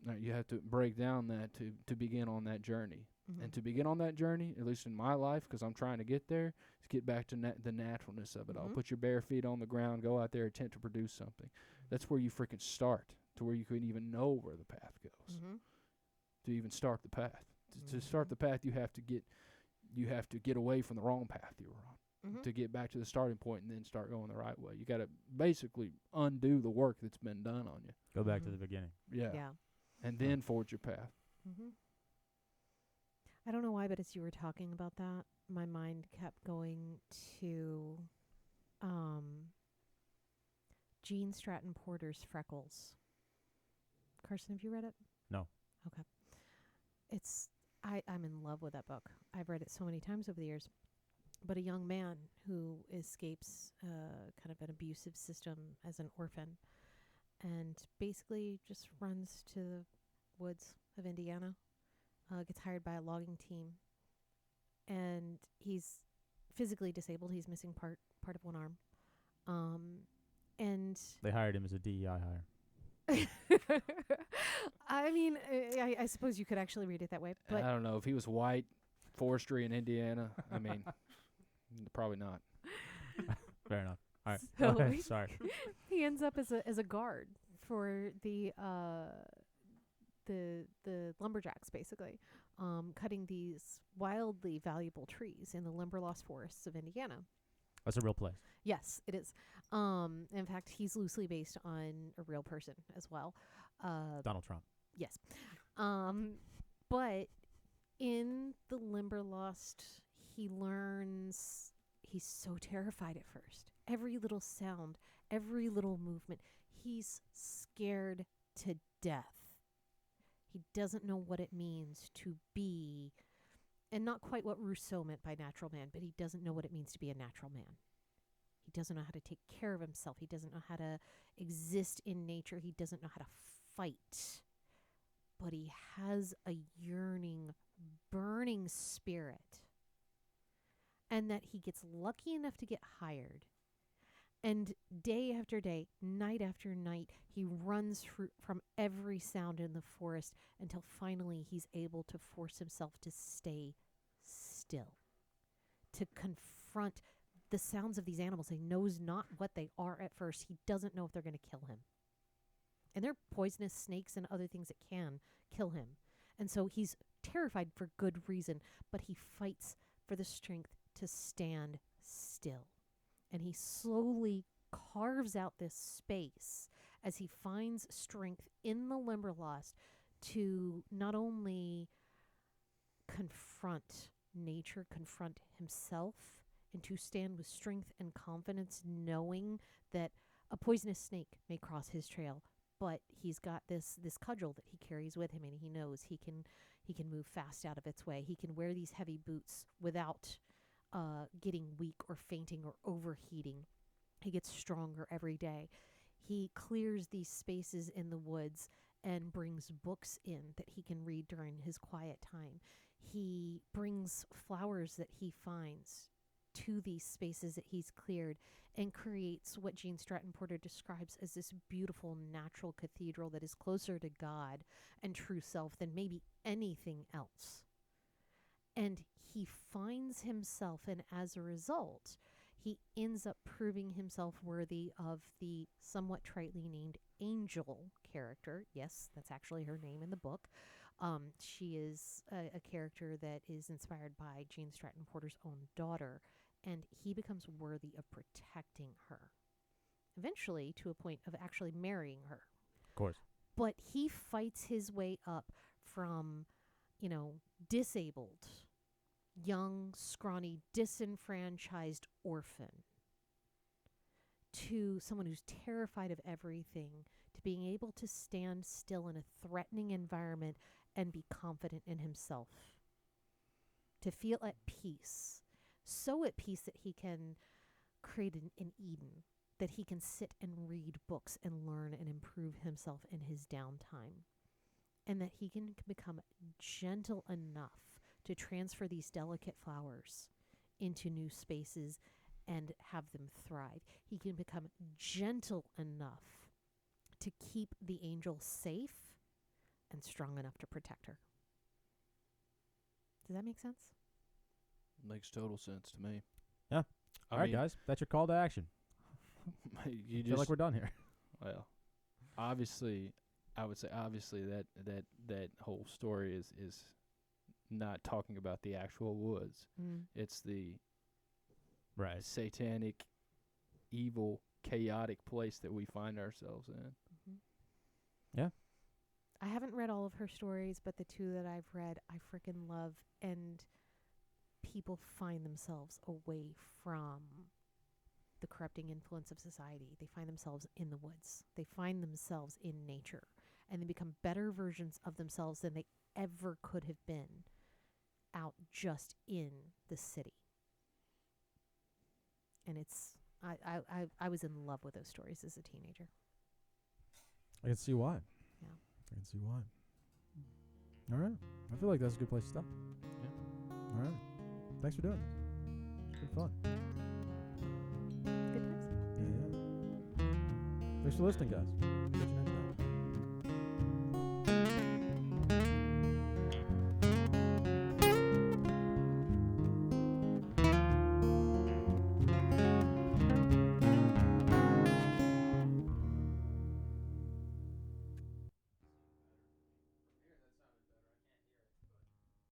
Now, you have to break down that to begin on that journey. Mhm. And to begin on that journey, at least in my life, because I'm trying to get there, is get back to the naturalness of it all. Mhm. Put your bare feet on the ground, go out there, attempt to produce something. That's where you freaking start, to where you can even know where the path goes. Mhm. To even start the path. To start Mhm. the path, you have to get away from the wrong path you were on. Mhm. To get back to the starting point and then start going the right way. You got to basically undo the work that's been done on you. Go back to Mhm. the beginning. Yeah. Yeah. And then forge your path. Mhm. I don't know why, but as you were talking about that, my mind kept going to Gene Stratton Porter's Freckles. Carson, have you read it? No. Okay. I'm in love with that book. I've read it so many times over the years. But a young man who escapes kind of an abusive system as an orphan and basically just runs to the woods of Indiana, gets hired by a logging team, and he's physically disabled. He's missing part of one arm. And They hired him as a DEI hire. I mean, I suppose you could actually read it that way. But I don't know. If he was white, forestry in Indiana, I mean, probably not. Fair enough. All right. So Go ahead. Sorry. he ends up as a guard for the lumberjacks, basically, cutting these wildly valuable trees in the Limberlost forests of Indiana. That's a real place. Yes, it is. In fact, he's loosely based on a real person as well. Donald Trump. Yes. But in the Limberlost, he learns he's so terrified at first. Every little sound, every little movement, he's scared to death. He doesn't know what it means to be, and not quite what Rousseau meant by natural man, but he doesn't know what it means to be a natural man. He doesn't know how to take care of himself. He doesn't know how to exist in nature. He doesn't know how to fight. But he has a yearning, burning spirit. And that he gets lucky enough to get hired. And day after day, night after night, he runs from every sound in the forest until finally he's able to force himself to stay still, to confront the sounds of these animals. He knows not what they are at first. He doesn't know if they're going to kill him. And they're poisonous snakes and other things that can kill him. And so he's terrified for good reason, but he fights for the strength to stand still. And he slowly carves out this space as he finds strength in the Limberlost to not only confront nature, confront himself, and to stand with strength and confidence, knowing that a poisonous snake may cross his trail, but he's got this cudgel that he carries with him, and he knows he can move fast out of its way. He can wear these heavy boots without getting weak or fainting or overheating. He gets stronger every day. He clears these spaces in the woods and brings books in that he can read during his quiet time. He brings flowers that he finds to these spaces that he's cleared and creates what Gene Stratton Porter describes as this beautiful natural cathedral that is closer to God and true self than maybe anything else. And he finds himself, and as a result, he ends up proving himself worthy of the somewhat tritely named Angel character. Yes, that's actually her name in the book. She is a character that is inspired by Gene Stratton Porter's own daughter, and he becomes worthy of protecting her, eventually to a point of actually marrying her. Of course. But he fights his way up from, disabled, young, scrawny, disenfranchised orphan to someone who's terrified of everything, to being able to stand still in a threatening environment and be confident in himself, to feel at peace, so at peace that he can create an Eden, that he can sit and read books and learn and improve himself in his downtime, and that he can become gentle enough to transfer these delicate flowers into new spaces and have them thrive. He can become gentle enough to keep the angel safe and strong enough to protect her. Does that make sense? Makes total sense to me. Yeah. All right, guys. That's your call to action. You feel like we're done here. Well, obviously, I would say obviously that whole story is not talking about the actual woods. It's the satanic, evil, chaotic place that we find ourselves in. Mm-hmm. Yeah. I haven't read all of her stories, but the two that I've read, I freaking love. And people find themselves away from the corrupting influence of society. They find themselves in the woods. They find themselves in nature. And they become better versions of themselves than they ever could have been out just in the city. And it's I was in love with those stories as a teenager. I can see why. Yeah. I can see why. All right. I feel like that's a good place to stop. Yeah. All right. Thanks for doing this. It's been fun. Good times. Yeah. Thanks for listening, guys. Catch you next